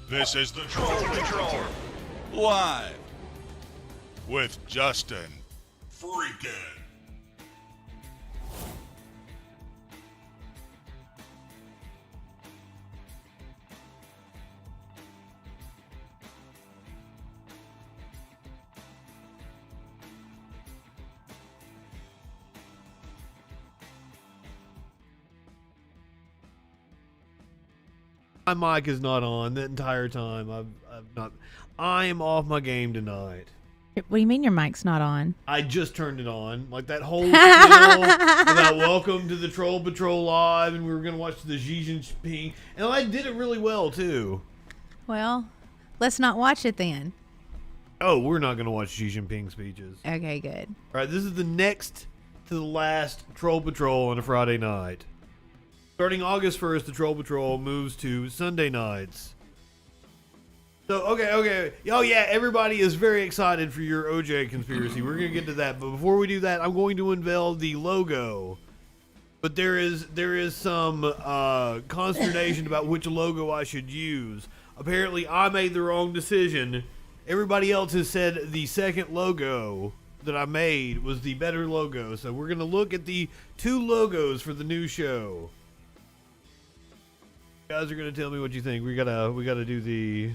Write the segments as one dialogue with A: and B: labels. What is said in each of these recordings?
A: This is the Troll Patrol, live with Justin FREAKIN.
B: My mic is not on the entire time. I am off my game tonight.
C: What do you mean your mic's not on?
B: I just turned it on. Like that whole spiel about welcome to the Troll Patrol Live, and we were going to watch the Xi Jinping. And I did it really well, too.
C: Well, let's not watch it then.
B: Oh, we're not going to watch Xi Jinping speeches.
C: Okay, good.
B: All right, this is the next to the last Troll Patrol on a Friday night. Starting August 1st, the Troll Patrol moves to Sunday nights. So, okay. Oh, yeah, everybody is very excited for your OJ conspiracy. We're going to get to that. But before we do that, I'm going to unveil the logo. But there is some consternation about which logo I should use. Apparently, I made the wrong decision. Everybody else has said the second logo. that I made was the better logo. So we're going to look at the 2 logos for the new show. You guys are going to tell me what you think. We gotta do the...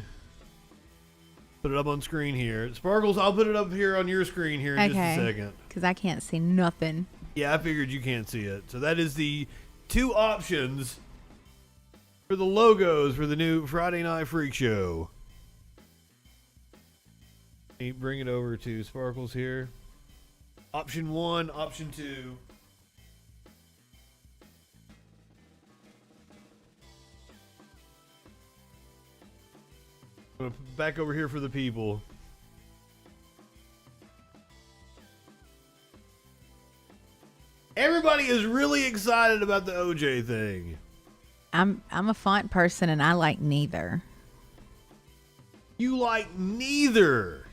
B: Put it up on screen here. Sparkles, I'll put it up here on your screen here in just a second.
C: Because I can't see nothing.
B: Yeah, I figured you can't see it. So that is the 2 options for the logos for the new Friday Night Freak Show. Let me bring it over to Sparkles here. Option 1, option 2. I'm gonna put back over here for the people. Everybody is really excited about the OJ thing.
C: I'm a font person and I like neither.
B: You like neither.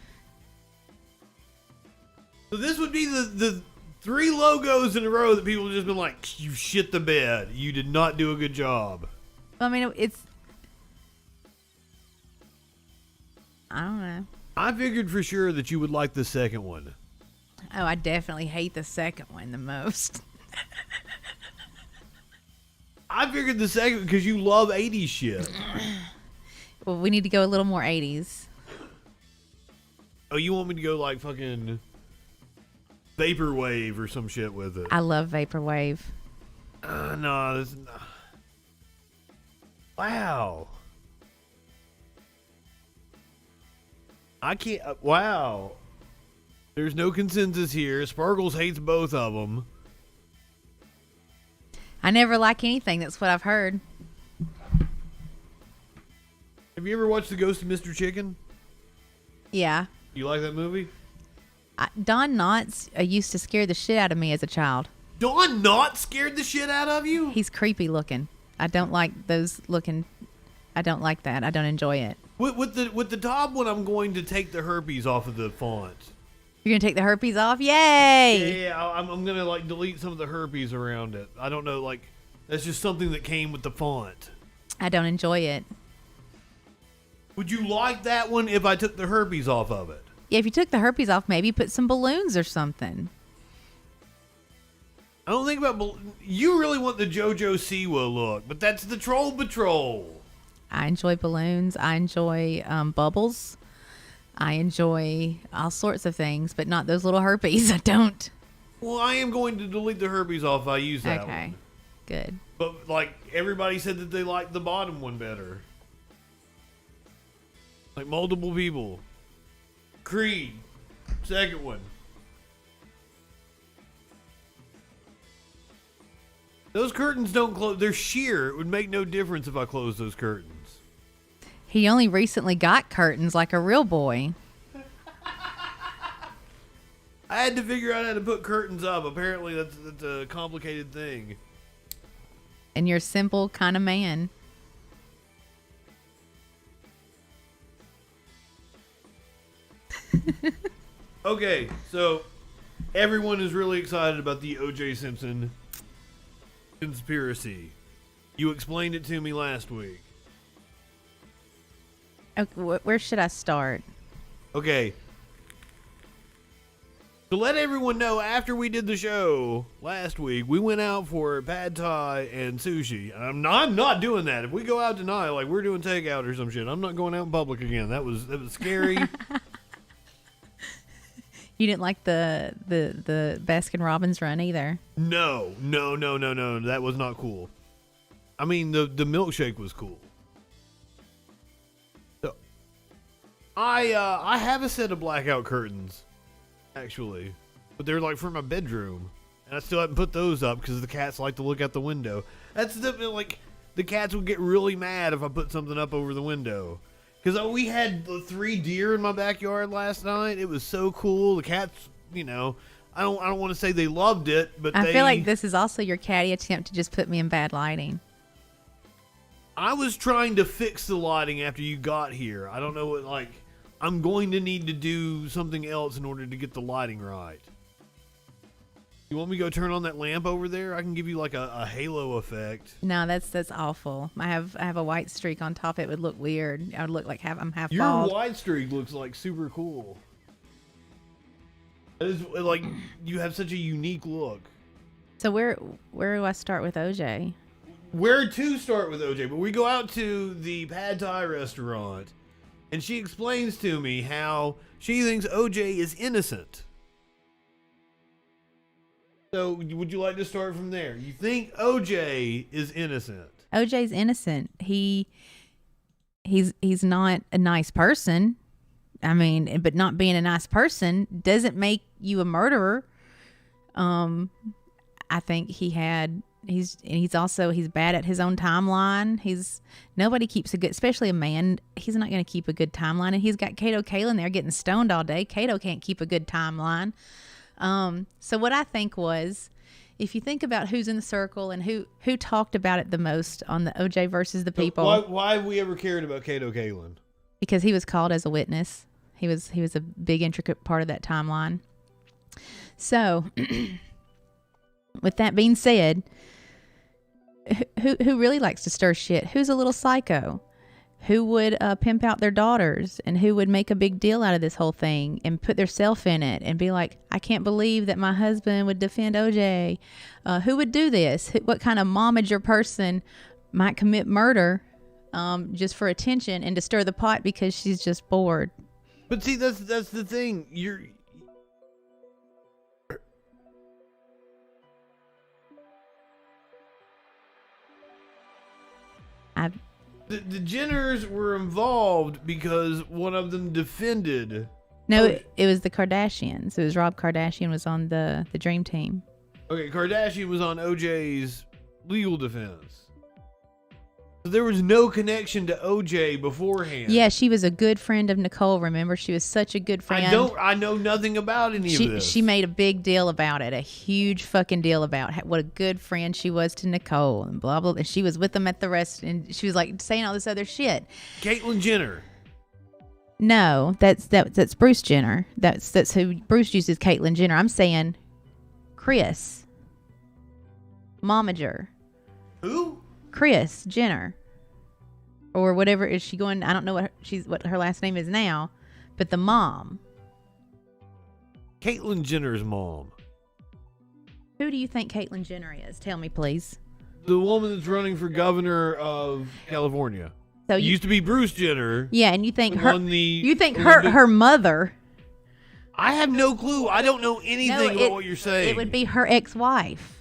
B: So this would be the 3 logos in a row that people have just been like, you shit the bed. You did not do a good job.
C: I mean, it's... I don't know.
B: I figured for sure that you would like the second one.
C: Oh, I definitely hate the second one the most.
B: I figured the second because you love 80s shit.
C: Well, we need to go a little more 80s.
B: Oh, you want me to go like fucking Vaporwave or some shit with it?
C: I love Vaporwave.
B: No, this is not. Wow. I can't. Wow. There's no consensus here. Sparkles hates both of them.
C: I never like anything. That's what I've heard.
B: Have you ever watched The Ghost of Mr. Chicken?
C: Yeah.
B: You like that movie?
C: Don Knotts used to scare the shit out of me as a child.
B: Don Knotts scared the shit out of you?
C: He's creepy looking. I don't like those looking. I don't like that. I don't enjoy it.
B: With the top one, I'm going to take the herpes off of the font.
C: You're gonna take the herpes off? Yay!
B: Yeah, I'm gonna like delete some of the herpes around it. I don't know, like that's just something that came with the font.
C: I don't enjoy it.
B: Would you like that one if I took the herpes off of it?
C: Yeah, if you took the herpes off, maybe put some balloons or something.
B: I don't think about you really want the JoJo Siwa look, but that's the Troll Patrol.
C: I enjoy balloons. I enjoy bubbles. I enjoy all sorts of things, but not those little herpes. I don't.
B: Well, I am going to delete the herpes off if I use that
C: Okay,
B: one.
C: good.
B: But like everybody said that they liked the bottom one better. Like multiple people. Creed, second one. Those curtains don't close. They're sheer. It would make no difference if I closed those curtains.
C: He only recently got curtains like a real boy.
B: I had to figure out how to put curtains up. Apparently, that's a complicated thing.
C: And you're a simple kind of man.
B: Okay, so everyone is really excited about the O.J. Simpson conspiracy. You explained it to me last week.
C: Okay, where should I start?
B: Okay. To let everyone know, after we did the show last week, we went out for pad thai and sushi. I'm not doing that. If we go out tonight, like we're doing takeout or some shit, I'm not going out in public again. That was scary.
C: You didn't like the Baskin Robbins run either.
B: No. That was not cool. I mean, the milkshake was cool. So, I have a set of blackout curtains, actually, but they're like for my bedroom, and I still haven't put those up because the cats like to look out the window. That's like the cats would get really mad if I put something up over the window. Because we had 3 deer in my backyard last night. It was so cool. The cats, I don't want to say they loved it, but
C: I feel like this is also your catty attempt to just put me in bad lighting.
B: I was trying to fix the lighting after you got here. I don't know what, I'm going to need to do something else in order to get the lighting right. You want me to go turn on that lamp over there? I can give you like a halo effect.
C: No, that's awful. I have a white streak on top. It would look weird. I would look like I'm half
B: Your
C: bald.
B: white streak looks like super cool. It is, like, you have such a unique look.
C: So where do I start with OJ?
B: Where to start with OJ? But we go out to the Pad Thai restaurant, and she explains to me how she thinks OJ is innocent. So, would you like to start from there? You think OJ is innocent?
C: OJ's innocent. He's not a nice person. I mean, but not being a nice person doesn't make you a murderer. I think he's bad at his own timeline. Nobody keeps a good, especially a man. He's not going to keep a good timeline. And he's got Kato Kaelin there getting stoned all day. Kato can't keep a good timeline. So what I think was, if you think about who's in the circle and who talked about it the most on the OJ versus the people.
B: Why have we ever cared about Kato Kaelin?
C: Because he was called as a witness. He was a big intricate part of that timeline. So, with that being said, who really likes to stir shit? Who's a little psycho? Who would pimp out their daughters, and who would make a big deal out of this whole thing and put theirself in it and be like, I can't believe that my husband would defend OJ. Who would do this? What kind of momager person might commit murder just for attention and to stir the pot because she's just bored?
B: But see, that's the thing. The Jenners were involved because one of them defended.
C: No, it was the Kardashians. It was Rob Kardashian was on the Dream Team.
B: Okay, Kardashian was on OJ's legal defense. So there was no connection to OJ beforehand.
C: Yeah, she was a good friend of Nicole, remember? She was such a good friend.
B: I know nothing about any of this.
C: She made a big deal about it, a huge fucking deal about what a good friend she was to Nicole and blah, blah. And she was with them at the rest, and she was like saying all this other shit.
B: Caitlyn Jenner.
C: No, that's Bruce Jenner. That's who Bruce uses, Caitlyn Jenner. I'm saying Kris. Momager.
B: Who?
C: Kris Jenner, or whatever. Is she going? I don't know what her last name is now, but the mom.
B: Caitlyn Jenner's mom.
C: Who do you think Caitlyn Jenner is? Tell me, please.
B: The woman that's running for governor of California.
C: So
B: it used to be Bruce Jenner.
C: Yeah, and you think her?
B: You think
C: her mother?
B: I have no clue. I don't know anything about what you're saying.
C: It would be her ex-wife.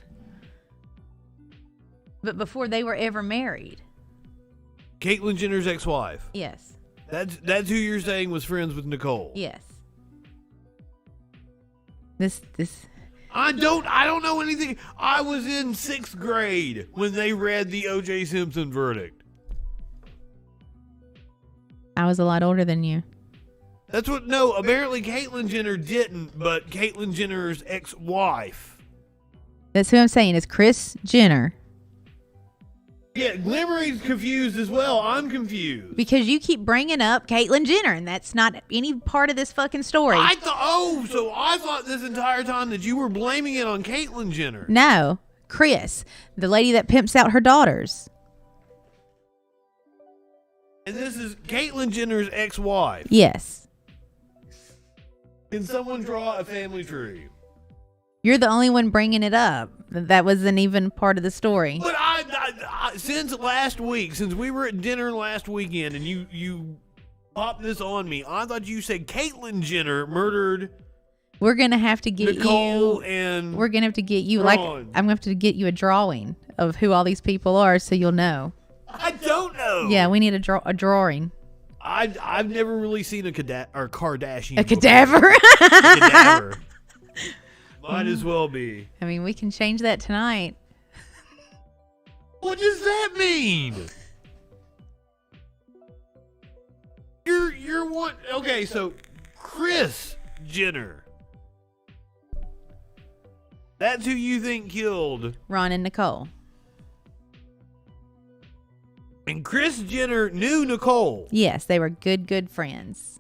C: But before they were ever married.
B: Caitlyn Jenner's ex-wife.
C: Yes.
B: That's who you're saying was friends with Nicole.
C: Yes. This.
B: I don't know anything. I was in 6th grade when they read the O.J. Simpson verdict.
C: I was a lot older than you.
B: No, apparently Caitlyn Jenner didn't, but Caitlyn Jenner's ex-wife.
C: That's who I'm saying is Kris Jenner.
B: Yeah, Glimmering's confused as well. I'm confused.
C: Because you keep bringing up Caitlyn Jenner, and that's not any part of this fucking story.
B: I thought this entire time that you were blaming it on Caitlyn Jenner.
C: No, Kris, the lady that pimps out her daughters.
B: And this is Caitlyn Jenner's ex-wife.
C: Yes.
B: Can someone draw a family tree?
C: You're the only one bringing it up. That wasn't even part of the story.
B: But since last week, since we were at dinner last weekend, and you popped this on me, I thought you said Caitlyn Jenner murdered.
C: We're gonna have to get
B: Nicole
C: you.
B: And
C: we're gonna have to get you.
B: Ron.
C: Like I'm gonna have to get you a drawing of who all these people are, so you'll know.
B: I don't know.
C: Yeah, we need a drawing.
B: I've never really seen a Kardashian.
C: A cadaver.
B: A cadaver. Might as well be.
C: I mean, we can change that tonight.
B: What does that mean? You're one. Okay, so Kris Jenner. That's who you think killed
C: Ron and Nicole.
B: And Kris Jenner knew Nicole.
C: Yes, they were good friends.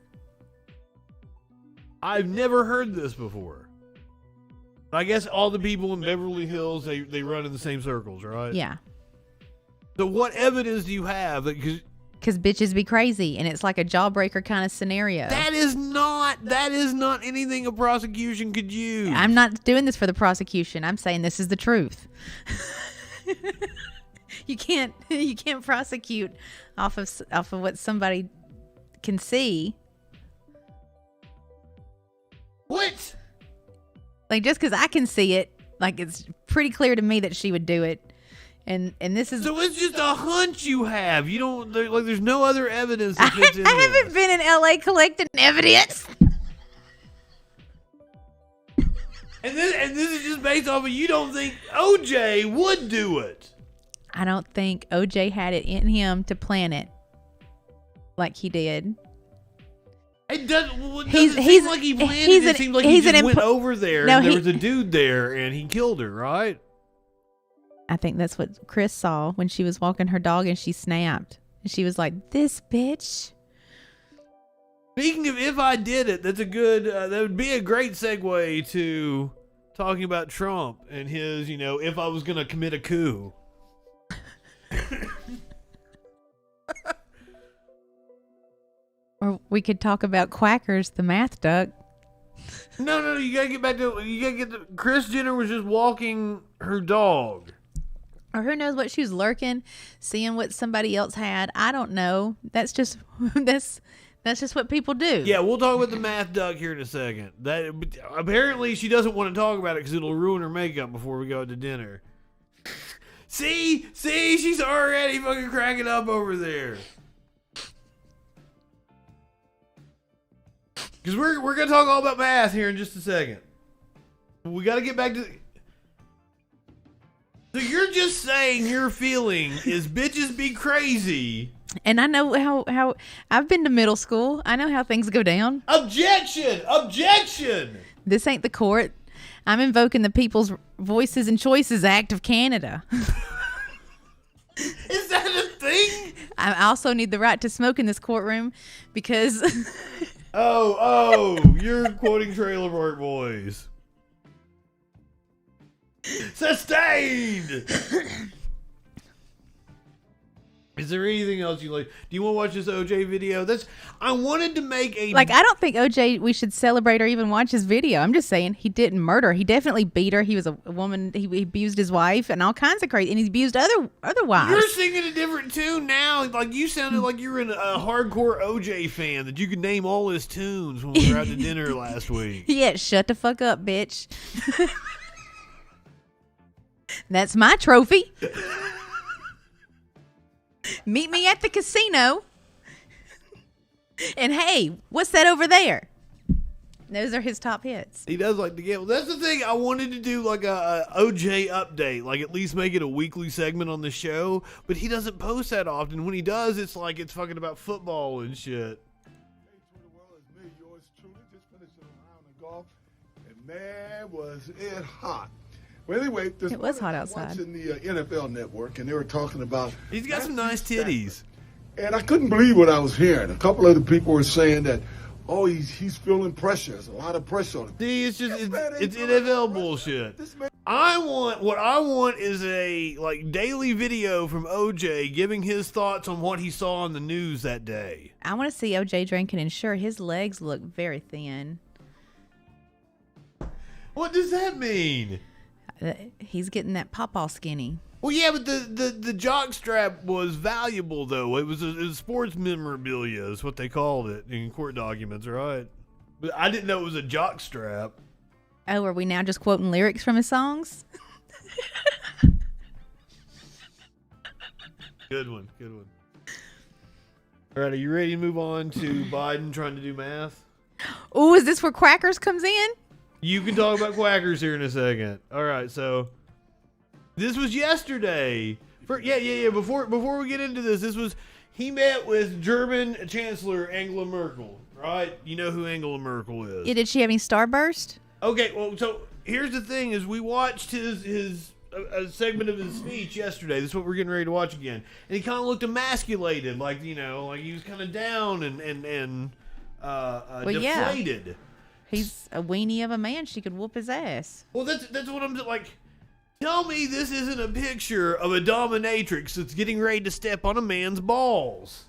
B: I've never heard this before. I guess all the people in Beverly Hills, they run in the same circles, right?
C: Yeah.
B: So what evidence do you have?
C: Because bitches be crazy, and it's like a jawbreaker kind of scenario.
B: That is not not anything a prosecution could use.
C: I'm not doing this for the prosecution. I'm saying this is the truth. You can't prosecute off of what somebody can see.
B: What?
C: Like, just because I can see it, like, it's pretty clear to me that she would do it. And this is...
B: So it's just a hunch you have. You don't... there's no other evidence that fits in
C: I haven't been in L.A. collecting evidence.
B: And this is just based off of you don't think O.J. would do it.
C: I don't think O.J. had it in him to plan it like he did.
B: It doesn't seem like he planned it. It seems like he just went over there and there was a dude there and he killed her, right?
C: I think that's what Chris saw when she was walking her dog and she snapped. And she was like, "This bitch."
B: Speaking of if I did it, that's a good, that would be a great segue to talking about Trump and his, if I was going to commit a coup.
C: Or we could talk about Quackers, the math duck.
B: No, you gotta get back to, Kris Jenner was just walking her dog.
C: Or who knows what she was lurking, seeing what somebody else had. I don't know. That's just what people do.
B: Yeah, we'll talk about the math duck here in a second. That apparently she doesn't want to talk about it because it'll ruin her makeup before we go out to dinner. See, she's already fucking cracking up over there. Because we're gonna talk all about math here in just a second. We got to get back to. So you're just saying your feeling is bitches be crazy.
C: And I know how I've been to middle school. I know how things go down.
B: Objection!
C: This ain't the court. I'm invoking the People's Voices and Choices Act of Canada.
B: Is that a thing?
C: I also need the right to smoke in this courtroom because...
B: Oh, you're quoting Trailer Park Boys. Sustained! Is there anything else you like? Do you want to watch this OJ video? I wanted to make a...
C: I don't think OJ, we should celebrate or even watch his video. I'm just saying he didn't murder. He definitely beat her. He was a woman. He abused his wife and all kinds of crazy. And he abused other wives.
B: You're singing a different tune now. Like, you sounded like you were a hardcore OJ fan that you could name all his tunes when we were out to dinner last week.
C: Yeah, shut the fuck up, bitch. That's my trophy. Meet me at the casino. And hey, what's that over there? Those are his top hits.
B: He does like to get. Well, that's the thing. I wanted to do like a OJ update, like at least make it a weekly segment on the show. But he doesn't post that often. When he does, it's like it's fucking about football and shit.
D: And man, was it hot. Well, anyway,
C: it was hot outside.
D: Watching the NFL Network, and they were talking about.
B: He's got some nice titties.
D: And I couldn't believe what I was hearing. A couple other people were saying that, he's feeling pressure. There's a lot of pressure on him.
B: See, it's NFL bullshit. What I want is a daily video from OJ giving his thoughts on what he saw on the news that day.
C: I want to see OJ drinking, and sure, his legs look very thin.
B: What does that mean?
C: He's getting that pawpaw skinny.
B: Well, yeah, but the jock strap was valuable, though. It was sports memorabilia is what they called it in court documents, right? But I didn't know it was a jock strap.
C: Oh, are we now just quoting lyrics from his songs?
B: Good one. All right, are you ready to move on to Biden trying to do math?
C: Oh, is this where Quackers comes in?
B: You can talk about Quackers here in a second. All right, so this was yesterday. Before we get into this, he met with German Chancellor Angela Merkel, right? You know who Angela Merkel is.
C: Yeah, did she have any starburst?
B: Okay, well, so here's the thing: is we watched a segment of his speech yesterday. This is what we're getting ready to watch again, and he kind of looked emasculated, like he was kind of down and deflated.
C: Yeah. He's a weenie of a man. She could whoop his ass.
B: Well, that's what I'm like. Tell me this isn't a picture of a dominatrix that's getting ready to step on a man's balls.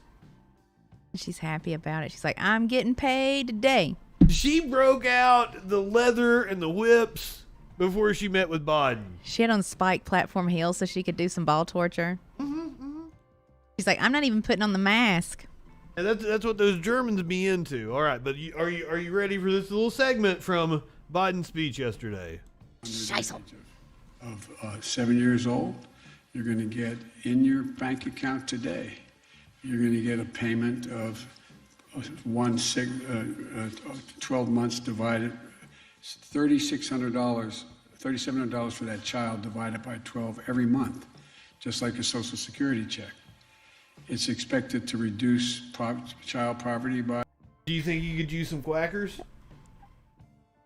C: She's happy about it. She's like, I'm getting paid today.
B: She broke out the leather and the whips before she met with Biden.
C: She had on spiked platform heels so she could do some ball torture. She's like, I'm not even putting on the mask.
B: And that's what those Germans be into. All right, but are you ready for this little segment from Biden's speech yesterday?
E: Of 7 years old, you're going to get in your bank account today. You're going to get a payment of 12 months divided, $3,700 for that child divided by 12 every month, just like a Social Security check. It's expected to reduce child poverty by...
B: Do you think you could use some quackers?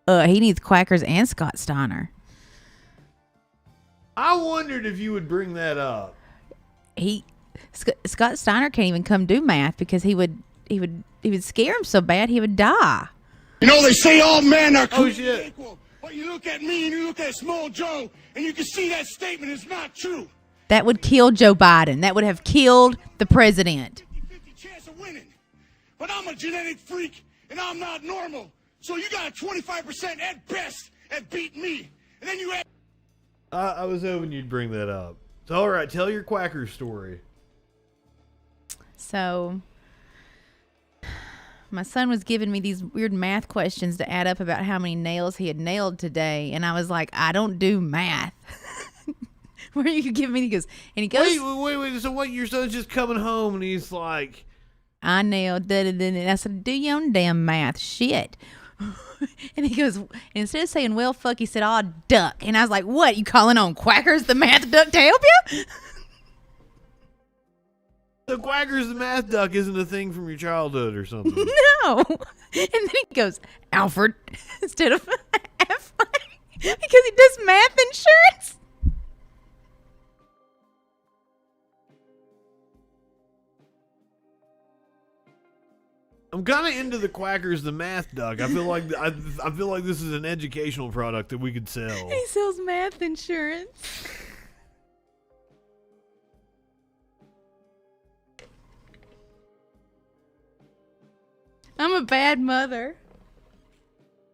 C: He needs quackers and Scott Steiner.
B: I wondered if you would bring that up.
C: Scott Steiner can't even come do math because he would scare him so bad he would die.
F: You know, they say all men are
B: Shit.
F: equal, but you look at me and you look at Small Joe, and you can see that statement is not true.
C: That would kill Joe Biden. That would have killed the president.
F: 50 chance of winning. But I'm a genetic freak, and I'm not normal. So you got a 25% at best at beating me. And then you add...
B: I was hoping you'd bring that up. So, all right, tell your quacker story.
C: So, my son was giving me these weird math questions to add up about how many nails he had nailed today. And I was like, I don't do math. Where you give me? He goes, wait.
B: So what? Your son's just coming home and he's like,
C: I nailed da da da. And I said, do your own damn math, shit. And he goes, instead of saying, well, fuck, he said, aw, duck. And I was like, what? You calling on quackers the math duck to help you?
B: the quackers the math duck isn't a thing from your childhood or something.
C: No. And then he goes, Alfred, instead of F, because he does math insurance.
B: I'm kind of into the quackers the math duck. I feel like I feel like this is an educational product that we could sell.
C: He sells math insurance. I'm a bad mother.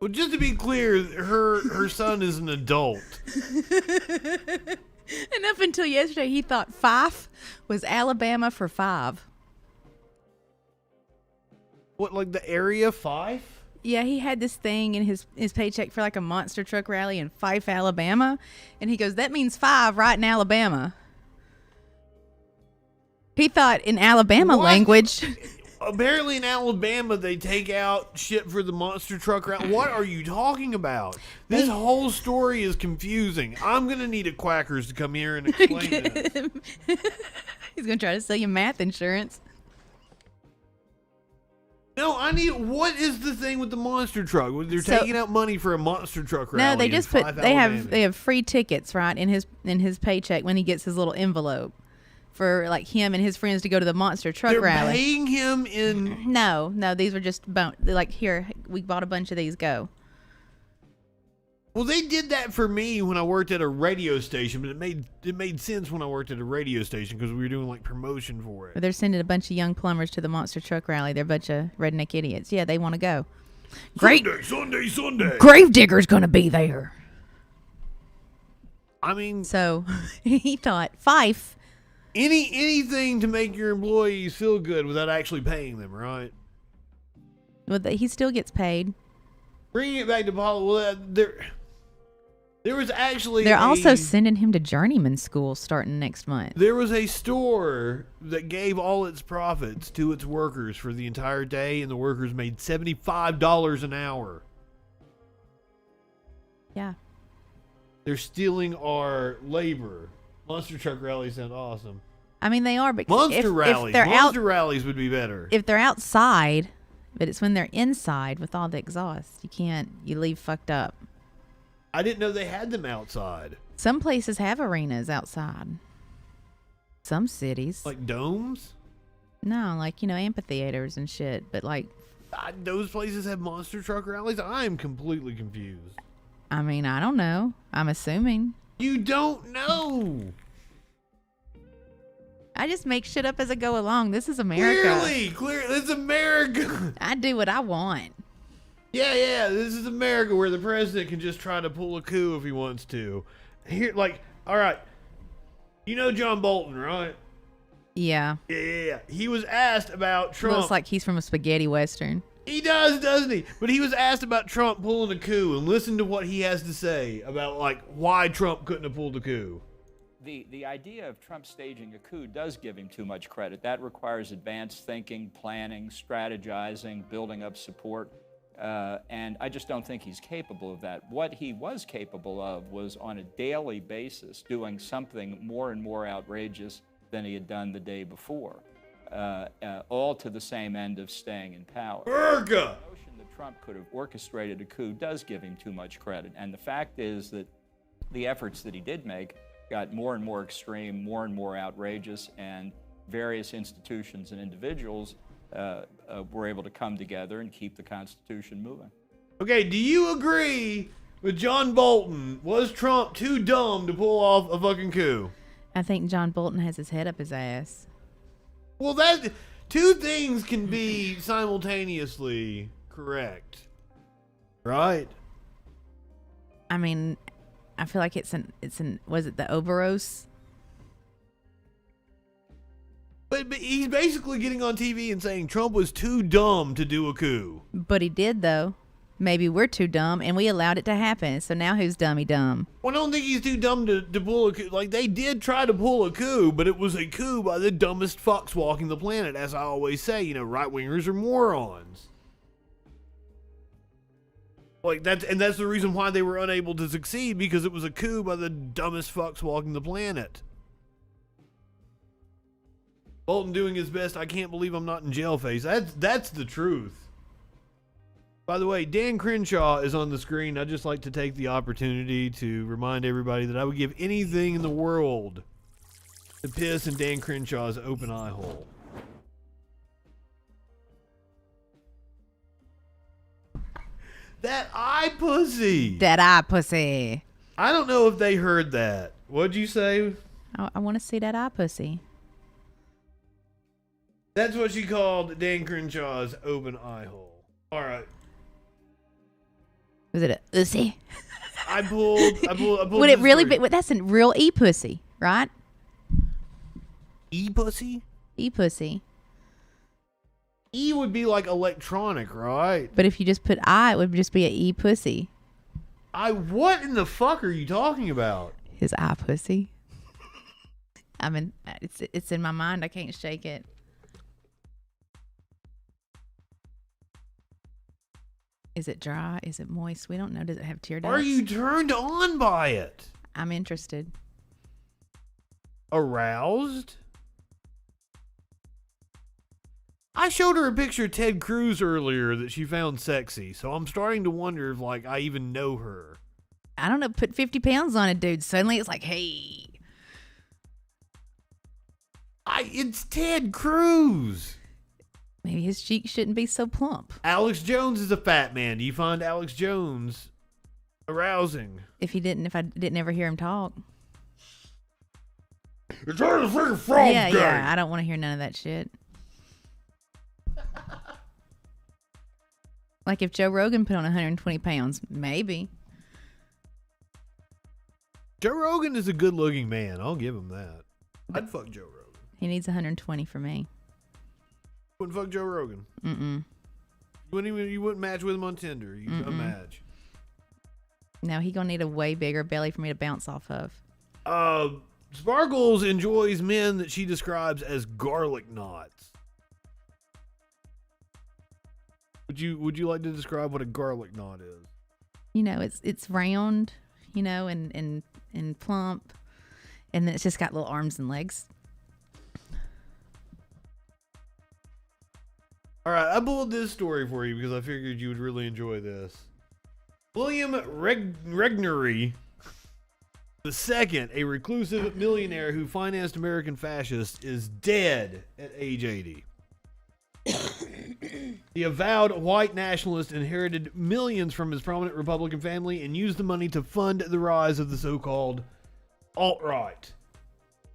B: Well, just to be clear, her son is an adult.
C: And up until yesterday, he thought Fife was Alabama for five.
B: What, like the area 5?
C: Yeah, he had this thing in his paycheck for like a monster truck rally in Fife, Alabama. And he goes, that means 5 right in Alabama. He thought in Alabama language.
B: Apparently in Alabama, they take out shit for the monster truck rally. What are you talking about? This whole story is confusing. I'm going to need a quackers to come here and explain this.
C: He's going to try to sell you math insurance.
B: No, what is the thing with the monster truck? They're taking out money for a monster truck rally.
C: No, they just they have free tickets, right, in his paycheck when he gets his little envelope for like him and his friends to go to the monster truck rally.
B: They're paying him in.
C: No, these were just like, here, we bought a bunch of these, go.
B: Well, they did that for me when I worked at a radio station, but it made sense when I worked at a radio station because we were doing like promotion for it.
C: But they're sending a bunch of young plumbers to the monster truck rally. They're a bunch of redneck idiots. Yeah, they want to go. Great.
B: Sunday.
C: Gravedigger's going to be there.
B: I mean,
C: so he thought Fife.
B: Anything to make your employees feel good without actually paying them, right?
C: Well, he still gets paid.
B: Bringing it back to Paul, well, there was actually
C: they're also sending him to journeyman school starting next month.
B: There was a store that gave all its profits to its workers for the entire day, and the workers made $75 an hour.
C: Yeah.
B: They're stealing our labor. Monster truck rallies sound awesome.
C: I mean, they are, but
B: Monster rallies would be better.
C: If they're outside, but it's when they're inside with all the exhaust. You leave fucked up.
B: I didn't know they had them outside.
C: Some places have arenas outside. Some cities.
B: Like domes?
C: No, like, amphitheaters and shit. But like...
B: those places have monster truck rallies? I am completely confused.
C: I mean, I don't know. I'm assuming.
B: You don't know.
C: I just make shit up as I go along. This is America.
B: Clearly, it's America.
C: I do what I want.
B: Yeah, this is America where the president can just try to pull a coup if he wants to. Here, like, all right, you know John Bolton, right?
C: Yeah.
B: Yeah. He was asked about Trump.
C: Looks like he's from a spaghetti western.
B: He does, doesn't he? But he was asked about Trump pulling a coup, and listen to what he has to say about, like, why Trump couldn't have pulled a coup.
G: The idea of Trump staging a coup does give him too much credit. That requires advanced thinking, planning, strategizing, building up support. And I just don't think he's capable of that. What he was capable of was on a daily basis doing something more and more outrageous than he had done the day before. All to the same end of staying in power.
B: Urga!
G: The notion that Trump could have orchestrated a coup does give him too much credit. And the fact is that the efforts that he did make got more and more extreme, more and more outrageous, and various institutions and individuals were able to come together and keep the Constitution moving.
B: Okay, do you agree with John Bolton? Was Trump too dumb to pull off a fucking coup?
C: I think John Bolton has his head up his ass.
B: Well, that two things can be simultaneously correct, right?
C: I mean, I feel like it's an was it the Oberos?
B: But he's basically getting on TV and saying Trump was too dumb to do a coup.
C: But he did though. Maybe we're too dumb and we allowed it to happen. So now who's dummy dumb?
B: Well, I don't think he's too dumb to pull a coup. Like, they did try to pull a coup, but it was a coup by the dumbest fucks walking the planet. As I always say, you know, right-wingers are morons. Like, that's the reason why they were unable to succeed, because it was a coup by the dumbest fucks walking the planet. Bolton doing his best, I can't believe I'm not in jail face. That's the truth. By the way, Dan Crenshaw is on the screen. I'd just like to take the opportunity to remind everybody that I would give anything in the world to piss in Dan Crenshaw's open eye hole. That eye pussy!
C: That eye pussy.
B: I don't know if they heard that. What'd you say?
C: I want to see that eye pussy.
B: That's what she called Dan Crenshaw's open eye hole. All right.
C: Was it a pussy?
B: I pulled
C: Would it
B: this
C: really
B: through.
C: be? That's a real e pussy, right?
B: E pussy?
C: E pussy.
B: E would be like electronic, right?
C: But if you just put I, it would just be a e pussy.
B: What in the fuck are you talking about?
C: His eye pussy. I mean, it's in my mind. I can't shake it. Is it dry? Is it moist? We don't know. Does it have tear ducts?
B: Are you turned on by it?
C: I'm interested.
B: Aroused? I showed her a picture of Ted Cruz earlier that she found sexy, so I'm starting to wonder if, like, I even know her.
C: I don't know. Put 50 pounds on it, dude. Suddenly it's like, hey.
B: It's Ted Cruz.
C: Maybe his cheeks shouldn't be so plump.
B: Alex Jones is a fat man. Do you find Alex Jones arousing?
C: If I didn't ever hear him talk.
B: It's all the freaking frog
C: Yeah. I don't want to hear none of that shit. Like if Joe Rogan put on 120 pounds, maybe.
B: Joe Rogan is a good-looking man. I'll give him that. I'd fuck Joe Rogan.
C: He needs 120 for me.
B: Wouldn't fuck Joe Rogan.
C: Mm-mm.
B: You wouldn't match with him on Tinder. You a match.
C: No, he gonna need a way bigger belly for me to bounce off of.
B: Sparkles enjoys men that she describes as garlic knots. Would you like to describe what a garlic knot is?
C: You know, it's round, you know, and plump, and then it's just got little arms and legs.
B: All right, I pulled this story for you because I figured you would really enjoy this. William Regnery II, a reclusive millionaire who financed American fascists, is dead at age 80. The avowed white nationalist inherited millions from his prominent Republican family and used the money to fund the rise of the so-called alt-right.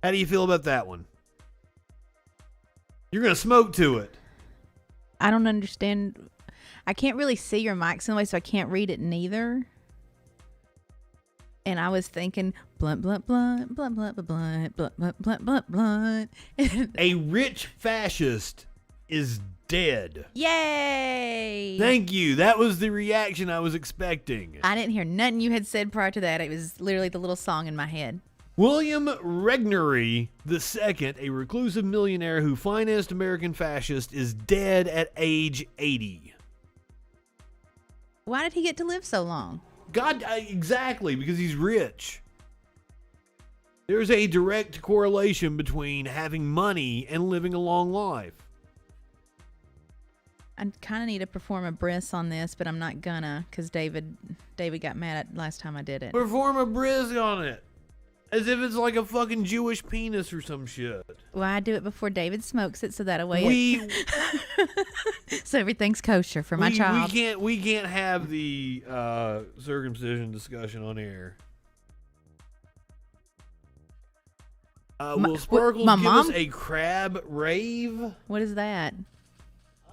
B: How do you feel about that one? You're going to smoke to it.
C: I don't understand. I can't really see your mics anyway, so I can't read it neither. And I was thinking, blunt, blunt, blunt, blunt, blunt, blunt, blunt, blunt, blunt, blunt, blunt.
B: A rich fascist is dead.
C: Yay!
B: Thank you. That was the reaction I was expecting.
C: I didn't hear nothing you had said prior to that. It was literally the little song in my head.
B: William Regnery II, a reclusive millionaire who financed American fascists, is dead at age 80.
C: Why did he get to live so long?
B: God, exactly, because he's rich. There's a direct correlation between having money and living a long life.
C: I kind of need to perform a bris on this, but I'm not gonna, because David got mad at last time I did it.
B: Perform a bris on it. As if it's like a fucking Jewish penis or some shit.
C: Well, I do it before David smokes it, so that way so everything's kosher for my child.
B: We can't have the circumcision discussion on air. Will Sparkles give us a crab rave?
C: What is that?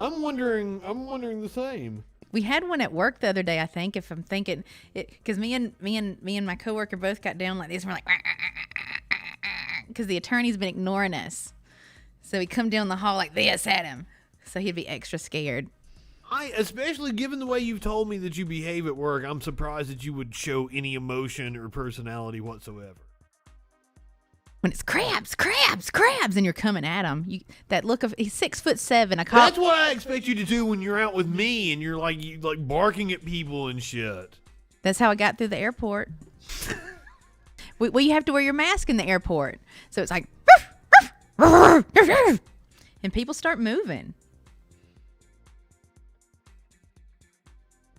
B: I'm wondering the same.
C: We had one at work the other day, I think, if I'm thinking it, because me and my coworker both got down like this, and we're like, because the attorney's been ignoring us. So we come down the hall like this at him. So he'd be extra scared.
B: Especially given the way you've told me that you behave at work, I'm surprised that you would show any emotion or personality whatsoever.
C: When it's crabs, and you're coming at him, that look of, he's 6'7".
B: That's what I expect you to do when you're out with me and you're like barking at people and shit.
C: That's how I got through the airport. Well, you have to wear your mask in the airport, so it's like, and people start moving.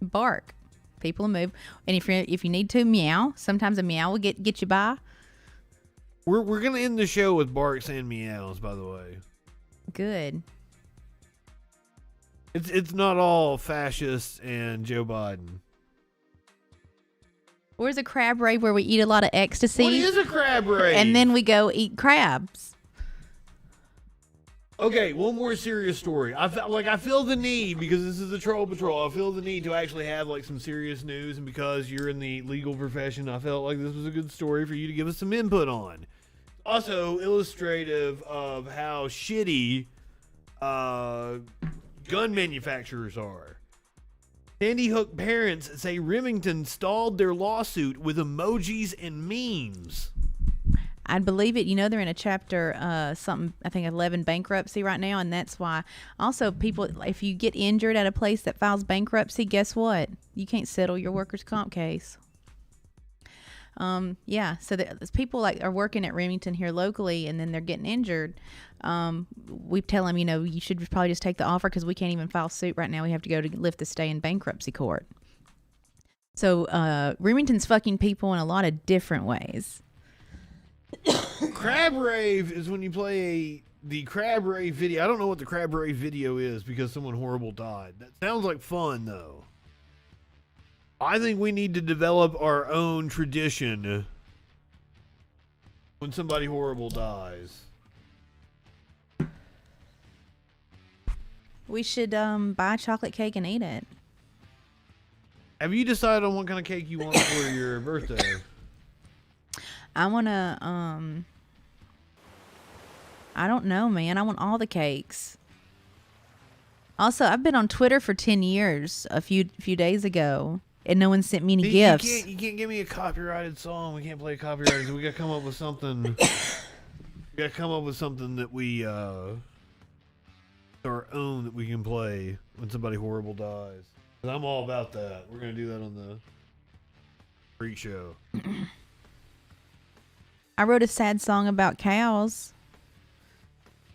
C: Bark, people move, and if you need to meow, sometimes a meow will get you by.
B: We're gonna end the show with barks and meows, by the way.
C: Good.
B: It's not all fascists and Joe Biden.
C: Where's a crab rave where we eat a lot of ecstasy?
B: What is a crab rave?
C: And then we go eat crabs.
B: Okay, one more serious story. I feel the need, because this is the Troll Patrol, I feel the need to actually have like some serious news, and because you're in the legal profession, I felt like this was a good story for you to give us some input on. Also illustrative of how shitty gun manufacturers are. Sandy Hook parents say Remington stalled their lawsuit with emojis and memes.
C: I'd believe it. You know, they're in a chapter, something, I think 11 bankruptcy right now. And that's why also people, if you get injured at a place that files bankruptcy, guess what? You can't settle your workers' comp case. Yeah. So people like are working at Remington here locally, and then they're getting injured. We tell them, you should probably just take the offer, because we can't even file suit right now. We have to go to lift the stay in bankruptcy court. So, Remington's fucking people in a lot of different ways.
B: Crab rave is when you play the crab rave video. I don't know what the crab rave video is because someone horrible died. That sounds like fun, though. I think we need to develop our own tradition when somebody horrible dies.
C: We should buy a chocolate cake and eat it.
B: Have you decided on what kind of cake you want for your birthday?
C: I want to, I don't know, man. I want all the cakes. Also, I've been on Twitter for 10 years a few days ago, and no one sent me any gifts.
B: You can't give me a copyrighted song. We can't play copyrighted. We got to come up with something. We got to come up with something that we, our own, that we can play when somebody horrible dies. 'Cause I'm all about that. We're going to do that on the Freak Show.
C: I wrote a sad song about cows.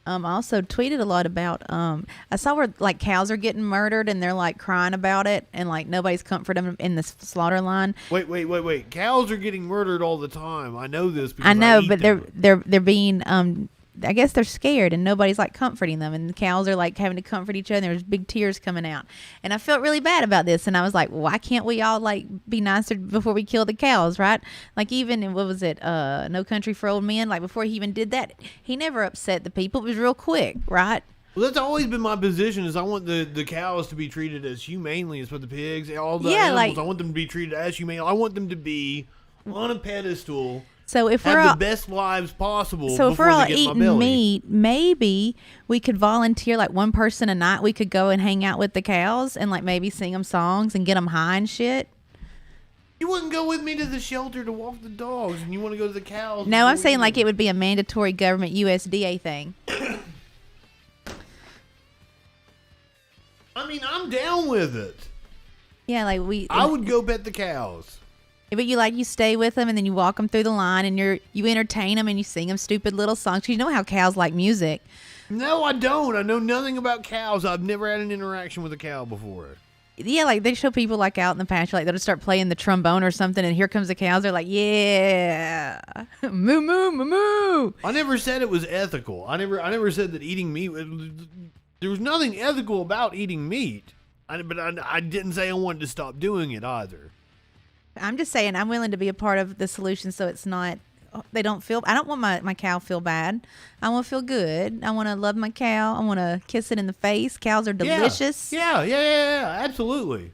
C: I also tweeted a lot about, I saw where like cows are getting murdered and they're like crying about it, and like nobody's comforting them in the slaughter line.
B: Wait. Cows are getting murdered all the time. I know this because
C: I know,
B: but
C: they're being, I guess they're scared and nobody's like comforting them, and the cows are like having to comfort each other, and there's big tears coming out. And I felt really bad about this, and I was like, why can't we all like be nicer before we kill the cows, right? Like even in, what was it, No Country for Old Men, like before he even did that, he never upset the people. It was real quick, right?
B: Well, that's always been my position. Is I want the cows to be treated as humanely as with the pigs. All the animals, I want them to be treated as humane. I want them to be on a pedestal.
C: So if we're
B: have
C: all,
B: the best lives possible.
C: so if we're all
B: eating
C: meat, maybe we could volunteer like one person a night. We could go and hang out with the cows and like maybe sing them songs and get them high and shit.
B: You wouldn't go with me to the shelter to walk the dogs, and you want to go to the cows.
C: No, I'm saying like it would be a mandatory government USDA thing.
B: I mean, I'm down with it.
C: Yeah, like
B: I would go pet the cows.
C: But you stay with them and then you walk them through the line and you entertain them and you sing them stupid little songs. You know how cows like music.
B: No, I don't. I know nothing about cows. I've never had an interaction with a cow before.
C: Yeah, like they show people like out in the pasture, like they'll just start playing the trombone or something, and here comes the cows. They're like, yeah, moo moo moo moo.
B: I never said it was ethical. I never said that eating meat. There was nothing ethical about eating meat. But I didn't say I wanted to stop doing it either.
C: I'm just saying I'm willing to be a part of the solution, so it's not. They don't feel. I don't want my cow to feel bad. I want to feel good. I want to love my cow. I want to kiss it in the face. Cows are delicious.
B: Yeah, absolutely.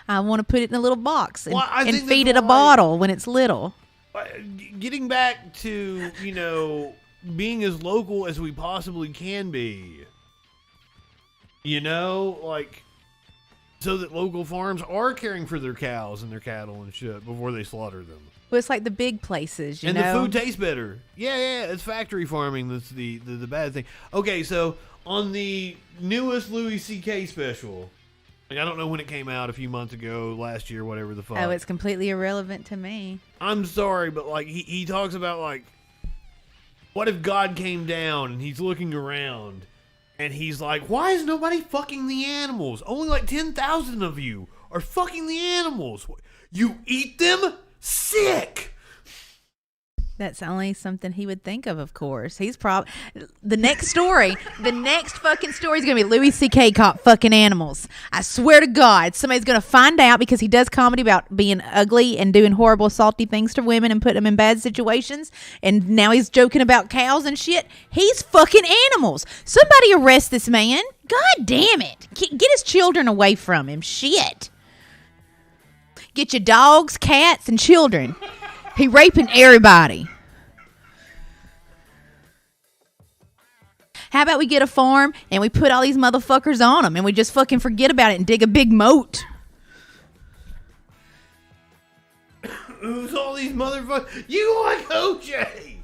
C: I want to put it in a little box and,
B: and
C: feed it a bottle when it's little.
B: Getting back to being as local as we possibly can be. So that local farms are caring for their cows and their cattle and shit before they slaughter them.
C: Well, it's like the big places, you know.
B: And the food tastes better. Yeah, it's factory farming that's the bad thing. Okay, so on the newest Louis C.K. special, I don't know when it came out, a few months ago, last year, whatever the fuck.
C: Oh, it's completely irrelevant to me.
B: I'm sorry, but he talks about what if God came down and he's looking around and he's like, why is nobody fucking the animals? Only 10,000 of you are fucking the animals. You eat them? Sick.
C: That's only something he would think of course. He's probably the next fucking story is going to be Louis C.K. caught fucking animals. I swear to God, somebody's going to find out because he does comedy about being ugly and doing horrible, salty things to women and putting them in bad situations. And now he's joking about cows and shit. He's fucking animals. Somebody arrest this man. God damn it. Get his children away from him. Shit. Get your dogs, cats, and children. He raping everybody. How about we get a farm and we put all these motherfuckers on them and we just fucking forget about it and dig a big moat?
B: Who's all these motherfuckers? You like OJ?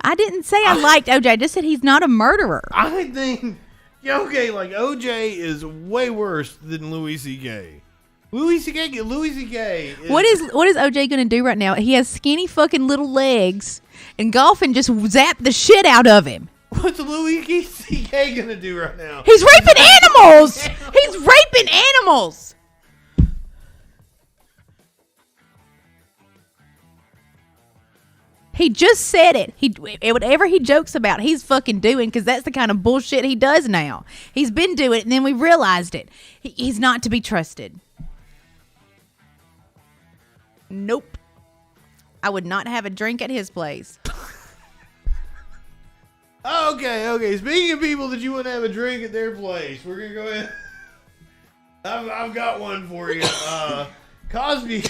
C: I didn't say I liked OJ. I just said he's not a murderer.
B: I think, OJ is way worse than Louis C.K. Louis C.K.
C: What is OJ gonna do right now? He has skinny fucking little legs, and golfing just zapped the shit out of him.
B: What's Louis C.K. gonna do right now?
C: He's raping animals. He's raping animals. He just said it. Whatever he jokes about, he's fucking doing because that's the kind of bullshit he does now. He's been doing it, and then we realized it. He's not to be trusted. Nope. I would not have a drink at his place.
B: Okay. Speaking of people that you wouldn't have a drink at their place, we're gonna go ahead. I've got one for you. Cosby.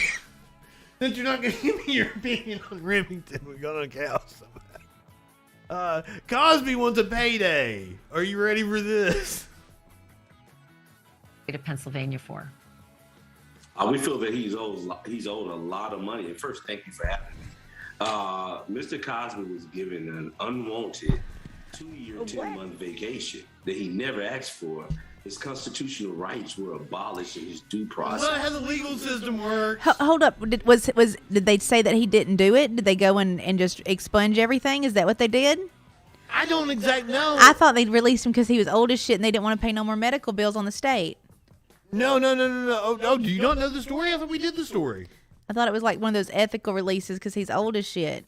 B: Since you're not gonna give me your opinion on Remington, we're gonna cows. Cosby wants a payday. Are you ready for this?
H: To Pennsylvania for.
I: We feel that he's owed a lot of money. And first, thank you for having me. Mr. Cosby was given an unwanted 2-year, 10-month vacation that he never asked for. His constitutional rights were abolished in his due process.
B: That's not how the legal system works.
C: Hold up. Did they say that he didn't do it? Did they go and just expunge everything? Is that what they did?
B: I don't exactly know.
C: I thought they'd released him because he was old as shit and they didn't want to pay no more medical bills on the state.
B: No. Oh, do you not know the story? I thought we did the story.
C: I thought it was like one of those ethical releases because he's old as shit.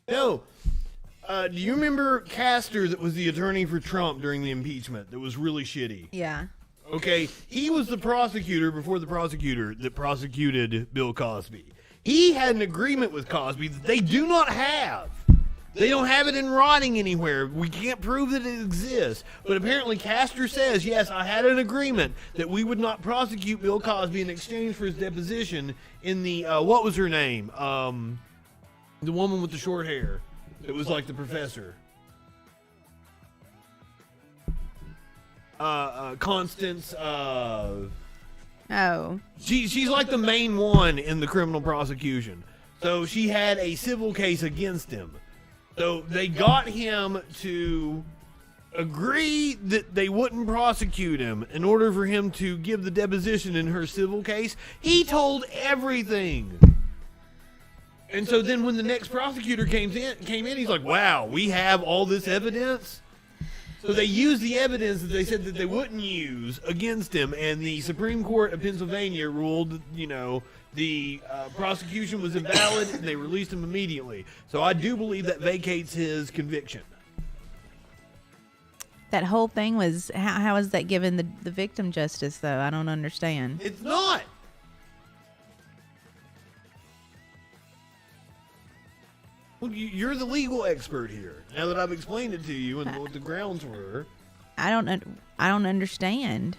B: No. Do you remember Castor that was the attorney for Trump during the impeachment that was really shitty?
C: Yeah.
B: Okay, he was the prosecutor before the prosecutor that prosecuted Bill Cosby. He had an agreement with Cosby that they do not have. They don't have it in writing anywhere. We can't prove that it exists. But apparently Castor says, yes, I had an agreement that we would not prosecute Bill Cosby in exchange for his deposition in the, what was her name? The woman with the short hair. It was like the professor. Constance,
C: Oh.
B: she's like the main one in the criminal prosecution. So she had a civil case against him. So they got him to agree that they wouldn't prosecute him in order for him to give the deposition in her civil case. He told everything. And so then when the next prosecutor came in, he's like, wow, we have all this evidence. So they used the evidence that they said that they wouldn't use against him, and the Supreme Court of Pennsylvania ruled, the prosecution was invalid, and they released him immediately. So I do believe that vacates his conviction.
C: That whole thing was, how is that giving the victim justice, though? I don't understand.
B: It's not. Well, you're the legal expert here. Now that I've explained it to you and what the grounds were.
C: I don't understand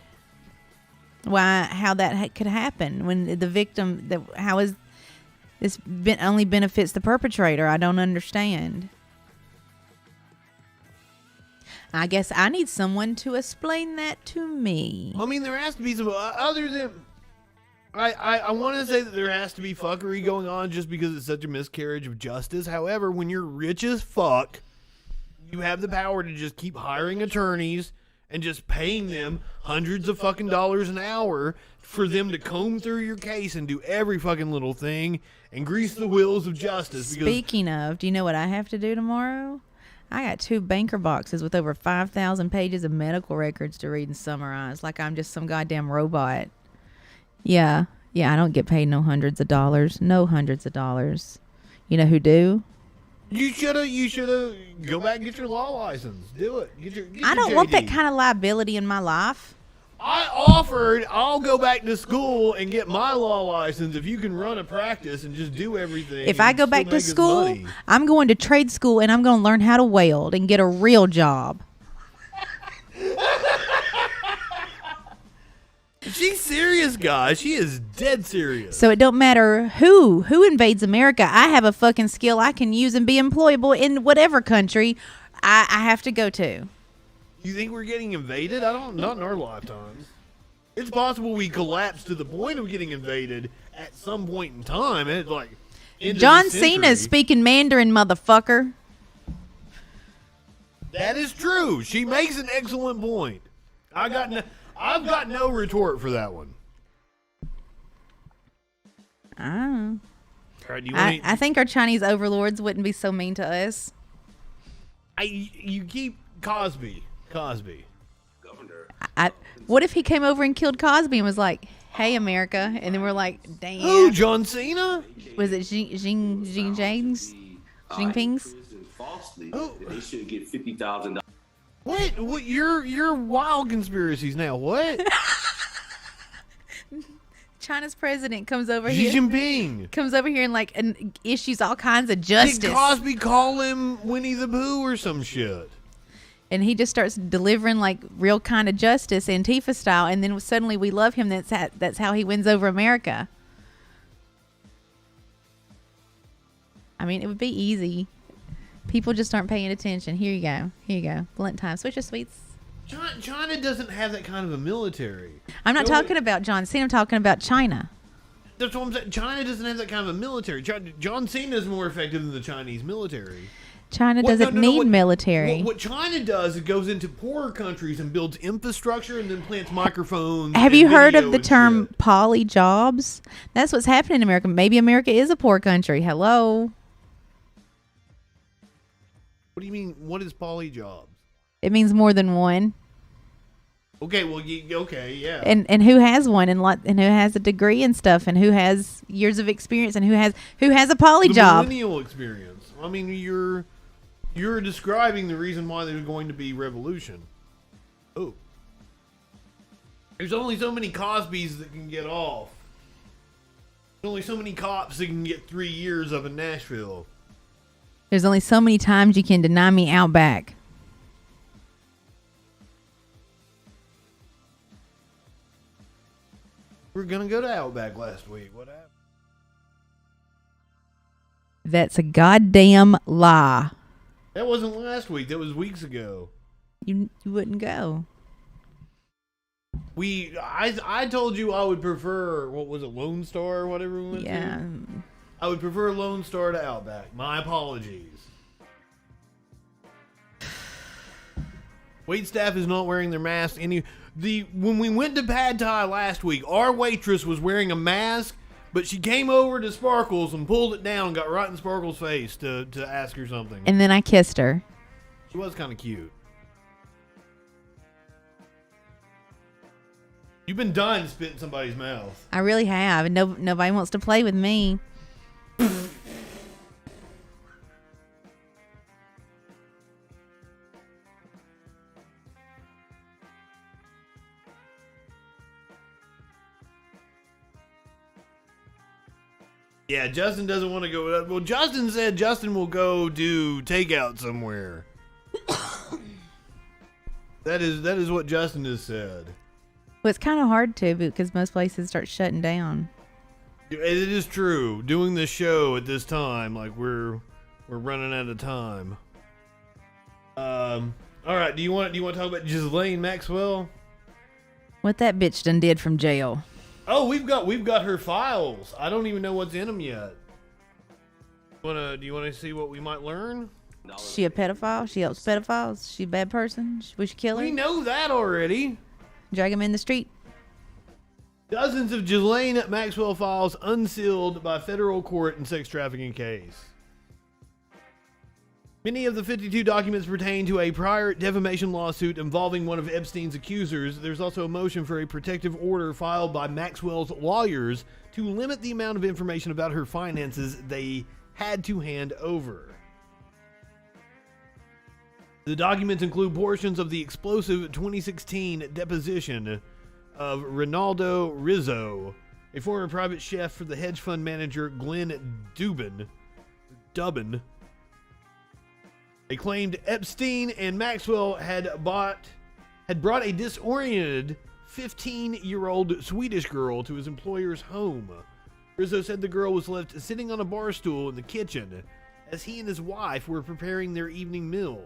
C: how that could happen when the victim, how is this only benefits the perpetrator? I don't understand. I guess I need someone to explain that to me.
B: I mean, there has to be some other than. I want to say that there has to be fuckery going on just because it's such a miscarriage of justice. However, when you're rich as fuck, you have the power to just keep hiring attorneys and just paying them hundreds of fucking dollars an hour for them to comb through your case and do every fucking little thing and grease the wheels of justice.
C: Speaking of, do you know what I have to do tomorrow? I got 2 banker boxes with over 5,000 pages of medical records to read and summarize like I'm just some goddamn robot. Yeah, I don't get paid no hundreds of dollars. No hundreds of dollars. You know who do?
B: You shoulda go back and get your law license. Do it. Get
C: I don't
B: JD.
C: want that kind of liability in my life.
B: I'll go back to school and get my law license if you can run a practice and just do everything.
C: If I go back to school, I'm going to trade school and I'm going to learn how to weld and get a real job.
B: She's serious, guys. She is dead serious.
C: So it don't matter who invades America. I have a fucking skill I can use and be employable in whatever country I have to go to.
B: You think we're getting invaded? Not in our lifetimes. It's possible we collapse to the point of getting invaded at some point in time. It's like
C: John Cena's speaking Mandarin, motherfucker.
B: That is true. She makes an excellent point. I've got no retort for that one.
C: Oh.
B: Right,
C: I think our Chinese overlords wouldn't be so mean to us.
B: You keep Cosby.
I: Governor.
C: What if he came over and killed Cosby and was like, "Hey, America," and then we're like, "Damn."
B: Who, John Cena?
C: Was it Jinping's?
I: Falsely,
B: Oh.
I: they should get $50,000.
B: What? You're wild conspiracies now. What?
C: China's president comes over
B: Xi
C: here.
B: Jinping.
C: Comes over here and issues all kinds of justice.
B: Did Cosby call him Winnie the Pooh or some shit?
C: And he just starts delivering like real kind of justice, Antifa style, and then suddenly we love him. That's how he wins over America. I mean, it would be easy. People just aren't paying attention. Here you go. Blunt time. Switch of sweets.
B: China doesn't have that kind of a military.
C: I'm not talking about John Cena. I'm talking about China.
B: That's what I'm saying. China doesn't have that kind of a military. John Cena is more effective than the Chinese military.
C: China doesn't need military.
B: What China does, it goes into poorer countries and builds infrastructure and then plants microphones.
C: Have you heard of the
B: and
C: term
B: shit.
C: poly jobs? That's what's happening in America. Maybe America is a poor country. Hello.
B: What do you mean? What is poly jobs?
C: It means more than one.
B: Okay, well, yeah.
C: And who has one and who has a degree and stuff and who has years of experience and who has a poly job?
B: Millennial experience. I mean, you're describing the reason why there's going to be revolution. Oh. There's only so many Cosbys that can get off. There's only so many cops that can get 3 years of in Nashville.
C: There's only so many times you can deny me Outback.
B: We were gonna go to Outback last week. What happened?
C: That's a goddamn lie.
B: That wasn't last week. That was weeks ago.
C: You wouldn't go.
B: I told you I would prefer, what was it, Lone Star or whatever we went
C: Yeah.
B: to? I would prefer Lone Star to Outback. My apologies. Waitstaff is not wearing their mask. When we went to Pad Thai last week, our waitress was wearing a mask, but she came over to Sparkles and pulled it down and got right in Sparkles' face to ask her something.
C: And then I kissed her.
B: She was kind of cute. You've been dying to spit in somebody's mouth.
C: I really have, and nobody wants to play with me.
B: Yeah, Justin doesn't want to go. Well, Justin said Justin will go do takeout somewhere. That is what Justin has said.
C: Well, it's kind of hard to because most places start shutting down.
B: It is true. Doing this show at this time, like we're running out of time. All right. Do you want to talk about Ghislaine Maxwell?
C: What that bitch done did from jail.
B: Oh, we've got her files. I don't even know what's in them yet. Do you want to see what we might learn?
C: She a pedophile? She helps pedophiles? She a bad person? We should kill her?
B: We know that already.
C: Drag him in the street?
B: Dozens of Ghislaine Maxwell files unsealed by federal court in sex trafficking case. Many of the 52 documents pertain to a prior defamation lawsuit involving one of Epstein's accusers. There's also a motion for a protective order filed by Maxwell's lawyers to limit the amount of information about her finances they had to hand over. The documents include portions of the explosive 2016 deposition of Ronaldo Rizzo, a former private chef for the hedge fund manager Glenn Dubin. They claimed Epstein and Maxwell had brought a disoriented 15-year-old Swedish girl to his employer's home. Rizzo said the girl was left sitting on a bar stool in the kitchen as he and his wife were preparing their evening meal.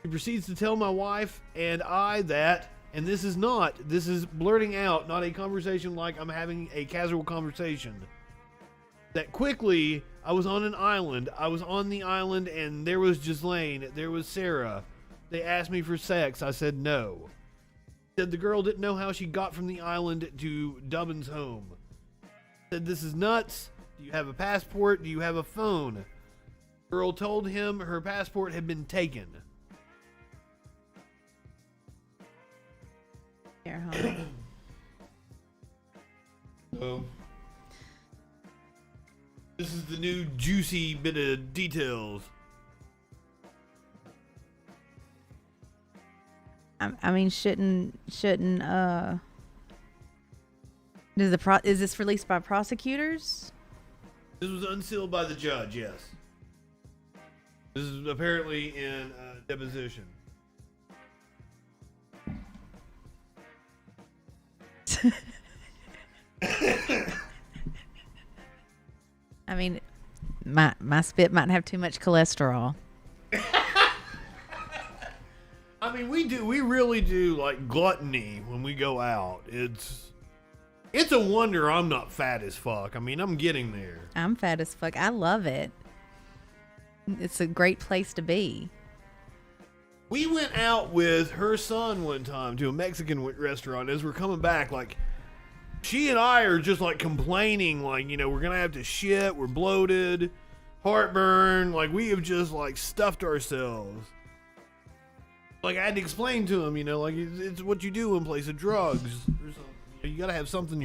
B: He proceeds to tell my wife and I that, and this is blurting out, not a conversation like I'm having a casual conversation, that quickly I was on an island. I was on the island and there was Ghislaine, there was Sarah. They asked me for sex. I said no. Said the girl didn't know how she got from the island to Dubin's home. Said this is nuts. Do you have a passport? Do you have a phone? Girl told him her passport had been taken.
C: Here, huh?
B: So, this is the new juicy bit of details.
C: I mean, shouldn't is this released by prosecutors?
B: This was unsealed by the judge, yes. This is apparently in deposition.
C: I mean, my spit might have too much cholesterol.
B: I mean, we really do like gluttony when we go out. It's a wonder I'm not fat as fuck. I mean, I'm getting there.
C: I'm fat as fuck. I love it. It's a great place to be.
B: We went out with her son one time to a Mexican restaurant. As we're coming back, like, she and I are just like complaining, like, you know, we're gonna have to shit, we're bloated, heartburn, like we have just like stuffed ourselves. Like, I had to explain to him, you know, like it's what you do in place of drugs or something. You gotta have something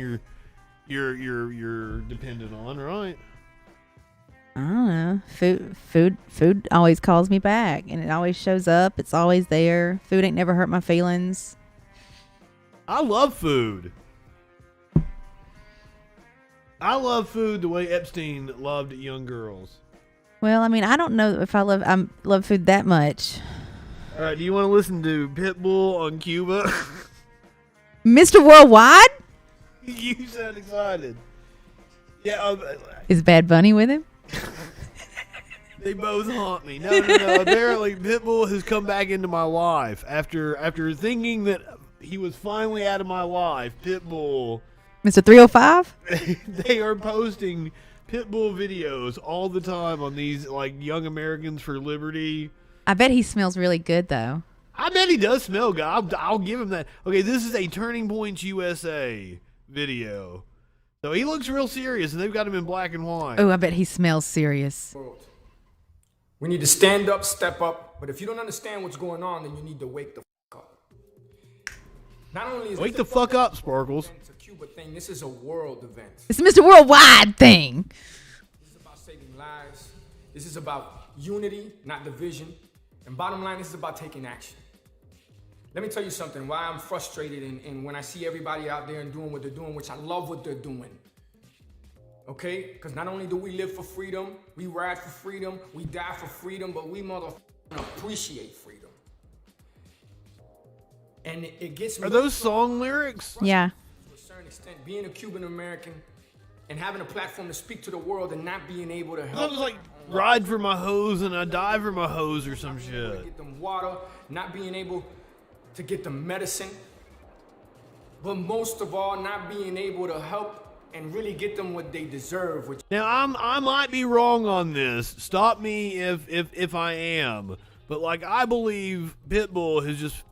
B: you're dependent on, right?
C: I don't know. Food always calls me back, and it always shows up. It's always there. Food ain't never hurt my feelings.
B: I love food. I love food the way Epstein loved young girls.
C: Well, I mean, I don't know if I love food that much.
B: All right, do you want to listen to Pitbull on Cuba?
C: Mr. Worldwide?
B: You sound excited. Yeah,
C: Is Bad Bunny with him?
B: they both haunt me. No. Apparently, Pitbull has come back into my life after thinking that he was finally out of my life. Pitbull.
C: Mr. 305?
B: They are posting Pitbull videos all the time on these like Young Americans for Liberty.
C: I bet he smells really good, though.
B: I bet he does smell good. I'll give him that. Okay, this is a Turning Points USA video. So he looks real serious, and they've got him in black and white.
C: Oh, I bet he smells serious.
H: We need to stand up, step up. But if you don't understand what's going on, then you need to wake the fuck up. Not only is
B: Wake the fuck up, Sparkles.
H: It's a Cuba thing. This is a world event.
C: It's Mr. Worldwide thing.
H: This is about saving lives. This is about unity, not division. And bottom line, this is about taking action. Let me tell you something, why I'm frustrated and when I see everybody out there and doing what they're doing, which I love what they're doing. Okay? Because not only do we live for freedom, we ride for freedom, we die for freedom, but we motherfucking appreciate freedom. And it gets me.
B: Are those song lyrics?
C: Yeah.
H: To a certain extent, being a Cuban American and having a platform to speak to the world and not being able to help.
B: That was like ride for my hose and I die for my hose or some
H: Not being able to
B: shit.
H: get them water, not being able to get them medicine, but most of all, not being able to help and really get them what they deserve. Which
B: Now I might be wrong on this. Stop me if I am. But like I believe Pitbull has just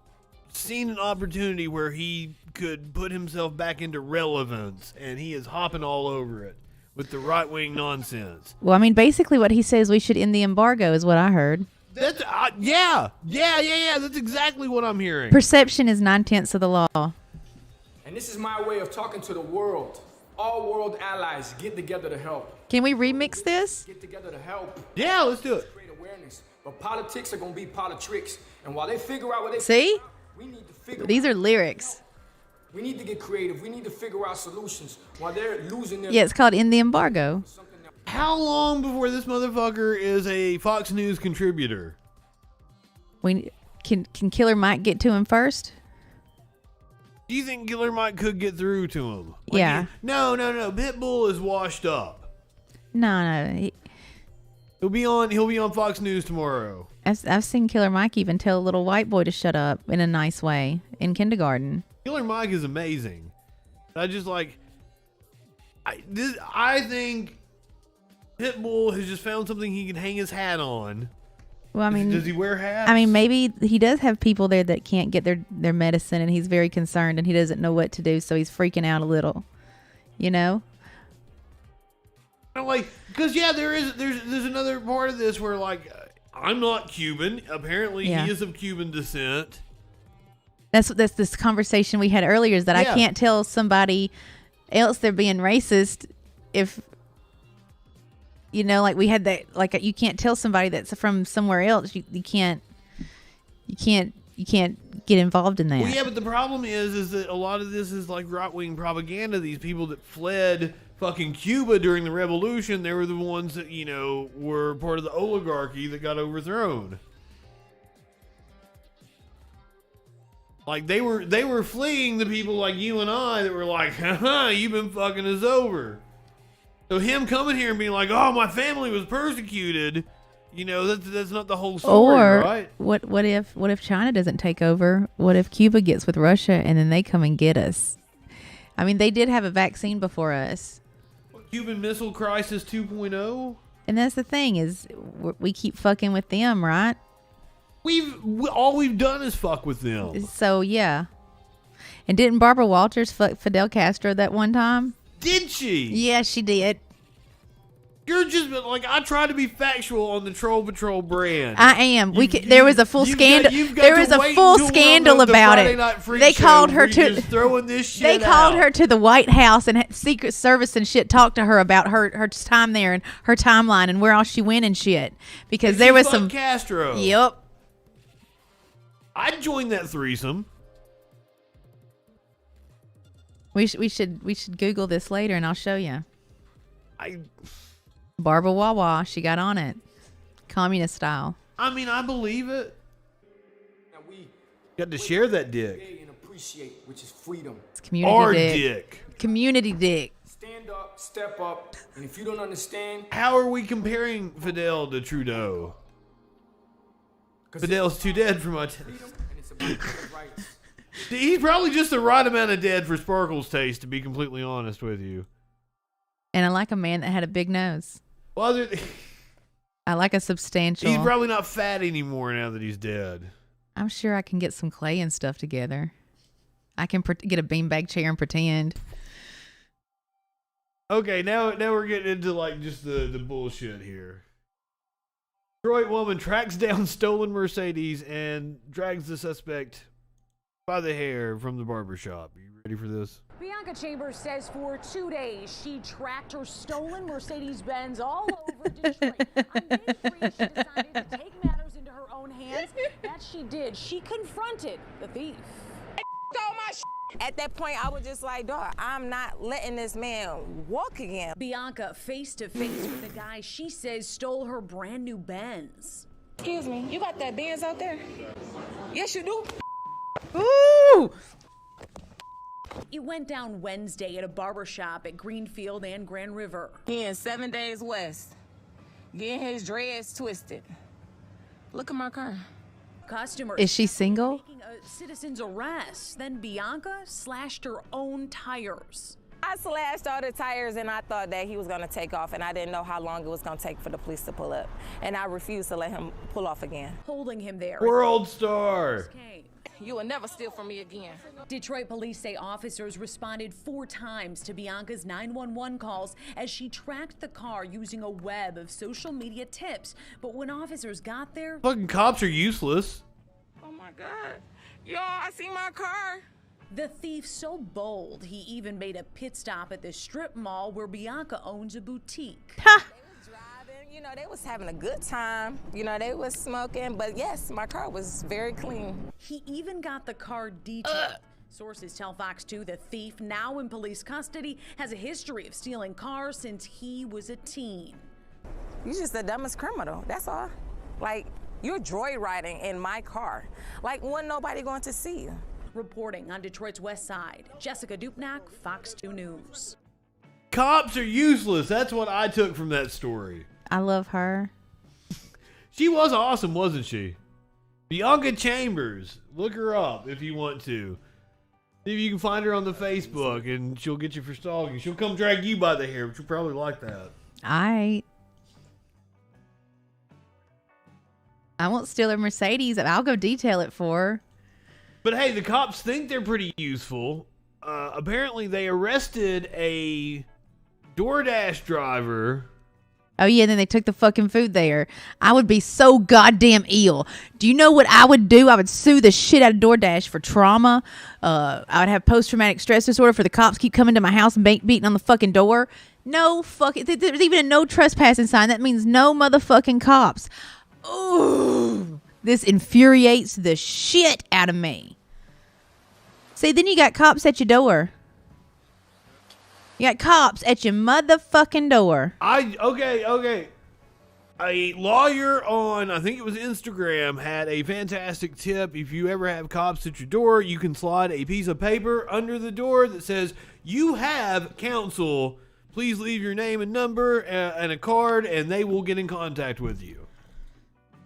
B: seen an opportunity where he could put himself back into relevance, and he is hopping all over it with the right-wing nonsense.
C: Well, I mean, basically what he says we should end the embargo is what I heard.
B: That's yeah. That's exactly what I'm hearing.
C: Perception is 9/10 of the law.
H: and this is my way of talking to the world. All world allies, get together to help.
C: Can we remix this?
H: Get together to help.
B: Yeah, let's do it.
H: Create awareness. But politics are gonna be politics, and while they figure out what they
C: See?
H: we need to figure.
C: These are lyrics.
H: We need to get creative. We need to figure out solutions while they're losing their.
C: Yeah, it's called End the Embargo.
B: How long before this motherfucker is a Fox News contributor?
C: We can Killer Mike get to him first?
B: Do you think Killer Mike could get through to him?
C: Yeah.
B: No. Pitbull is washed up.
C: No.
B: He'll be on Fox News tomorrow.
C: I've seen Killer Mike even tell a little white boy to shut up in a nice way in kindergarten.
B: Killer Mike is amazing. I just like. I think Pitbull has just found something he can hang his hat on.
C: Well, I mean,
B: does he wear hats?
C: I mean, maybe he does have people there that can't get their medicine, and he's very concerned, and he doesn't know what to do, so he's freaking out a little. You know?
B: I'm like, because there's another part of this where like I'm not Cuban. Apparently,
C: Yeah.
B: he is of Cuban descent.
C: That's this conversation we had earlier, is that I can't tell somebody else they're being racist if, you know, like we had that, like you can't tell somebody that's from somewhere else. You can't get involved in that.
B: Well, yeah, but the problem is that a lot of this is like right-wing propaganda. These people that fled fucking Cuba during the revolution, they were the ones that, you know, were part of the oligarchy that got overthrown. Like they were fleeing the people like you and I that were like, haha, you've been fucking us over. So him coming here and being like, oh, my family was persecuted, you know, that's not the whole story,
C: Or
B: right?
C: what if China doesn't take over? What if Cuba gets with Russia and then they come and get us? I mean, they did have a vaccine before us.
B: Cuban Missile Crisis 2.0?
C: And that's the thing, is we keep fucking with them, right?
B: All we've done is fuck with them.
C: So, yeah. And didn't Barbara Walters fuck Fidel Castro that one time?
B: Did she?
C: Yeah, she did.
B: You're just like, I try to be factual on the Troll Patrol brand.
C: I am. There was a full scandal. There was a full scandal about it. They called her to
B: throwing this shit
C: They called her to the White House and had Secret Service and shit talked to her about her time there and her timeline and where all she went and shit, because there was some
B: Castro.
C: Yep.
B: I'd join that threesome.
C: We should Google this later and I'll show you. Barbara Wawa, she got on it. Communist style.
B: I mean, I believe it.
H: Now we
B: Got to share that dick.
H: and appreciate, which is freedom.
C: It's community
B: Our
C: dick.
B: dick.
C: Community dick.
H: Stand up, step up, and if you don't understand,
B: How are we comparing Fidel to Trudeau?
H: 'cause
B: Fidel's too dead for my taste.
H: freedom and it's about human rights.
B: He's probably just the right amount of dead for Sparkle's taste, to be completely honest with you.
C: And I like a man that had a big nose.
B: Well,
C: I like a substantial.
B: he's probably not fat anymore now that he's dead.
C: I'm sure I can get some clay and stuff together. I can get a beanbag chair and pretend.
B: Okay, now we're getting into like just the bullshit here. Detroit woman tracks down stolen Mercedes and drags the suspect by the hair from the barbershop. Are you ready for this?
J: Bianca Chambers says for 2 days she tracked her stolen Mercedes-Benz all over Detroit. On day 3, she decided to take matters into her own hands. That she did. She confronted the thief.
K: Stole my shit. At that point, I was just like, dog, I'm not letting this man walk again.
J: Bianca face to face with the guy she says stole her brand new Benz.
K: Excuse me, you got that Benz out there? Yes, you do.
C: Ooh!
J: It went down Wednesday at a barbershop at Greenfield and Grand River.
K: He in 7 Days West, getting his dreads twisted. Look at my car.
J: Customers.
C: Is she single?
J: Making a citizen's arrest. Then Bianca slashed her own tires.
K: I slashed all the tires and I thought that he was gonna take off and I didn't know how long it was gonna take for the police to pull up. And I refused to let him pull off again.
J: Holding him there.
B: World star.
K: You will never steal from me again.
J: Detroit police say officers responded 4 times to Bianca's 911 calls as she tracked the car using a web of social media tips. But when officers got there,
B: Fucking cops are useless.
K: Oh my God. Y'all, I see my car.
J: the thief so bold he even made a pit stop at the strip mall where Bianca owns a boutique.
K: You know, they was having a good time. You know, they was smoking, but yes, my car was very clean.
J: He even got the car detailed. Sources tell Fox 2 the thief, now in police custody, has a history of stealing cars since he was a teen.
K: You just the dumbest criminal, that's all. Like, you're joyriding in my car. Like, when nobody going to see you.
J: Reporting on Detroit's West Side, Jessica Dupnack, Fox 2 News.
B: Cops are useless. That's what I took from that story.
C: I love her.
B: She was awesome, wasn't she? Bianca Chambers. Look her up if you want to. See if you can find her on the Facebook, and she'll get you for stalking. She'll come drag you by the hair, but you'll probably like that.
C: I won't steal her Mercedes. I'll go detail it for her.
B: But hey, the cops think they're pretty useful. Apparently, they arrested a DoorDash driver.
C: Oh, yeah, then they took the fucking food there. I would be so goddamn ill. Do you know what I would do? I would sue the shit out of DoorDash for trauma. I would have post-traumatic stress disorder for the cops keep coming to my house and beating on the fucking door. No fucking... There's even a no trespassing sign. That means no motherfucking cops. Ooh. This infuriates the shit out of me. See, then you got cops at your door. You got cops at your motherfucking door.
B: Okay. A lawyer on, I think it was Instagram, had a fantastic tip. If you ever have cops at your door, you can slide a piece of paper under the door that says, "You have counsel. Please leave your name and number and a card, and they will get in contact with you."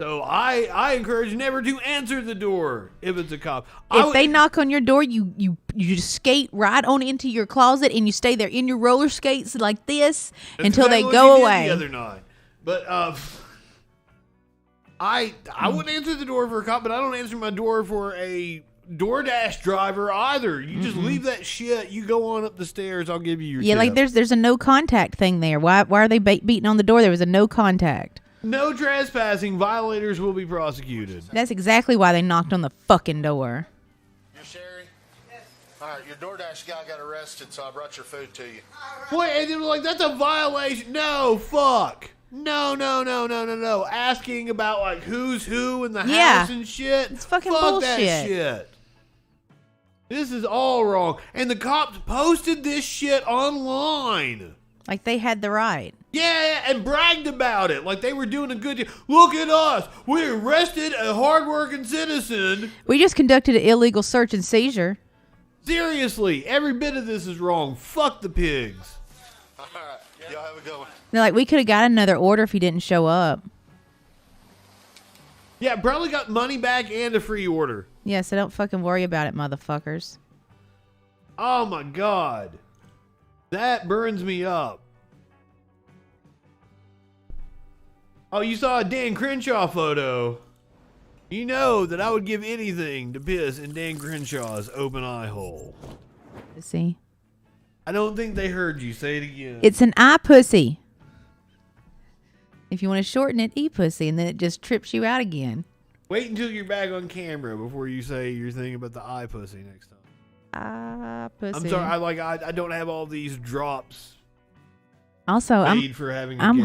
B: So I encourage never to answer the door if it's a cop.
C: If they knock on your door, you just skate right on into your closet and you stay there in your roller skates like this until they go away.
B: The other night, but I wouldn't answer the door for a cop, but I don't answer my door for a DoorDash driver either. You just leave that shit. You go on up the stairs. I'll give you your tip.
C: Like there's a no contact thing there. Why are they beating on the door? There was a no contact.
B: No trespassing. Violators will be prosecuted.
C: That's exactly why they knocked on the fucking door.
L: You're Sherry? Yes. All right, your DoorDash guy got arrested, so I brought your food to you.
B: Wait, and they were like, that's a violation. No, fuck. No. Asking about, like, who's who in the house and shit.
C: It's fucking
B: fuck
C: bullshit.
B: That shit. This is all wrong. And the cops posted this shit online.
C: Like they had the right.
B: Yeah, and bragged about it. Like they were doing a good job. Look at us. We arrested a hardworking citizen.
C: We just conducted an illegal search and seizure.
B: Seriously, every bit of this is wrong. Fuck the pigs.
L: All right. Y'all have a good one.
C: They're like, we could have got another order if he didn't show up.
B: Yeah, probably got money back and a free order.
C: Yeah, so don't fucking worry about it, motherfuckers.
B: Oh my God. That burns me up. Oh, you saw a Dan Crenshaw photo. You know that I would give anything to piss in Dan Crenshaw's open eye hole.
C: Pussy.
B: I don't think they heard you. Say it again.
C: It's an eye pussy. If you want to shorten it, e-pussy, and then it just trips you out again.
B: Wait until you're back on camera before you say your thing about the eye pussy next time.
C: Eye pussy.
B: I'm sorry. I don't have all these drops.
C: Also, I'm
B: guest.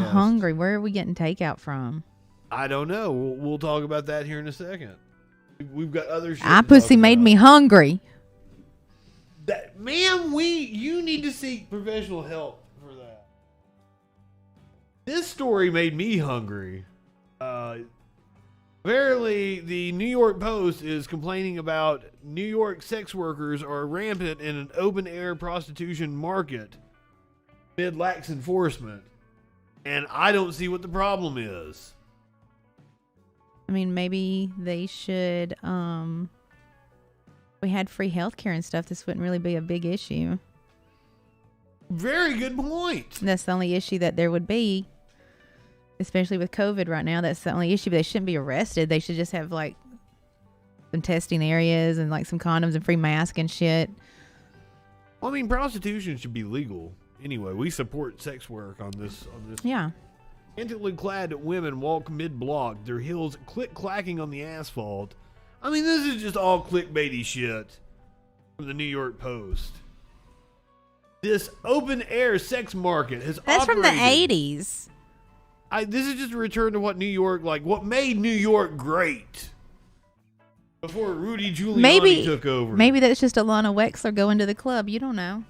C: hungry. Where are we getting takeout from?
B: I don't know. We'll talk about that here in a second. We've got other shit.
C: Eye pussy made me hungry.
B: Ma'am, you need to seek professional help for that. This story made me hungry. Apparently, the New York Post is complaining about New York sex workers are rampant in an open-air prostitution market amid lax enforcement. And I don't see what the problem is.
C: I mean, maybe they should, we had free healthcare and stuff, this wouldn't really be a big issue.
B: Very good point.
C: That's the only issue that there would be, especially with COVID right now. That's the only issue. But they shouldn't be arrested. They should just have like some testing areas and like some condoms and free masks and shit.
B: Well, I mean, prostitution should be legal. Anyway, we support sex work on this.
C: Yeah.
B: Scantily clad women walk mid-block, their heels click-clacking on the asphalt. I mean, this is just all clickbaity shit from the New York Post. This open-air sex market has
C: That's
B: operated.
C: from the 80s.
B: This is just a return to what New York, like, what made New York great before Rudy Giuliani took over.
C: Maybe that's just Alana Wexler going to the club. You don't know.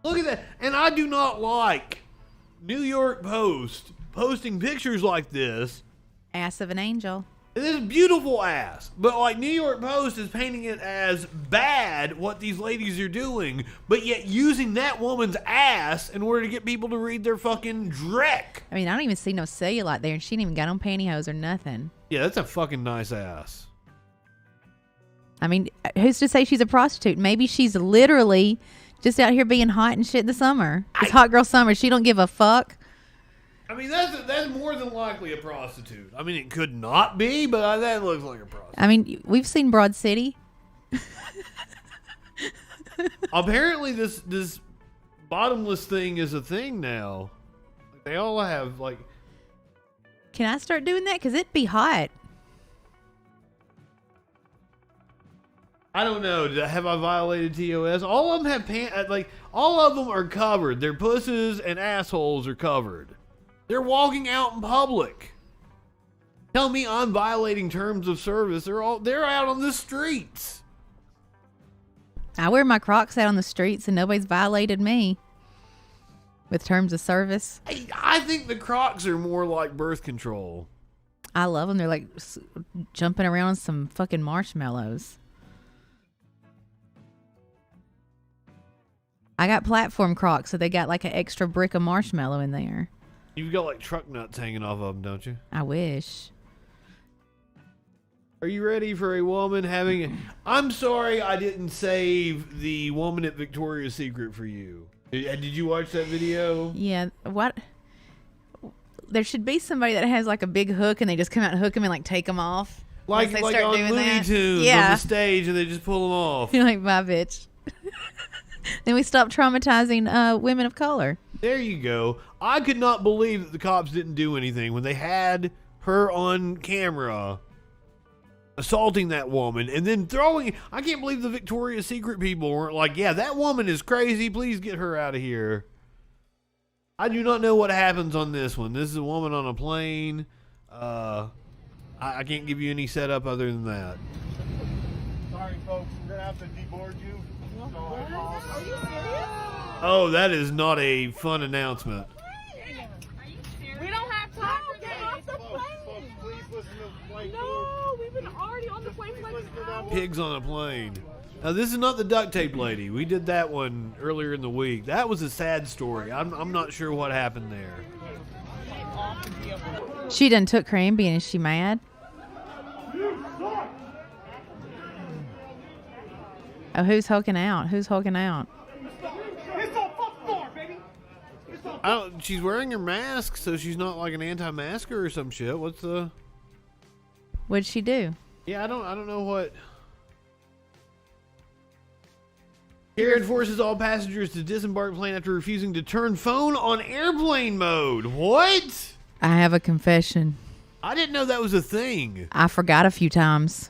B: Look at that. And I do not like New York Post posting pictures like this.
C: Ass of an angel.
B: This beautiful ass. But like New York Post is painting it as bad what these ladies are doing, but yet using that woman's ass in order to get people to read their fucking dreck.
C: I mean, I don't even see no cellulite there, and she didn't even got on pantyhose or nothing.
B: Yeah, that's a fucking nice ass.
C: I mean, who's to say she's a prostitute? Maybe she's literally just out here being hot and shit in the summer. It's hot girl summer. She don't give a fuck.
B: I mean, that's more than likely a prostitute. I mean, it could not be, but that looks like a prostitute.
C: I mean, we've seen Broad City.
B: Apparently, this bottomless thing is a thing now. They all have, like...
C: Can I start doing that? Because it'd be hot.
B: I don't know. Have I violated TOS? All of them have all of them are covered. Their pussies and assholes are covered. They're walking out in public. Tell me I'm violating terms of service. They're out on the streets.
C: I wear my Crocs out on the streets and nobody's violated me with terms of service.
B: I think the Crocs are more like birth control.
C: I love them. They're like jumping around on some fucking marshmallows. I got platform Crocs, so they got like an extra brick of marshmallow in there.
B: You've got like truck nuts hanging off of them, don't you?
C: I wish.
B: Are you ready for a woman having... I'm sorry I didn't save the woman at Victoria's Secret for you. Did you watch that video?
C: Yeah. What? There should be somebody that has like a big hook and they just come out and hook them and like take them off.
B: Like on Looney Tunes on the stage and they just pull them off.
C: You're like, bye, bitch. Then we stop traumatizing women of color.
B: There you go. I could not believe that the cops didn't do anything when they had her on camera assaulting that woman and then throwing... I can't believe the Victoria's Secret people weren't like, yeah, that woman is crazy. Please get her out of here. I do not know what happens on this one. This is a woman on a plane. I can't give you any setup other than that.
F: Sorry, folks. We're going to have to deboard you.
J: Are you serious?
B: Oh, that is not a fun announcement.
M: We don't have time to get off the plane.
L: Please listen to the plane.
M: No, we've been already on the plane for like an hour.
B: Pigs on a plane. Now, this is not the duct tape lady. We did that one earlier in the week. That was a sad story. I'm not sure what happened there.
C: She done took her Ambien. Is she mad? Oh, who's hulking out? Who's hulking out?
B: She's wearing her mask, so she's not like an anti-masker or some shit. What's the...
C: What'd she do?
B: Yeah, I don't know what... Air forces all passengers to disembark plane after refusing to turn phone on airplane mode. What?
C: I have a confession.
B: I didn't know that was a thing.
C: I forgot a few times.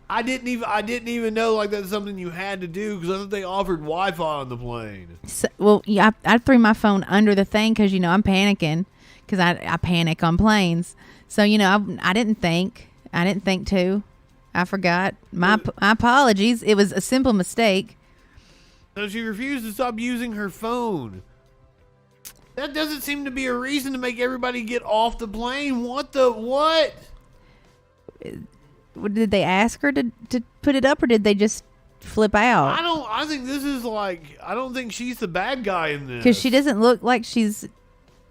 B: I didn't even know like that's something you had to do because I thought they offered Wi-Fi on the plane.
C: So, well, yeah, I threw my phone under the thing because, you know, I'm panicking because I panic on planes. So, you know, I didn't think. I didn't think to. I forgot. My apologies. It was a simple mistake.
B: So she refused to stop using her phone. That doesn't seem to be a reason to make everybody get off the plane. What?
C: Did they ask her to put it up, or did they just flip out?
B: I think this is like, I don't think she's the bad guy in this.
C: Because she doesn't look like she's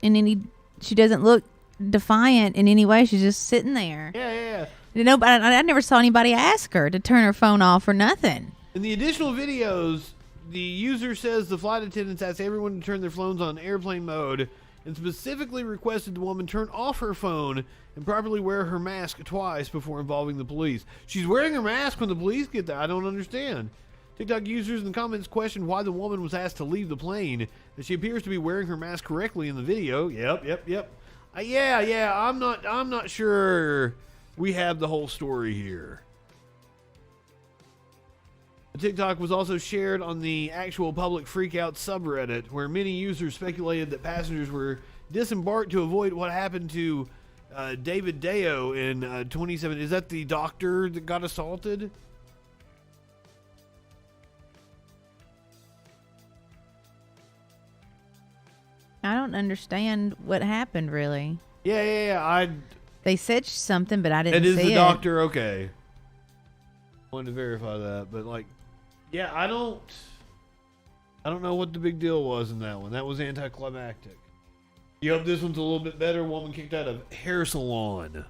C: in any, she doesn't look defiant in any way. She's just sitting there.
B: Yeah.
C: You know, but I never saw anybody ask her to turn her phone off or nothing.
B: In the additional videos, the user says the flight attendants asked everyone to turn their phones on airplane mode and specifically requested the woman turn off her phone and properly wear her mask twice before involving the police. She's wearing her mask when the police get there. I don't understand. TikTok users in the comments questioned why the woman was asked to leave the plane, and she appears to be wearing her mask correctly in the video. Yep. Yeah. I'm not sure we have the whole story here. The TikTok was also shared on the actual public freakout subreddit, where many users speculated that passengers were disembarked to avoid what happened to David Deo in 2017. Is that the doctor that got assaulted?
C: I don't understand what happened, really.
B: Yeah.
C: They said something, but I didn't see it.
B: It is the doctor, okay. Wanted to verify that, but like, yeah, I don't know what the big deal was in that one. That was anticlimactic. You hope this one's a little bit better. Woman kicked out of hair salon.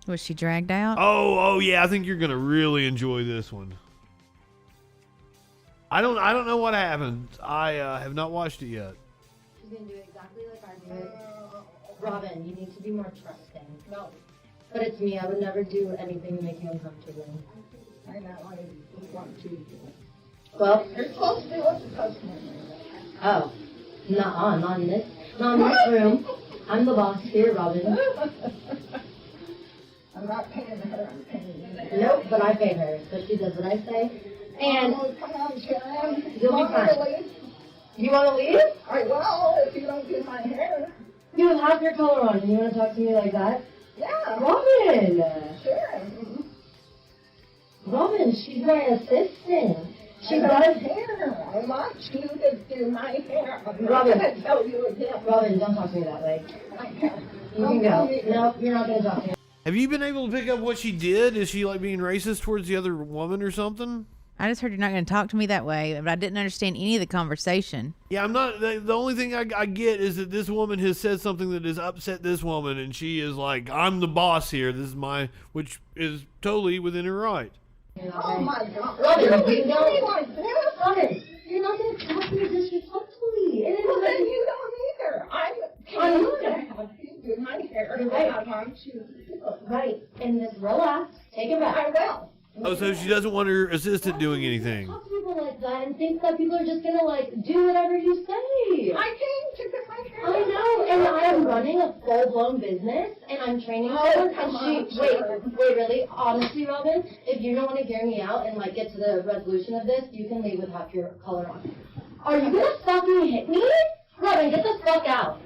C: Was she dragged out?
B: Oh yeah, I think you're gonna really enjoy this one. I don't know what happened. I have not watched it yet.
N: She's gonna do exactly like I do. Robin, you need to be more trusting. No. But it's me. I would never do anything to make you uncomfortable. I know. I want to. Well, you're supposed to be with the customer. Oh, not in this room. I'm the boss here, Robin. I'm not paying her. I'm paying you. Nope, but I pay her, so she does what I say. And come on, Sharon. You'll be fine. You want to leave? I will if you don't do my hair. You have your color on, and you want to talk to me like that? Yeah. Robin. Sure. Robin, she's my assistant. She does hair. I want you to do my hair. I'm Robin, not going to tell you again. Robin, don't talk to me that way. You can go. No, you're not going to talk to me.
B: Have you been able to pick up what she did? Is she like being racist towards the other woman or something?
C: I just heard you're not going to talk to me that way, but I didn't understand any of the conversation.
B: Yeah, I'm not. The only thing I get is that this woman has said something that has upset this woman, and she is like, I'm the boss here. This is which is totally within her right.
N: Oh my God. Robin, you don't like that? Robin, you're not going to talk to me disrespectfully. Well, then you don't either. I'm going to have you do my hair. Right. I want you. Right. And just relax. Take it back. I will.
B: Oh, so she doesn't want her assistant doing anything.
N: Talk to people like that and think that people are just gonna do whatever you say. I came to get my hair. I know, and I am running a full-blown business, and I'm training someone. And wait, really? Honestly, Robin, if you don't want to hear me out and get to the resolution of this, you can leave with half your color on. Are you gonna fucking hit me? Robin, get the fuck out.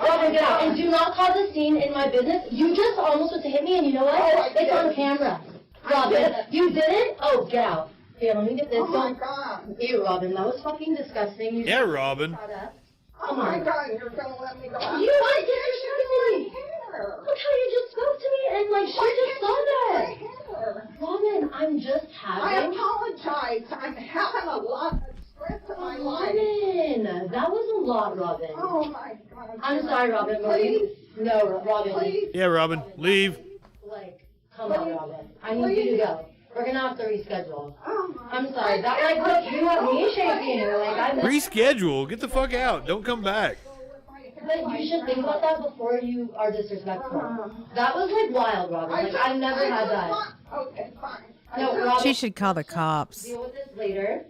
N: Robin, get out, and do not cause a scene in my business. You just almost went to hit me, and you know what? It's on camera. Robin, you didn't? Oh, get out. Here, let me get this.
M: Oh my God.
N: Ew, Robin, that was fucking disgusting.
B: Yeah, Robin.
M: Oh my God, you're gonna let me go out.
N: You are disrespectful. Look how you just spoke to me and like she just saw that. Robin, I'm just having.
M: I apologize. I'm having a lot of stress in my life.
N: Robin, that was a lot, Robin.
M: Oh my God.
N: I'm sorry, Robin. Please. No, Robin.
M: Please.
B: Yeah, Robin, leave.
N: Like, come on, Robin. I need you to go. We're gonna have to reschedule.
M: Oh my
N: I'm sorry. That like look, you have me shaking. Like I.
B: Reschedule. Get the fuck out. Don't come back.
N: But you should think about that before you are disrespectful. That was like wild, Robin. Like I've never had that.
M: Okay, fine.
N: No, Robin.
C: She should call the cops.
N: Deal with this later.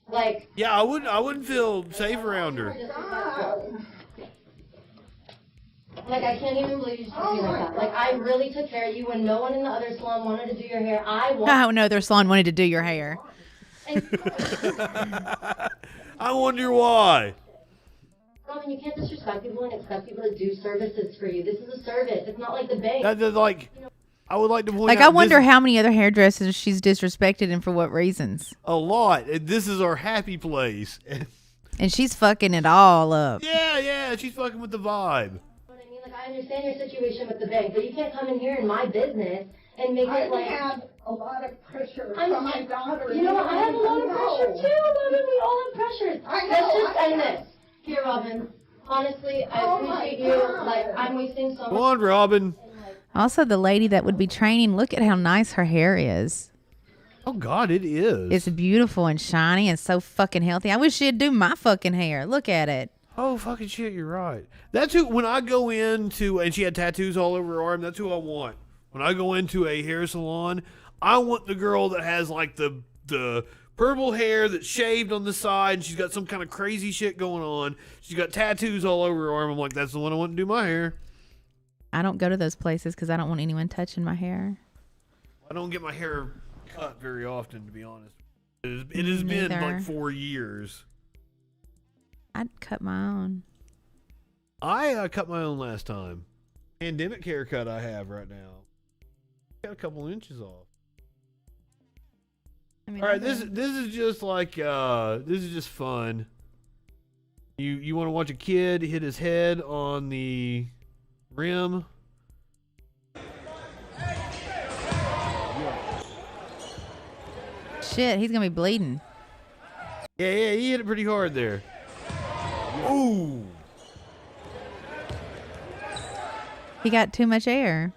N: Like.
B: Yeah, I wouldn't feel safe around her.
N: Like I can't even believe you just told me like that. Like I really took care of you when no one in the other salon wanted to do your hair.
C: Oh no, their salon wanted to do your hair.
B: I wonder why.
N: Robin, you can't disrespect people and expect people to do services for you. This is a service. It's not like the bank.
B: That's like, I would like to point
C: Like
B: out.
C: I wonder how many other hairdressers she's disrespected and for what reasons.
B: A lot. This is our happy place.
C: And she's fucking it all up.
B: Yeah, she's fucking with the vibe.
N: Like I understand your situation with the bank, but you can't come in here in my business and make it like.
M: I have a lot of pressure
N: I'm
M: from my daughter.
N: You know what? I have a lot of pressure too, Robin. We all have pressures. Let's just end this. Here, Robin. Honestly, I appreciate you. Like I'm wasting so much.
B: Go on, Robin.
C: Also, the lady that would be training, look at how nice her hair is.
B: Oh, God, it is.
C: It's beautiful and shiny and so fucking healthy. I wish she'd do my fucking hair. Look at it.
B: Oh, fucking shit, you're right. That's who, when I go into, and she had tattoos all over her arm, that's who I want. When I go into a hair salon, I want the girl that has like the purple hair that's shaved on the side, and she's got some kind of crazy shit going on. She's got tattoos all over her arm. I'm like, that's the one I want to do my hair.
C: I don't go to those places because I don't want anyone touching my hair.
B: I don't get my hair cut very often, to be honest. It has been like 4 years.
C: I'd cut my own.
B: I cut my own last time. Pandemic haircut I have right now. Got a couple inches off.
C: I mean,
B: all right, this is just like this is just fun. You want to watch a kid hit his head on the rim?
C: Shit, he's gonna be bleeding.
B: Yeah, he hit it pretty hard there. Ooh.
C: He got too much air.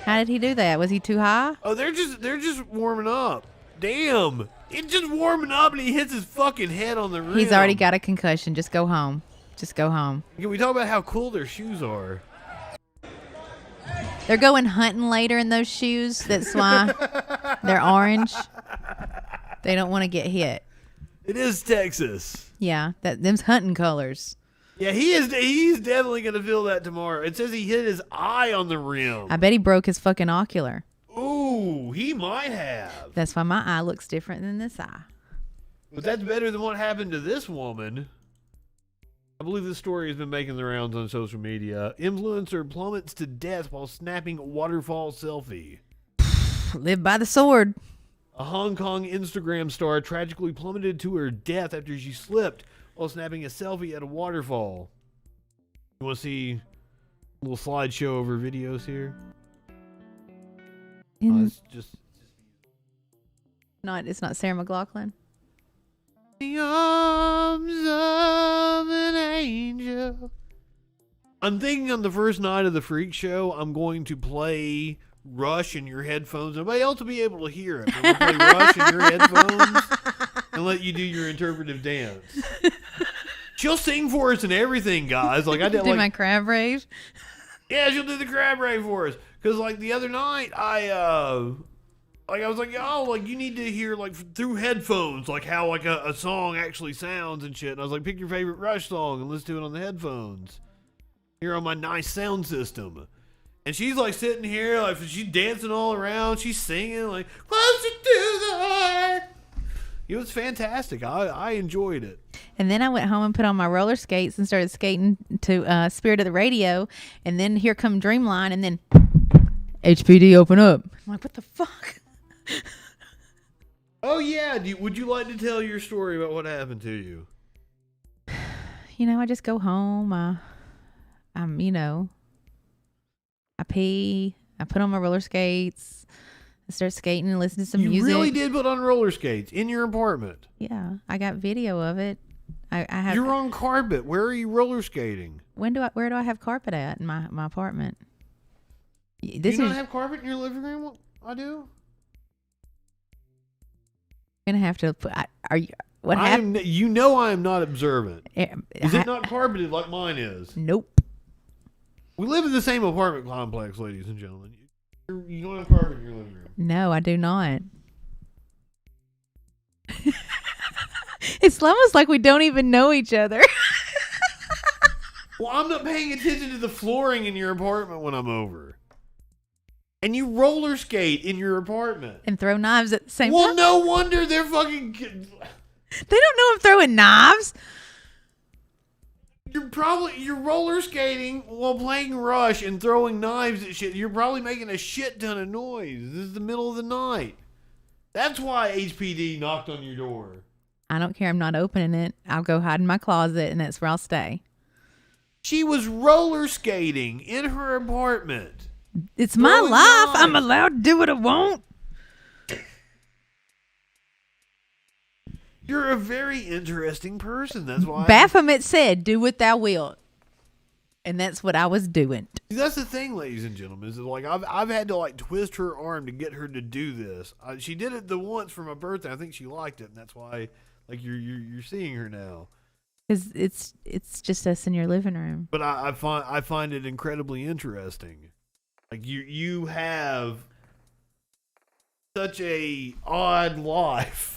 C: How did he do that? Was he too high?
B: Oh, they're just warming up. Damn. It's just warming up and he hits his fucking head on the rim.
C: He's already got a concussion. Just go home. Just go home.
B: Can we talk about how cool their shoes are?
C: They're going hunting later in those shoes. That's why they're orange. They don't want to get hit.
B: It is Texas.
C: Yeah, them's hunting colors.
B: Yeah, he's definitely going to feel that tomorrow. It says he hit his eye on the rim.
C: I bet he broke his fucking ocular.
B: Ooh, he might have.
C: That's why my eye looks different than this eye.
B: But that's better than what happened to this woman. I believe this story has been making the rounds on social media. Influencer plummets to death while snapping waterfall selfie.
C: Live by the sword.
B: A Hong Kong Instagram star tragically plummeted to her death after she slipped while snapping a selfie at a waterfall. You want to see a little slideshow of her videos here? It's just
C: it's not Sarah McLachlan.
B: The arms of an angel. I'm thinking on the first night of the Freak Show, I'm going to play Rush in your headphones. Nobody else will be able to hear it. We'll play Rush in your headphones and let you do your interpretive dance. She'll sing for us and everything, guys. Like I did,
C: do my crab rave.
B: Yeah, she'll do the crab rave for us. Cause like the other night, I was like, oh, like you need to hear like through headphones, like how like a song actually sounds and shit. And I was like, pick your favorite Rush song and listen to it on the headphones. Here on my nice sound system. And she's like sitting here, like she's dancing all around. She's singing like closer to the heart. It was fantastic. I enjoyed it.
C: And then I went home and put on my roller skates and started skating to Spirit of the Radio. And then here come Dreamline. And then HPD open up. I'm like, what the fuck?
B: Oh yeah, would you like to tell your story about what happened to you?
C: You know, I just go home. You know, I pee. I put on my roller skates. I start skating and listen to some music.
B: You really did put on roller skates in your apartment?
C: Yeah, I got video of it. I have.
B: You're on carpet. Where are you roller skating?
C: Where do I have carpet at in my apartment?
B: Do you not have carpet in your living room? I do.
C: Gonna have to put. Are you? What happened?
B: You know I am not observant. Is it not carpeted like mine is?
C: Nope.
B: We live in the same apartment complex, ladies and gentlemen. You don't have carpet in your living room.
C: No, I do not. It's almost like we don't even know each other.
B: Well, I'm not paying attention to the flooring in your apartment when I'm over. And you roller skate in your apartment.
C: And throw knives at the same time.
B: Well, no wonder they're fucking...
C: They don't know I'm throwing knives.
B: You're roller skating while playing Rush and throwing knives at shit. You're probably making a shit ton of noise. This is the middle of the night. That's why HPD knocked on your door.
C: I don't care. I'm not opening it. I'll go hide in my closet, and that's where I'll stay.
B: She was roller skating in her apartment.
C: It's my life. I'm allowed to do what I want.
B: You're a very interesting person. That's why.
C: Baphomet said, "Do what thou wilt," and that's what I was doing.
B: That's the thing, ladies and gentlemen. Is like I've had to like twist her arm to get her to do this. She did it the once for my birthday. I think she liked it, and that's why like you're seeing her now.
C: Because it's just us in your living room.
B: But I find it incredibly interesting. Like you have such a odd life.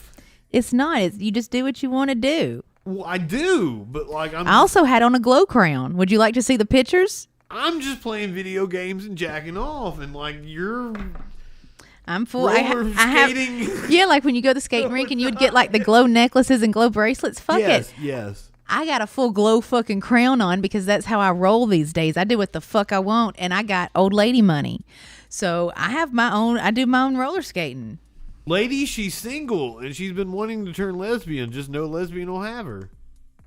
C: It's not. You just do what you want to do.
B: Well, I do, but like
C: I also had on a glow crown. Would you like to see the pictures?
B: I'm just playing video games and jacking off, and like
C: I'm full. I have, yeah, like when you go to the skating rink and you would get like the glow necklaces and glow bracelets. Fuck it.
B: Yes.
C: I got a full glow fucking crown on because that's how I roll these days. I do what the fuck I want, and I got old lady money, so I have my own. I do my own roller skating.
B: Lady, she's single and she's been wanting to turn lesbian. Just no lesbian will have her.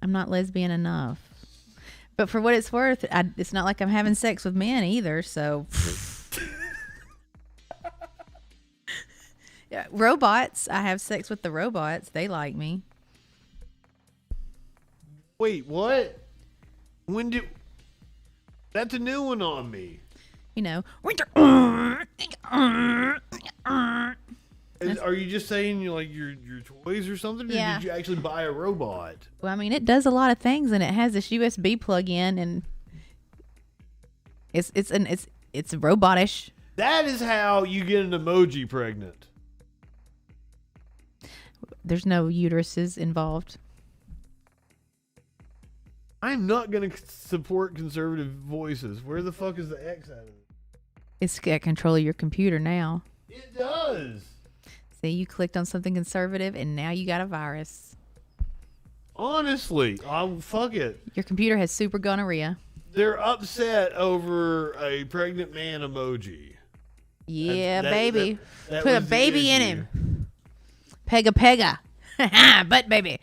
C: I'm not lesbian enough, but for what it's worth, it's not like I'm having sex with men either. So. Yeah, robots. I have sex with the robots. They like me.
B: Wait, what? When did... That's a new one on me.
C: You know.
B: Are you just saying your toys or something?
C: Yeah.
B: Or did you actually buy a robot?
C: Well, I mean, it does a lot of things, and it has this USB plug-in, and it's robotish.
B: That is how you get an emoji pregnant.
C: There's no uteruses involved.
B: I'm not going to support conservative voices. Where the fuck is the X out of it?
C: It's got control of your computer now.
B: It does.
C: See, you clicked on something conservative, and now you got a virus.
B: Honestly, fuck it.
C: Your computer has super gonorrhea.
B: They're upset over a pregnant man emoji.
C: Yeah, baby.
B: That
C: Put a baby in him. Pega. Butt baby.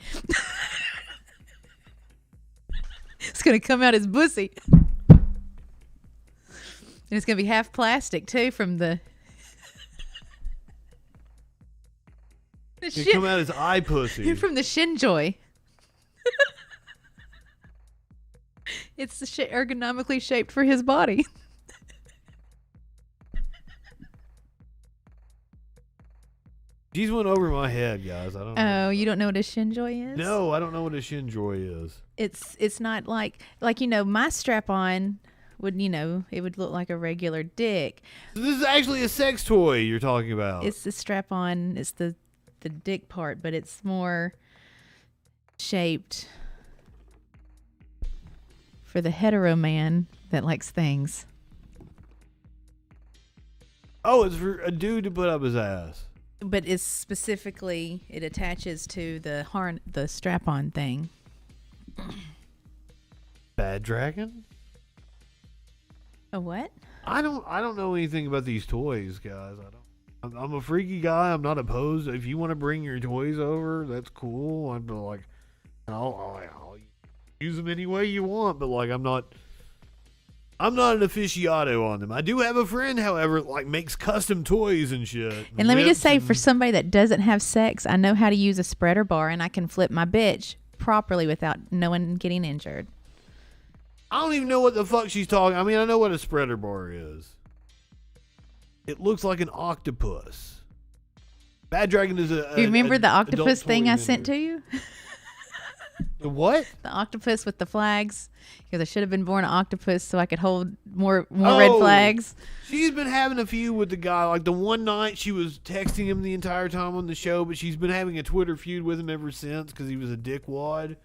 C: It's going to come out as pussy. And it's going to be half plastic, too, from the...
B: It come out as eye pussy.
C: From the Shinjoy. It's ergonomically shaped for his body.
B: She's went over my head, guys. I don't know.
C: Oh, you don't know what a Shinjoy is?
B: No, I don't know what a Shinjoy is.
C: It's not like my strap-on would, it would look like a regular dick.
B: So this is actually a sex toy you're talking about.
C: It's the strap-on. It's the dick part, but it's more shaped for the hetero man that likes things.
B: Oh, it's for a dude to put up his ass.
C: But it's specifically, it attaches to the strap-on thing.
B: Bad Dragon?
C: A what?
B: I don't know anything about these toys, guys. I don't. I'm a freaky guy. I'm not opposed. If you want to bring your toys over, that's cool. I'm like, I'll use them any way you want. But like, I'm not an aficionado on them. I do have a friend, however, like makes custom toys and shit.
C: And let me just say, for somebody that doesn't have sex, I know how to use a spreader bar, and I can flip my bitch properly without no one getting injured.
B: I don't even know what the fuck she's talking. I mean, I know what a spreader bar is. It looks like an octopus. Bad Dragon is a.
C: You remember the octopus thing I sent to you?
B: The what?
C: The octopus with the flags. Because I should have been born an octopus so I could hold more red flags.
B: She's been having a feud with the guy. Like the one night she was texting him the entire time on the show, but she's been having a Twitter feud with him ever since because he was a dickwad.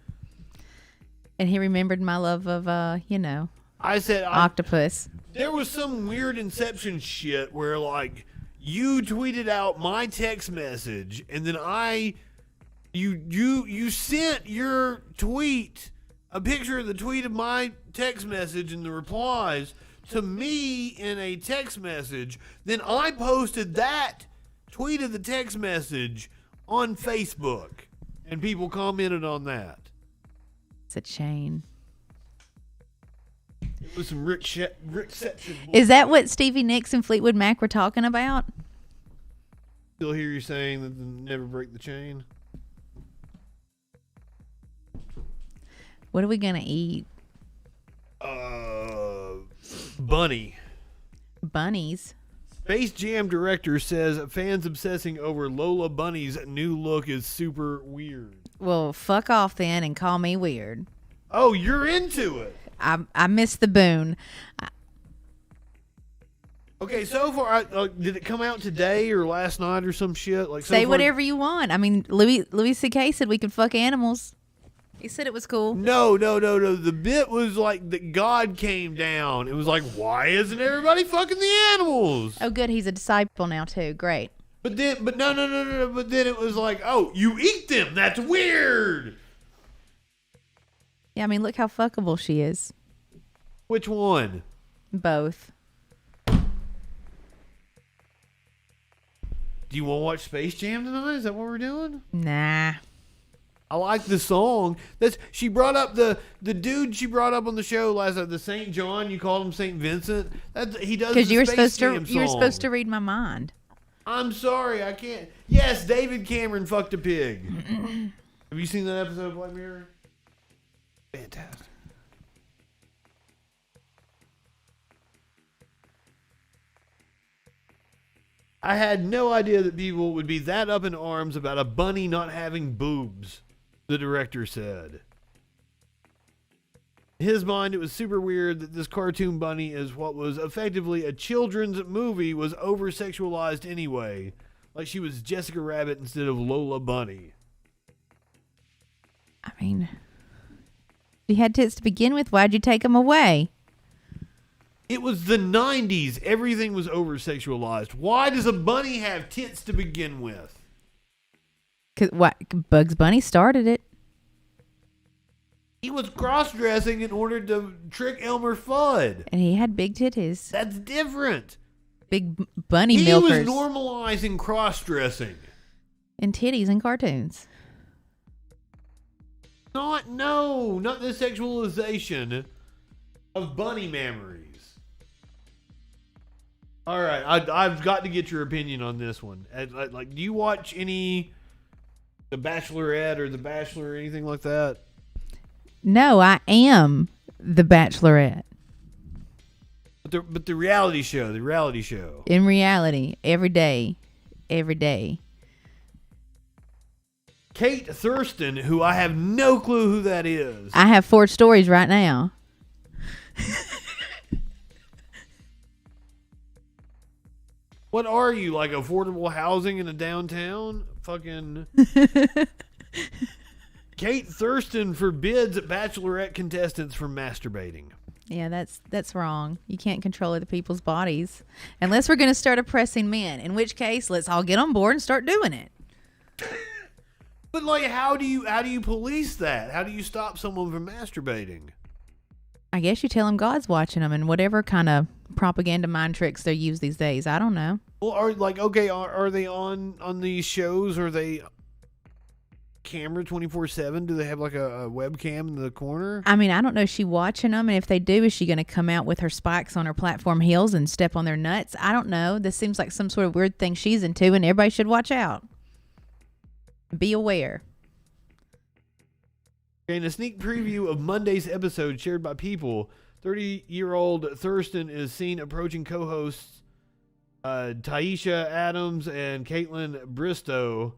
C: And he remembered my love of,
B: I said
C: octopus.
B: There was some weird Inception shit where like you tweeted out my text message and then you sent your tweet, a picture of the tweet of my text message and the replies to me in a text message. Then I posted that tweet of the text message on Facebook and people commented on that.
C: It's a chain.
B: It was some Rickception.
C: Is that what Stevie Nicks and Fleetwood Mac were talking about?
B: Still hear you saying that never break the chain.
C: What are we gonna eat?
B: Bunny.
C: Bunnies.
B: Space Jam director says fans obsessing over Lola Bunny's new look is super weird.
C: Well, fuck off then and call me weird.
B: Oh, you're into it.
C: I missed the boon.
B: Okay, so far, did it come out today or last night or some shit? Like,
C: say whatever you want. I mean, Louis C.K. said we could fuck animals. He said it was cool.
B: No. The bit was like that God came down. It was like, why isn't everybody fucking the animals?
C: Oh, good. He's a disciple now too. Great.
B: But no. But then it was like, oh, you eat them. That's weird.
C: Yeah, I mean, look how fuckable she is.
B: Which one?
C: Both.
B: Do you want to watch Space Jam tonight? Is that what we're doing?
C: Nah.
B: I like the song. She brought up the dude she brought up on the show last night, the St. John. You called him St. Vincent. He does because
C: you were supposed to read my mind.
B: I'm sorry, I can't. Yes, David Cameron fucked a pig. Have you seen that episode of Black Mirror? Fantastic. I had no idea that people would be that up in arms about a bunny not having boobs, the director said. In his mind, it was super weird that this cartoon bunny is what was effectively a children's movie was over-sexualized anyway. Like she was Jessica Rabbit instead of Lola Bunny.
C: I mean, she had tits to begin with. Why'd you take them away?
B: It was the 90s. Everything was over-sexualized. Why does a bunny have tits to begin with?
C: 'Cause Bugs Bunny started it.
B: He was cross-dressing in order to trick Elmer Fudd.
C: And he had big titties.
B: That's different.
C: Big bunny milkers.
B: He was normalizing cross-dressing.
C: And titties in cartoons.
B: Not the sexualization of bunny memories. All right, I've got to get your opinion on this one. Like, do you watch any The Bachelorette or The Bachelor or anything like that?
C: No, I am The Bachelorette.
B: But the reality show.
C: In reality, every day.
B: Kate Thurston, who I have no clue who that is.
C: I have 4 stories right now.
B: What are you, like affordable housing in a downtown? Fucking... Kate Thurston forbids Bachelorette contestants from masturbating.
C: Yeah, that's wrong. You can't control other people's bodies. Unless we're going to start oppressing men. In which case, let's all get on board and start doing it.
B: But like, how do you police that? How do you stop someone from masturbating?
C: I guess you tell them God's watching them and whatever kind of propaganda mind tricks they use these days. I don't know.
B: Well, are they on these shows? Are they camera 24/7? Do they have like a webcam in the corner?
C: I mean, I don't know. Is she watching them? And if they do, is she going to come out with her spikes on her platform heels and step on their nuts? I don't know. This seems like some sort of weird thing she's into, and everybody should watch out. Be aware.
B: In a sneak preview of Monday's episode shared by People, 30-year-old Thurston is seen approaching co-hosts Taisha Adams and Caitlin Bristow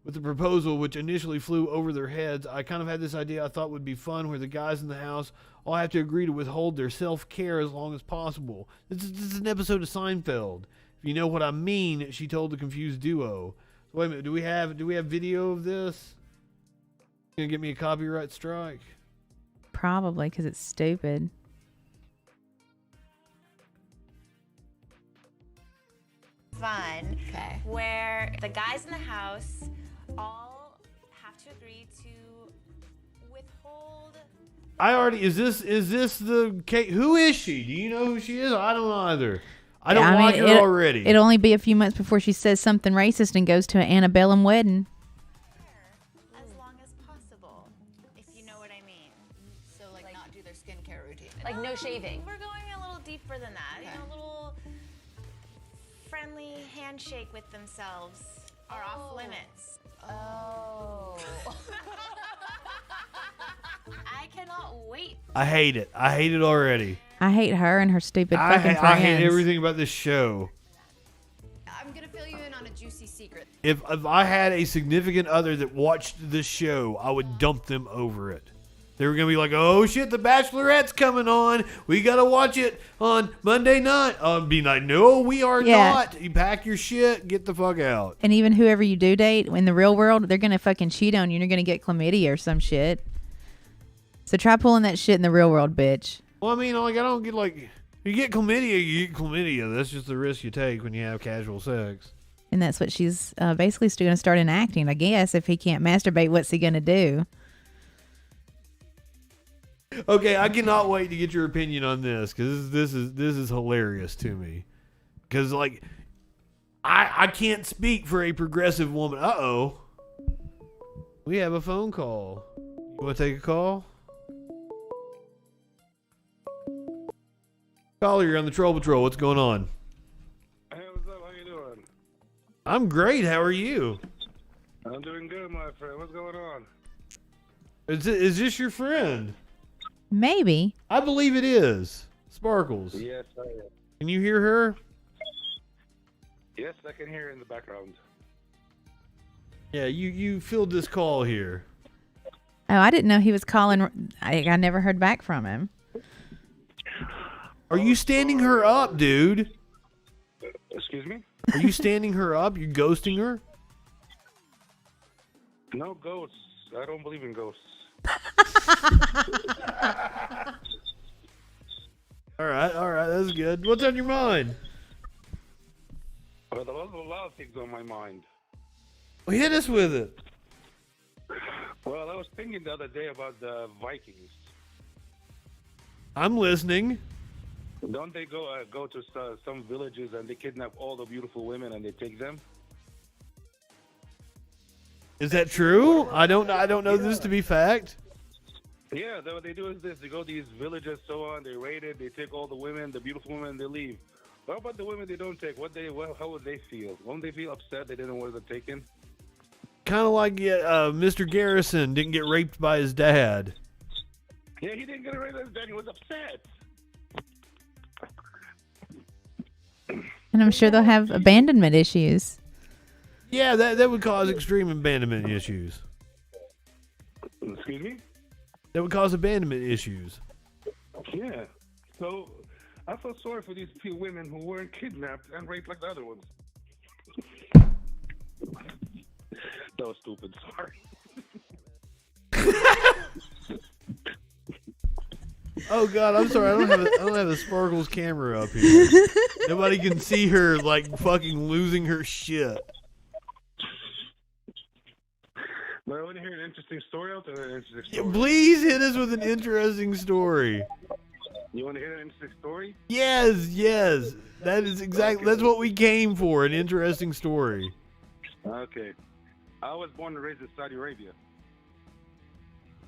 B: with a proposal which initially flew over their heads. I kind of had this idea I thought would be fun where the guys in the house all have to agree to withhold their self-care as long as possible. This is an episode of Seinfeld. If you know what I mean, she told the confused duo. Wait a minute, do we have video of this? Gonna get me a copyright strike?
C: Probably, because it's stupid.
O: Fun, where the guys in the house all have to agree to withhold.
B: Is this the Kate? Who is she? Do you know who she is? I don't either. I don't like her already.
C: It'll only be a few months before she says something racist and goes to an antebellum wedding.
O: As long as possible, if you know what I mean.
P: So, like not do their skincare routine.
O: Like no shaving. We're going a little deeper than that. Okay. You know, a little friendly handshake with themselves are off limits.
P: Oh.
O: I cannot wait.
B: I hate it. I hate it already.
C: I hate her and her stupid fucking friends.
B: I hate everything about this show.
P: I'm gonna fill you in on a juicy secret.
B: If I had a significant other that watched this show, I would dump them over it. They were going to be like, oh shit, The Bachelorette's coming on. We got to watch it on Monday night. I'd be like, no, we are not. You pack your shit, get the fuck out.
C: And even whoever you do date in the real world, they're going to fucking cheat on you and you're going to get chlamydia or some shit. So try pulling that shit in the real world, bitch.
B: Well, I mean, like, I don't get like, you get chlamydia, you get chlamydia. That's just the risk you take when you have casual sex.
C: And that's what she's basically going to start enacting, I guess. If he can't masturbate, what's he going to do?
B: Okay, I cannot wait to get your opinion on this because this is hilarious to me. Because like, I can't speak for a progressive woman. Uh-oh, we have a phone call. You want to take a call? Caller, you're on the Troll Patrol. What's going on?
Q: Hey, what's up? How you doing?
B: I'm great. How are you?
Q: I'm doing good, my friend. What's going on?
B: Is this your friend?
C: Maybe.
B: I believe it is. Sparkles.
Q: Yes, I am.
B: Can you hear her?
Q: Yes, I can hear her in the background.
B: Yeah, you filled this call here.
C: Oh, I didn't know he was calling. I never heard back from him.
B: Are you standing her up, dude?
Q: Excuse me?
B: Are you standing her up? You're ghosting her?
Q: No ghosts. I don't believe in ghosts.
B: All right, that's good. What's on your mind?
Q: Well, there's a lot of things on my mind.
B: Well, hit us with it.
Q: Well, I was thinking the other day about the Vikings.
B: I'm listening.
Q: Don't they go to some villages and they kidnap all the beautiful women and they take them?
B: Is that true? I don't know this to be fact.
Q: Yeah, what they do is this: they go to these villages, so on. They raid it. They take all the women, the beautiful women, and they leave. What about the women they don't take? How would they feel? Won't they feel upset they didn't want them taken?
B: Kind of like Mr. Garrison didn't get raped by his dad.
Q: Yeah, he didn't get raped by his dad. He was upset.
C: And I'm sure they'll have abandonment issues.
B: Yeah, that would cause extreme abandonment issues.
Q: Excuse me?
B: That would cause abandonment issues.
Q: Yeah. So I feel sorry for these few women who weren't kidnapped and raped like the other ones. That was stupid. Sorry.
B: Oh God, I'm sorry. I don't have a Sparkles camera up here. Nobody can see her like fucking losing her shit.
Q: But I want to hear an interesting story out there.
B: Yeah, please hit us with an interesting story.
Q: You want to hear an interesting story?
B: Yes. That is exactly, that's what we came for, an interesting story.
Q: Okay. I was born and raised in Saudi Arabia.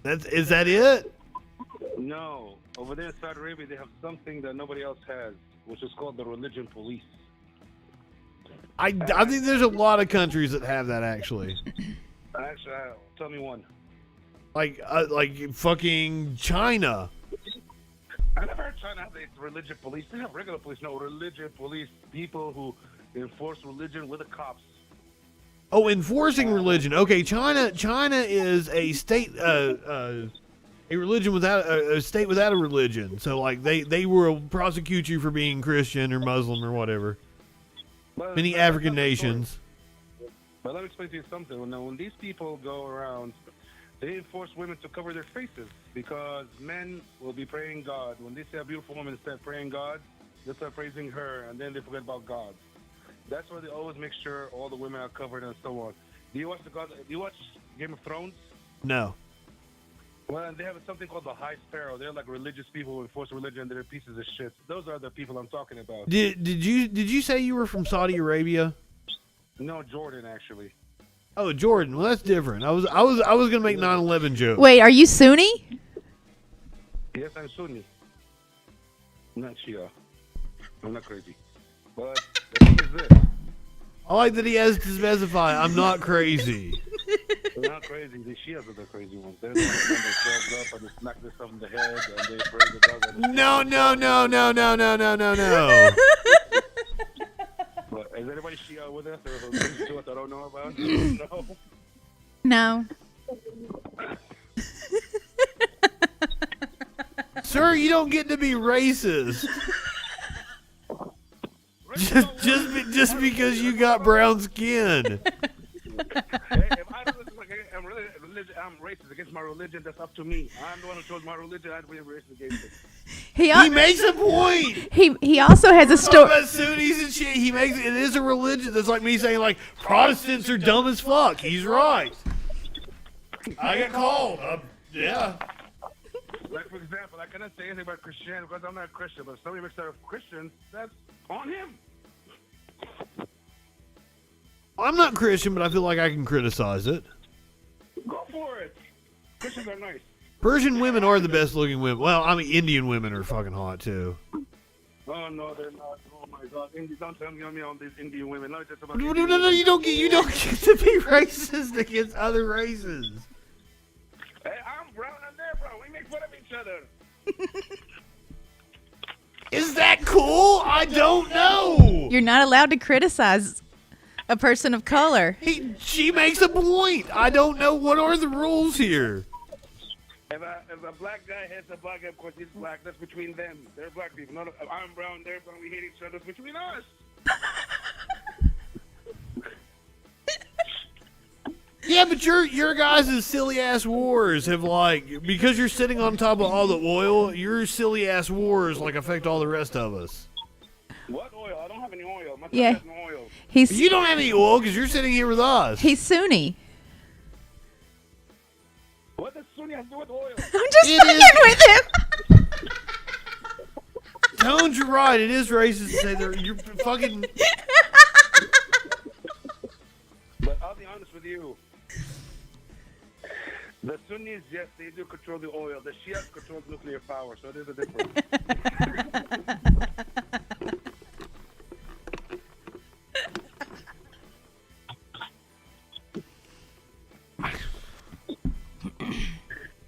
B: Is that it?
Q: No. Over there in Saudi Arabia, they have something that nobody else has, which is called the religion police.
B: I think there's a lot of countries that have that, actually.
Q: Actually, tell me one.
B: Like fucking China.
Q: I never heard China have a religion police. They have regular police. No, religion police. People who enforce religion with the cops.
B: Oh, enforcing religion. Okay, China is a state, a religion without a state without a religion. So like they will prosecute you for being Christian or Muslim or whatever. Many African nations.
Q: But let me explain to you something. When these people go around, they enforce women to cover their faces because men will be praying God. When they see a beautiful woman instead of praying God, they start praising her, and then they forget about God. That's why they always make sure all the women are covered and so on. Do you watch Game of Thrones?
B: No.
Q: Well, they have something called the High Sparrow. They're like religious people who enforce religion. They're pieces of shit. Those are the people I'm talking about.
B: Did you say you were from Saudi Arabia?
Q: No, Jordan actually.
B: Oh, Jordan. Well, that's different. I was gonna make 9/11 jokes.
C: Wait, are you Sunni?
Q: Yes, I'm Sunni. I'm not Shia. I'm not crazy. But the thing is this.
B: I like that he has to specify. I'm not crazy.
Q: They're not crazy. The Shias are the crazy ones. They're the ones that themselves up and they smack themselves in the head and they pray the devil.
B: No.
Q: But is anybody Shia with us or who's to us I don't know about? No.
C: No.
B: Sir, you don't get to be racist. just because you got brown skin.
Q: Hey, if I don't look like I'm racist against my religion, that's up to me. I'm the one who chose my religion. I'd be racist against it.
B: He makes a point.
C: He also has a story
B: about Sunnis and shit. He makes it is a religion. That's like me saying like Protestants are dumb as fuck. He's right. I got called. Yeah.
Q: Like for example, I cannot say anything about Christianity because I'm not Christian. But if somebody makes that of Christian, that's on him.
B: I'm not Christian, but I feel like I can criticize it.
Q: Go for it. Christians are nice.
B: Persian women are the best looking women. Well, I mean, Indian women are fucking hot too.
Q: Oh no, they're not. Oh my God! Don't tell me on these Indian women. No, just about
B: No, you don't get to be racist against other races.
Q: Hey, I'm brown and they're brown. We make fun of each other.
B: Is that cool? I don't know.
C: You're not allowed to criticize a person of color.
B: She makes a point. I don't know. What are the rules here?
Q: If a black guy hits a black guy, of course he's black. That's between them. They're black people. Not if I'm brown, they're brown. We hate each other. It's between us.
B: Yeah, but your guys' silly ass wars have like because you're sitting on top of all the oil. Your silly ass wars like affect all the rest of us.
Q: What oil? I don't have any oil. My
C: Yeah.
Q: son has no oil.
B: You don't have any oil because you're sitting here with us.
C: He's Sunni.
Q: What does Sunni have to do with oil?
C: I'm just fucking with him.
B: Tones, you're right. It is racist to say that you're fucking.
Q: But I'll be honest with you. The Sunnis, yes, they do control the oil. The Shias control nuclear power, so there's a difference.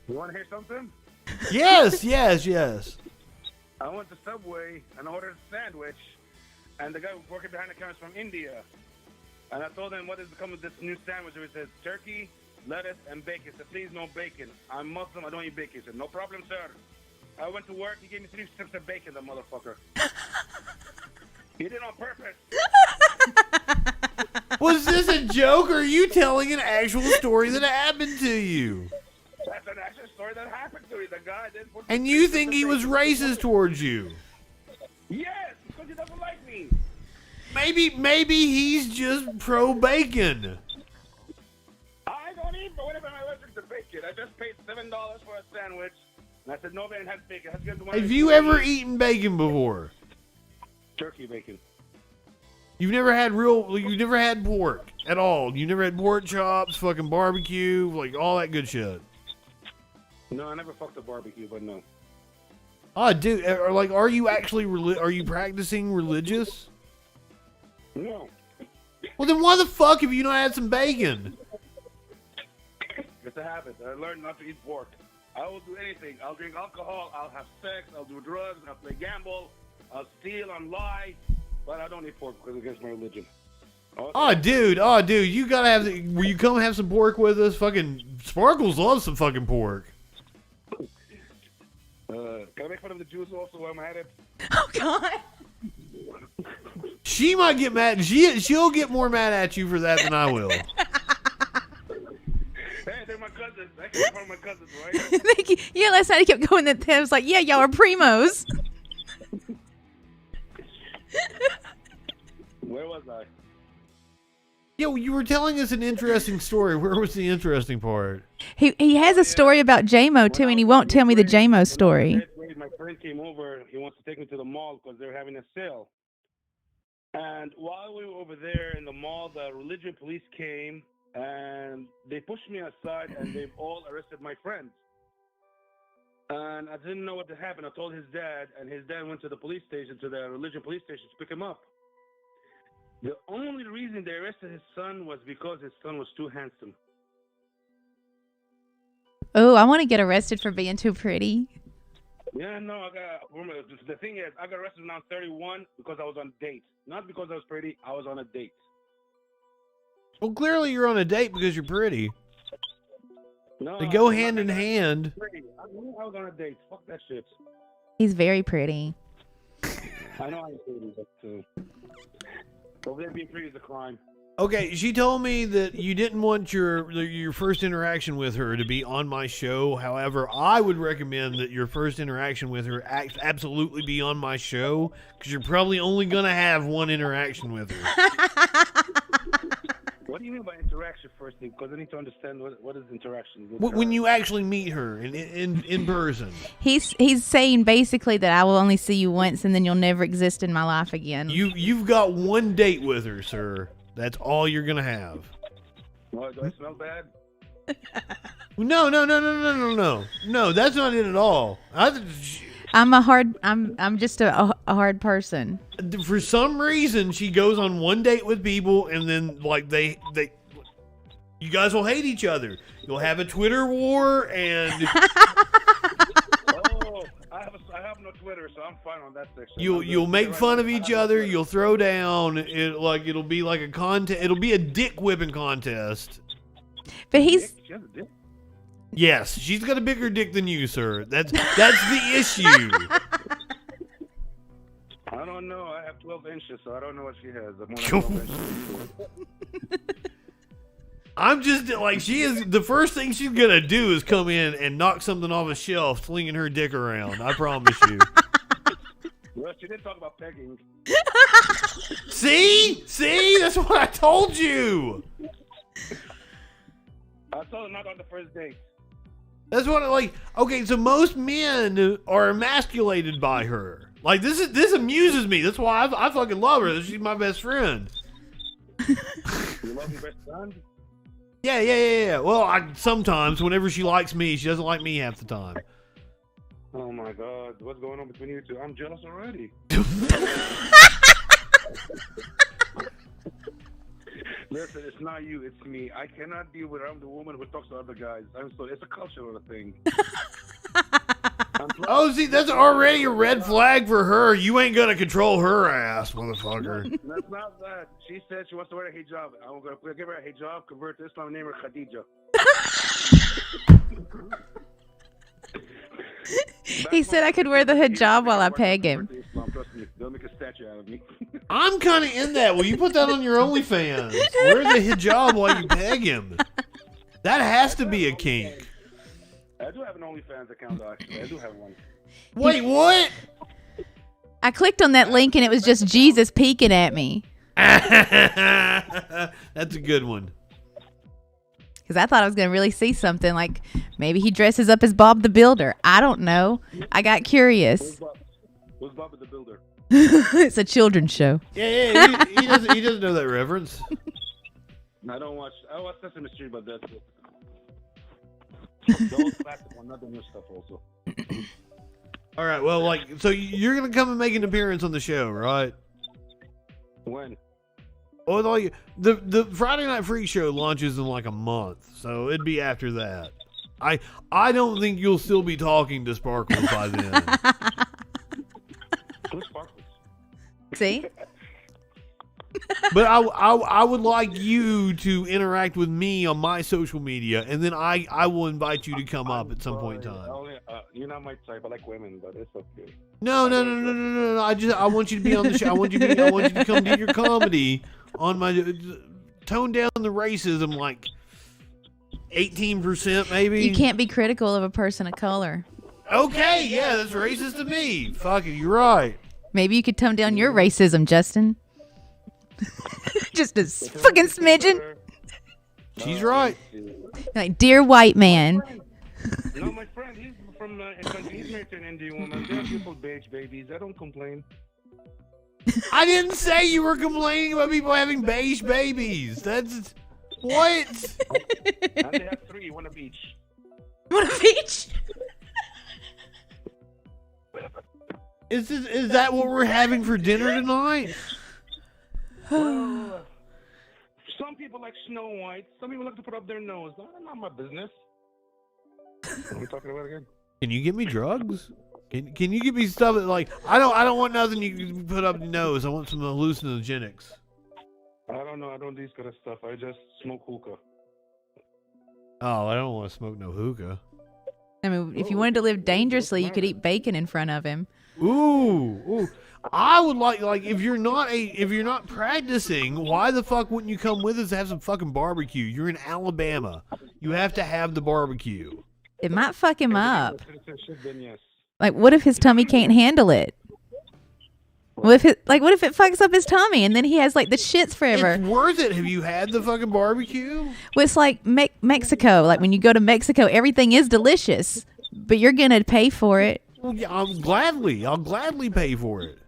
Q: You want to hear something?
B: Yes.
Q: I went to Subway and ordered a sandwich, and the guy working behind the counter is from India. And I told him, what is coming with this new sandwich? It says turkey, lettuce, and bacon. He said, please, no bacon. I'm Muslim, I don't eat bacon. He said, no problem, sir. I went to work, he gave me 3 strips of bacon, the motherfucker. He did it on purpose.
B: Was this a joke, or are you telling an actual story that happened to you?
Q: That's an actual story that happened to me. The guy did put
B: And you think he was racist towards you?
Q: Yes, because he doesn't like me.
B: Maybe he's just pro-bacon.
Q: I don't eat, but what if I'm allergic to bacon? I just paid $7 for a sandwich, And I said, no, man, it has bacon. It has to get to
B: Have you ever eaten bacon before?
Q: Turkey bacon.
B: You've never had pork at all. You never had pork chops, fucking barbecue, like all that good shit.
Q: No, I never fucked a barbecue, but no.
B: Oh, dude, are you actually are you practicing religious?
Q: No.
B: Well, then why the fuck have you not had some bacon?
Q: It's a habit. I learned not to eat pork. I will do anything. I'll drink alcohol. I'll have sex. I'll do drugs. I'll play gamble. I'll steal. I'll lie. But I don't eat pork because it's against my religion.
B: Oh, dude, you gotta have. Will you come have some pork with us? Fucking Sparkles loves some fucking pork.
Q: Can I make fun of the Jews also while I'm at it?
C: Oh God.
B: She might get mad. She'll get more mad at you for that than I will.
Q: Hey, they're my cousins. I can make fun of my cousins, right?
C: Yeah, last night he kept going that I was like, yeah, y'all are primos.
Q: Where was I?
B: Yo, you were telling us an interesting story. Where was the interesting part?
C: He has a story about J-Mo too, and he won't tell me the J-Mo story.
Q: My friend came over. He wants to take me to the mall because they're having a sale. And while we were over there in the mall, the religion police came and they pushed me aside and they've all arrested my friends. And I didn't know what to happen. I told his dad, and his dad went to the police station, to the religion police station to pick him up. The only reason they arrested his son was because his son was too handsome.
C: Oh, I want to get arrested for being too pretty.
Q: Yeah, no, the thing is, I got arrested when I was 31 because I was on a date. Not because I was pretty, I was on a date.
B: Well, clearly you're on a date because you're pretty.
Q: No,
B: they go hand in hand.
Q: I was on a date. Fuck that shit.
C: He's very pretty.
Q: I know I'm pretty, but over there being pretty is a crime.
B: Okay, she told me that you didn't want your first interaction with her to be on my show. However, I would recommend that your first interaction with her absolutely be on my show, because you're probably only going to have one interaction with her.
Q: What do you mean by interaction first thing? Because I need to understand what is interaction.
B: When you actually meet her in person.
C: He's saying basically that I will only see you once and then you'll never exist in my life again.
B: You've got one date with her, sir. That's all you're gonna have.
Q: Well, do I smell bad?
B: No. No, that's not it at all.
C: I'm just a hard person.
B: For some reason, she goes on one date with people, and then like you guys will hate each other. You'll have a Twitter war, and
Q: I have no Twitter, so I'm fine on that section.
B: You'll make fun of each other. You'll throw down. It'll be like a contest. It'll be a dick whipping contest.
C: But he's.
Q: She has a dick?
B: Yes, she's got a bigger dick than you, sir. That's the issue.
Q: I don't know. I have 12 inches, so I don't know what she has. I'm more than 12 inches.
B: I'm just like, she is. The first thing she's gonna do is come in and knock something off a shelf, slinging her dick around. I promise you.
Q: Well, she did talk about pegging.
B: See, that's what I told you.
Q: I told her not on the first date.
B: That's what okay, so most men are emasculated by her. Like, this amuses me. That's why I fucking love her. She's my best friend.
Q: You love your best friend?
B: Yeah. Well, sometimes whenever she likes me, she doesn't like me half the time.
Q: Oh my God, what's going on between you two? I'm jealous already. Listen, it's not you, it's me. I cannot deal with the woman who talks to other guys. It's a cultural thing.
B: Oh, see, that's already a red flag for her. You ain't gonna control her ass, motherfucker.
Q: That's not that. She said she wants to wear a hijab. I'm gonna give her a hijab, convert to Islam, name her Khadija.
C: He said I could wear the hijab while I peg him.
Q: Trust me, they'll make a statue out of me.
B: I'm kind of in that. Will you put that on your OnlyFans? Wear the hijab while you peg him. That has to be a kink.
Q: I do have an OnlyFans account, actually. I do have one.
B: Wait, what?
C: I clicked on that link and it was just Jesus peeking at me.
B: That's a good one.
C: Because I thought I was going to really see something like maybe he dresses up as Bob the Builder. I don't know. I got curious.
Q: Who's Bob the Builder?
C: It's a children's show.
B: Yeah, he doesn't know that reference.
Q: I watch Sesame Street, but that's it. The old classic one, not the new stuff also.
B: All right, well, like, so you're going to come and make an appearance on the show, right?
Q: When?
B: Well, like, the Friday Night Freak show launches in like a month, so it'd be after that. I don't think you'll still be talking to Sparkles by then.
Q: Who's Sparkles?
C: See?
B: But I would like you to interact with me on my social media, and then I will invite you to come up at some point in time.
Q: You're not my type. I like women, but it's okay.
B: No. I want you to be on the show. I want you to come do your comedy on my. Tone down the racism like 18% maybe.
C: You can't be critical of a person of color.
B: Okay, yeah, that's racist to me. Fuck it, you're right.
C: Maybe you could tone down your racism, Justin. Just a fucking smidgen.
B: She's right.
C: Like, dear white man.
Q: No, my friend, he's from he's married to an Indian woman. They're beautiful beige babies. I don't complain.
B: I didn't say you were complaining about people having beige babies. That's what?
Q: And they have 3, one of each.
C: One of each?
B: Is that what we're having for dinner tonight?
Q: Well, some people like Snow White. Some people like to put up their nose. That's not my business. What are we talking about again?
B: Can you give me drugs? Can you give me stuff that, like, I don't want nothing you can put up your nose. I want some hallucinogenics.
Q: I don't know. I don't do this kind of stuff. I just smoke hookah.
B: Oh, I don't want to smoke no hookah.
C: I mean, if you wanted to live dangerously, you could eat bacon in front of him.
B: Ooh. I would like if you're not practicing, why the fuck wouldn't you come with us to have some fucking barbecue? You're in Alabama. You have to have the barbecue.
C: It might fuck him up.
Q: Yes.
C: Like, what if his tummy can't handle it? What if it fucks up his tummy and then he has like the shits forever?
B: It's worth it. Have you had the fucking barbecue?
C: Well, it's like Mexico. Like when you go to Mexico, everything is delicious, but you're gonna pay for it.
B: Well, yeah, I'll gladly pay for it.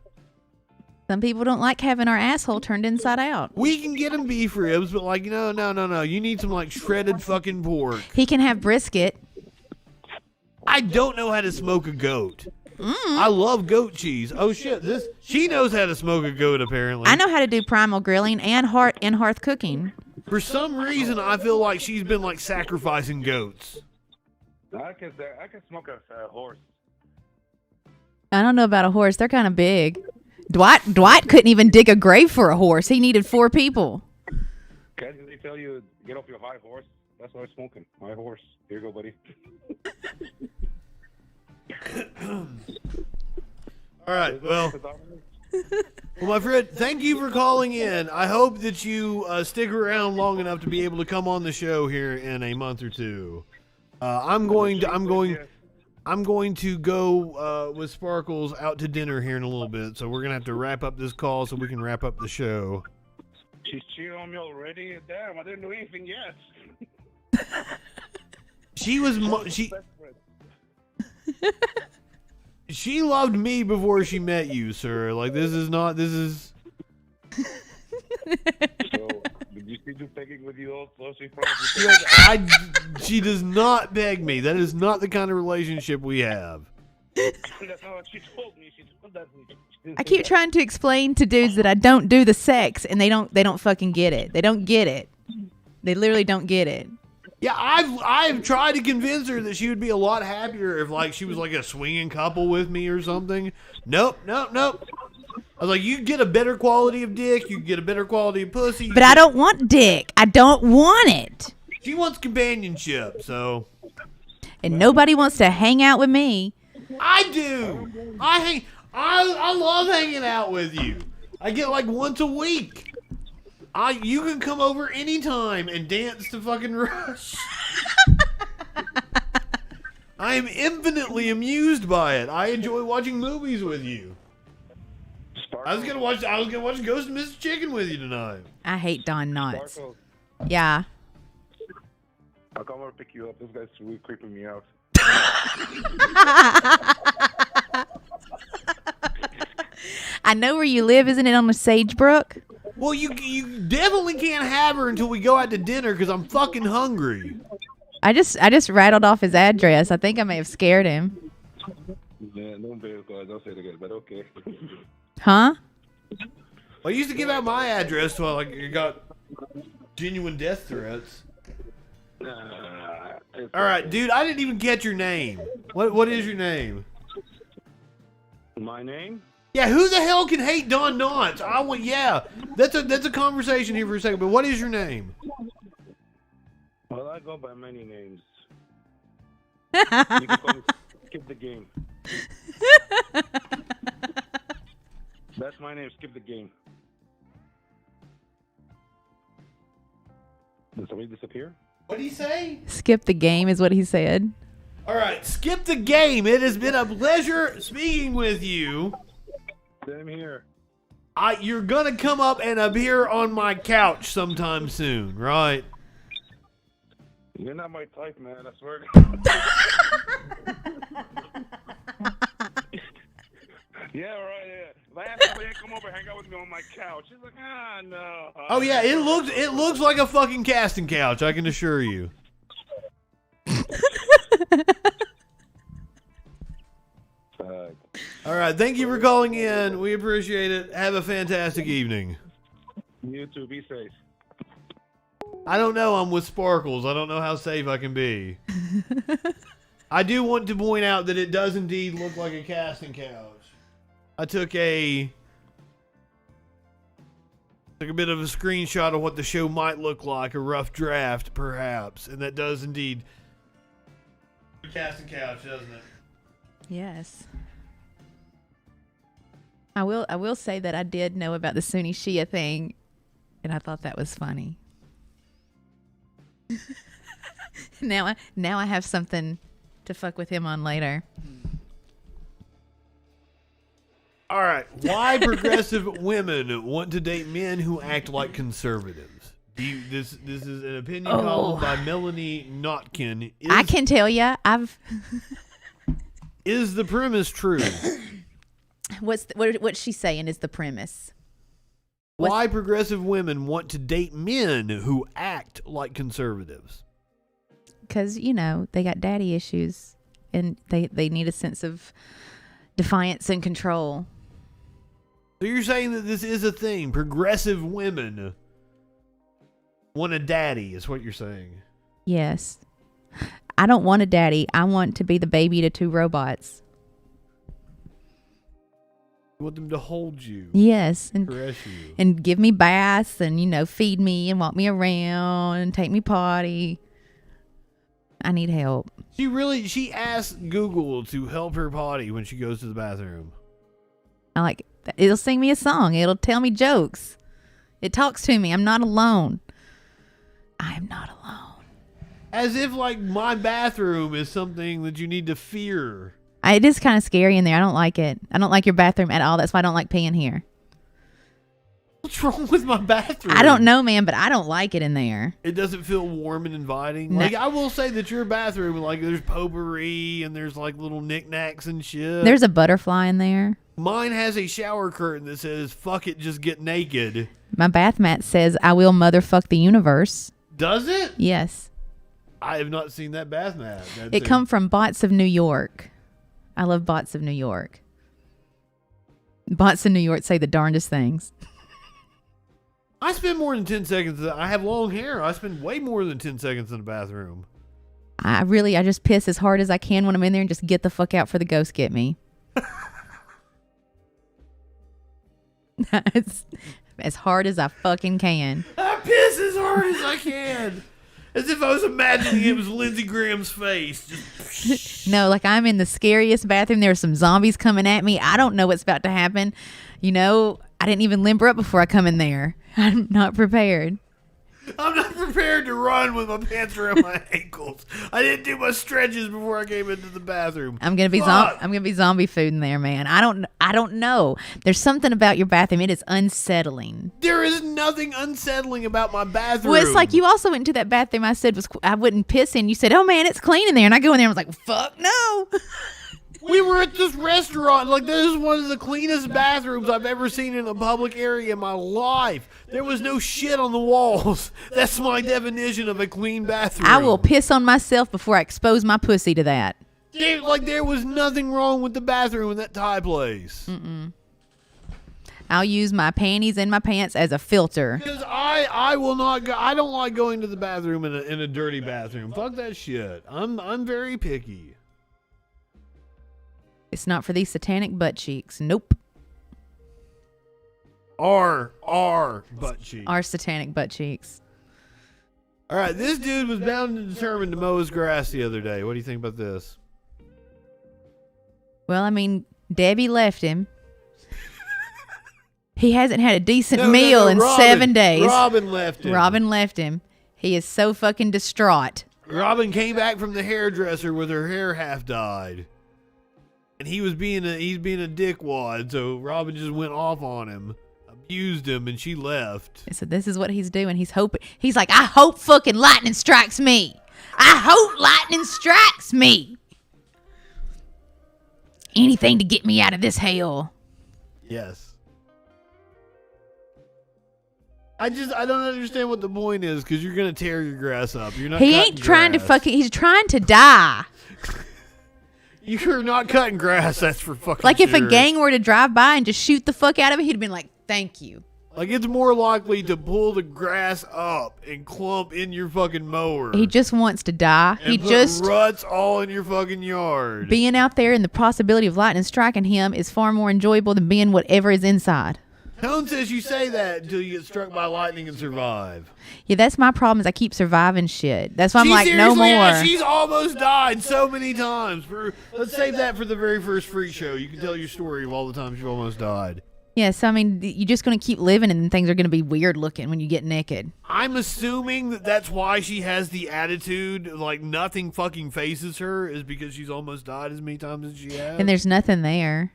C: Some people don't like having our asshole turned inside out.
B: We can get him beef ribs, but like no. You need some like shredded fucking pork.
C: He can have brisket.
B: I don't know how to smoke a goat. I love goat cheese. Oh shit, she knows how to smoke a goat apparently.
C: I know how to do primal grilling and hearth cooking.
B: For some reason, I feel like she's been like sacrificing goats.
Q: I can smoke a horse.
C: I don't know about a horse. They're kind of big. Dwight couldn't even dig a grave for a horse. He needed 4 people.
Q: Can't they tell you get off your high horse? That's why I'm smoking. My horse. Here you go, buddy.
B: All right. Well, my friend, thank you for calling in. I hope that you stick around long enough to be able to come on the show here in a month or two. I'm going to go with Sparkles out to dinner here in a little bit, so we're gonna have to wrap up this call so we can wrap up the show.
Q: She's cheating on me already. Damn, I didn't do anything yet.
B: She loved me before she met you, sir. Like this is.
Q: So, did you see do begging with you also?
B: She does not beg me. That is not the kind of relationship we have.
Q: That's not what she told me. She told that me.
C: I keep trying to explain to dudes that I don't do the sex, and they don't fucking get it. They don't get it. They literally don't get it.
B: Yeah, I've tried to convince her that she would be a lot happier if like she was like a swinging couple with me or something. Nope. I was like, you get a better quality of dick, you get a better quality of pussy.
C: But I don't want dick. I don't want it.
B: She wants companionship, so.
C: And nobody wants to hang out with me.
B: I do. I love hanging out with you. I get like once a week. You can come over anytime and dance to fucking Rush. I am infinitely amused by it. I enjoy watching movies with you. I was gonna watch Ghost and Mrs. Chicken with you tonight.
C: I hate Don Knotts. Yeah.
Q: I'll come over to pick you up. This guy's really creeping me out.
C: I know where you live. Isn't it on the Sagebrook?
B: Well, you definitely can't have her until we go out to dinner because I'm fucking hungry.
C: I just rattled off his address. I think I may have scared him.
Q: Yeah, don't say it again, but okay.
C: Huh?
B: I used to give out my address till I got genuine death threats. All right, dude, I didn't even get your name. What is your name?
Q: My name?
B: Yeah, who the hell can hate Don Knotts? That's a conversation here for a second. But what is your name?
Q: Well, I go by many names. You can call me Skip the Game. That's my name, Skip the Game. Did somebody disappear?
B: What did he say?
C: Skip the game is what he said.
B: All right, skip the game. It has been a pleasure speaking with you.
Q: Same here.
B: You're gonna come up and appear on my couch sometime soon, right?
Q: You're not my type, man. I swear. Yeah, right. Yeah. Last time they come over, hang out with me on my couch. He's like, no.
B: Oh yeah, it looks like a fucking casting couch. I can assure you. All right, thank you for calling in. We appreciate it. Have a fantastic evening.
Q: You too. Be safe.
B: I don't know. I'm with Sparkles. I don't know how safe I can be. I do want to point out that it does indeed look like a casting couch. I took a bit of a screenshot of what the show might look like, a rough draft, perhaps, and that does indeed a casting couch, doesn't it?
C: Yes. I will say that I did know about the Sunni Shia thing, and I thought that was funny. Now I have something to fuck with him on later.
B: All right. Why progressive women want to date men who act like conservatives? This is an opinion column by Melanie Notkin.
C: I can tell you,
B: Is the premise true?
C: What's she saying is the premise?
B: Why progressive women want to date men who act like conservatives?
C: Because, they got daddy issues, and they need a sense of defiance and control.
B: So you're saying that this is a thing? Progressive women want a daddy, is what you're saying?
C: Yes. I don't want a daddy. I want to be the baby to two robots.
B: You want them to hold you.
C: Yes. And
B: caress you.
C: And give me baths and, feed me and walk me around and take me potty. I need help.
B: She asked Google to help her potty when she goes to the bathroom.
C: It'll sing me a song. It'll tell me jokes. It talks to me. I'm not alone. I am not alone.
B: As if my bathroom is something that you need to fear.
C: It is kind of scary in there. I don't like it. I don't like your bathroom at all. That's why I don't like peeing here.
B: What's wrong with my bathroom?
C: I don't know, man, but I don't like it in there.
B: It doesn't feel warm and inviting.
C: No.
B: I will say that your bathroom, there's potpourri and there's little knickknacks and shit.
C: There's a butterfly in there.
B: Mine has a shower curtain that says, fuck it, just get naked.
C: My bath mat says, I will motherfuck the universe.
B: Does it?
C: Yes.
B: I have not seen that bath mat.
C: It come from Bots of New York. I love Bots of New York. Bots in New York say the darndest things.
B: I spend more than 10 seconds. I have long hair. I spend way more than 10 seconds in the bathroom.
C: I just piss as hard as I can when I'm in there and just get the fuck out for the ghost get me. It's as hard as I fucking can.
B: I piss as hard as I can. As if I was imagining it was Lindsey Graham's face. Just
C: No, I'm in the scariest bathroom. There's some zombies coming at me. I don't know what's about to happen. I didn't even limber up before I come in there. I'm not prepared.
B: I'm not prepared to run with my pants around my ankles. I didn't do my stretches before I came into the bathroom.
C: I'm gonna be zombie food in there, man. I don't know. There's something about your bathroom. It is unsettling.
B: There is nothing unsettling about my bathroom.
C: Well, it's like you also went into that bathroom. I said I wouldn't piss in. You said, "Oh man, it's clean in there," and I go in there and I was like, "Fuck no."
B: We were at this restaurant. Like, this is one of the cleanest bathrooms I've ever seen in a public area in my life. There was no shit on the walls. That's my definition of a clean bathroom.
C: I will piss on myself before I expose my pussy to that.
B: Dude, like, there was nothing wrong with the bathroom in that Thai place.
C: Mm-mm. I'll use my panties and my pants as a filter.
B: Because I will not go. I don't like going to the bathroom in a dirty bathroom. Fuck that shit. I'm very picky.
C: It's not for these satanic butt cheeks. Nope.
B: Our butt cheeks.
C: Our satanic butt cheeks.
B: All right, this dude was bound and determined to mow his grass the other day. What do you think about this?
C: Well, I mean, Debbie left him. He hasn't had a decent meal in 7 days.
B: Robin left him.
C: Robin left him. He is so fucking distraught.
B: Robin came back from the hairdresser with her hair half dyed. And he's being a dickwad, so Robin just went off on him, abused him, and she left.
C: So this is what he's doing. He's hoping. He's like, I hope fucking lightning strikes me. I hope lightning strikes me. Anything to get me out of this hell.
B: Yes. I don't understand what the point is, because you're gonna tear your grass up. You're not.
C: He ain't trying to fucking. He's trying to die.
B: You're not cutting grass, that's for fucking
C: Like if
B: sure.
C: a gang were to drive by and just shoot the fuck out of it, he'd have been like, thank you.
B: Like, it's more likely to pull the grass up and clump in your fucking mower.
C: He just wants to die.
B: And
C: He
B: put
C: just
B: ruts all in your fucking yard.
C: being out there and the possibility of lightning striking him is far more enjoyable than being whatever is inside.
B: Helen says you say that until you get struck by lightning and survive.
C: Yeah, that's my problem is I keep surviving shit. That's why I'm
B: She
C: like, no
B: seriously
C: more.
B: has. She's almost died so many times. Let's save that for the very first freak show. You can tell your story of all the times you've almost died.
C: Yeah, so I mean, you're just going to keep living and things are going to be weird looking when you get naked.
B: I'm assuming that that's why she has the attitude, like nothing fucking faces her, is because she's almost died as many times as she has.
C: And there's nothing there.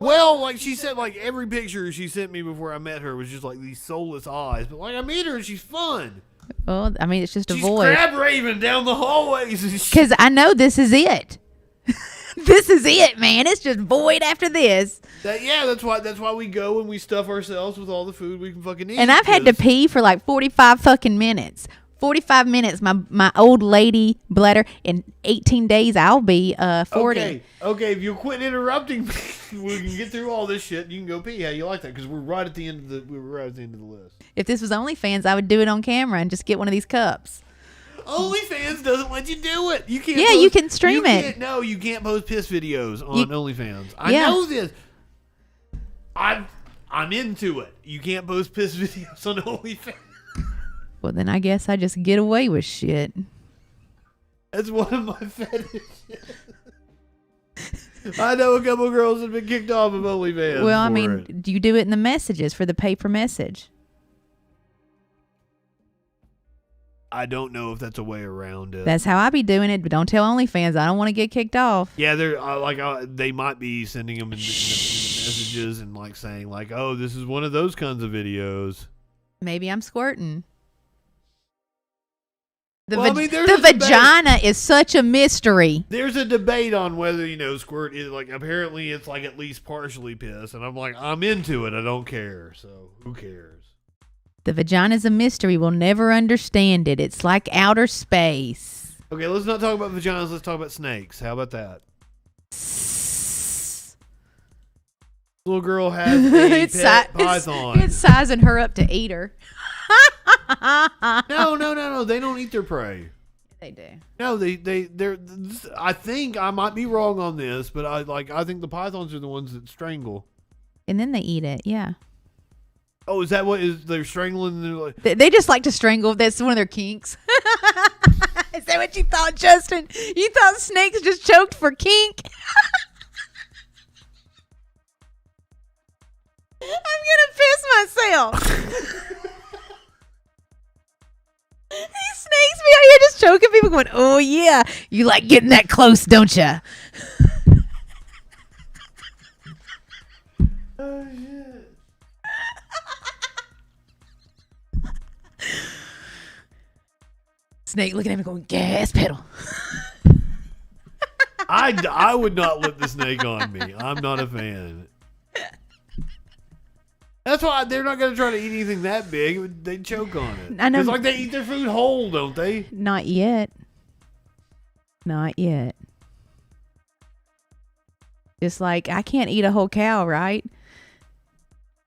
B: Well, like she said, like every picture she sent me before I met her was just like these soulless eyes. But like I meet her and she's fun.
C: Well, I mean, it's just a
B: She's
C: void.
B: crab raving down the hallways and shit.
C: Because I know this is it. This is it, man. It's just void after this.
B: That's why we go and we stuff ourselves with all the food we can fucking eat.
C: And I've had to pee for like 45 fucking minutes. 45 minutes, my old lady bladder. In 18 days, I'll be 40.
B: Okay, if you quit interrupting me, we can get through all this shit. You can go pee. How you like that? Because we're right at the end of the list.
C: If this was OnlyFans, I would do it on camera and just get one of these cups.
B: OnlyFans doesn't let you do it. You can't.
C: Yeah, you can stream it.
B: No, you can't post piss videos on OnlyFans. I
C: Yeah.
B: know this. I'm into it. You can't post piss videos on OnlyFans.
C: Well, then I guess I just get away with shit.
B: That's one of my fetishes. I know a couple girls that have been kicked off of OnlyFans.
C: Well, I mean, do you do it in the messages for the pay per message?
B: I don't know if that's a way around it.
C: That's how I be doing it, but don't tell OnlyFans. I don't want to get kicked off.
B: Yeah, they're they might be sending them in the messages and like saying like, "Oh, this is one of those kinds of videos."
C: Maybe I'm squirting. The vagina is such a mystery.
B: There's a debate on whether squirt is like. Apparently, it's like at least partially piss, and I'm like, I'm into it. I don't care. So who cares?
C: The vagina's a mystery. We'll never understand it. It's like outer space.
B: Okay, let's not talk about vaginas. Let's talk about snakes. How about that? Little girl has a pet python.
C: It's sizing her up to eat her.
B: No. They don't eat their prey.
C: They do.
B: No, they're. I think I might be wrong on this, but I think the pythons are the ones that strangle.
C: And then they eat it. Yeah.
B: Oh, is that what is they're strangling? Like,
C: they just like to strangle. That's one of their kinks. Is that what you thought, Justin? You thought snakes just choked for kink? I'm gonna piss myself. him going, oh, yeah. You like getting that close, don't you?
B: Oh, shit.
C: Snake looking at me going, gas pedal.
B: I would not let the snake on me. I'm not a fan. That's why they're not going to try to eat anything that big. They'd choke on it.
C: I know.
B: It's like they eat their food whole, don't they?
C: Not yet. Not yet. Just like I can't eat a whole cow, right?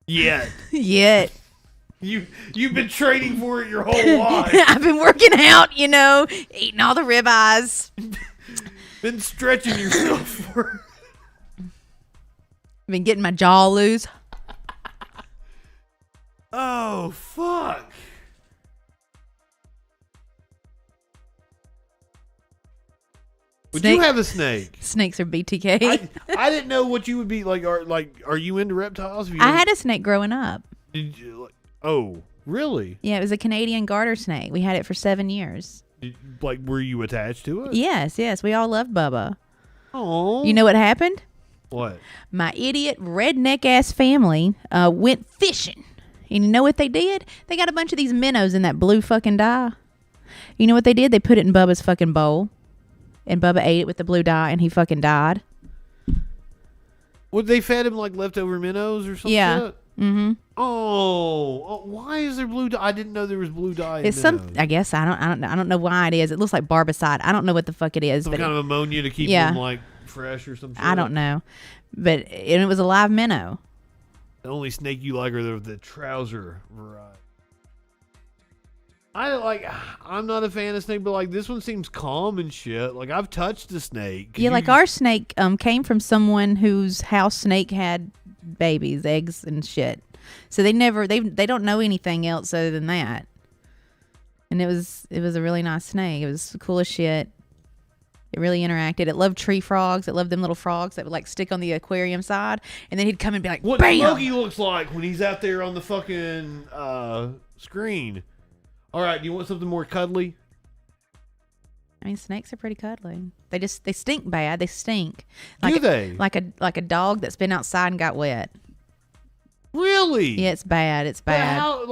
B: Yet.
C: Yet.
B: You've been training for it your whole life.
C: I've been working out, eating all the ribeyes.
B: Been stretching yourself for it.
C: Been getting my jaw loose.
B: Oh, fuck. Would you have a snake?
C: Snakes are BTK.
B: I didn't know what you would be like. Are you into reptiles?
C: I had a snake growing up.
B: Did you, oh, really?
C: Yeah, it was a Canadian garter snake. We had it for 7 years.
B: Were you attached to it?
C: Yes. We all loved Bubba.
B: Oh.
C: You know what happened?
B: What?
C: My idiot redneck ass family went fishing. And you know what they did? They got a bunch of these minnows in that blue fucking dye. You know what they did? They put it in Bubba's fucking bowl. And Bubba ate it with the blue dye and he fucking died.
B: What, they fed him like leftover minnows or something?
C: Yeah. Mm-hmm.
B: Oh, why is there blue dye? I didn't know there was blue dye in
C: It's
B: minnows.
C: I guess I don't know why it is. It looks like barbicide. I don't know what the fuck it is.
B: Some
C: but
B: kind of ammonia to keep them like fresh or something.
C: I don't know. But it was a live minnow.
B: The only snake you like are the trouser variety. I'm not a fan of snake, but this one seems calm and shit. I've touched the snake.
C: Yeah, our snake came from someone whose house snake had babies, eggs and shit. So they don't know anything else other than that. And it was a really nice snake. It was cool as shit. It really interacted. It loved tree frogs. It loved them little frogs that would stick on the aquarium side, and then he'd come and be like,
B: what
C: bam!
B: Loki looks like when he's out there on the fucking screen. All right, do you want something more cuddly?
C: I mean, snakes are pretty cuddly. They stink bad. They stink.
B: Do they?
C: Like a dog that's been outside and got wet.
B: Really?
C: Yeah, it's bad. It's bad.
B: But how?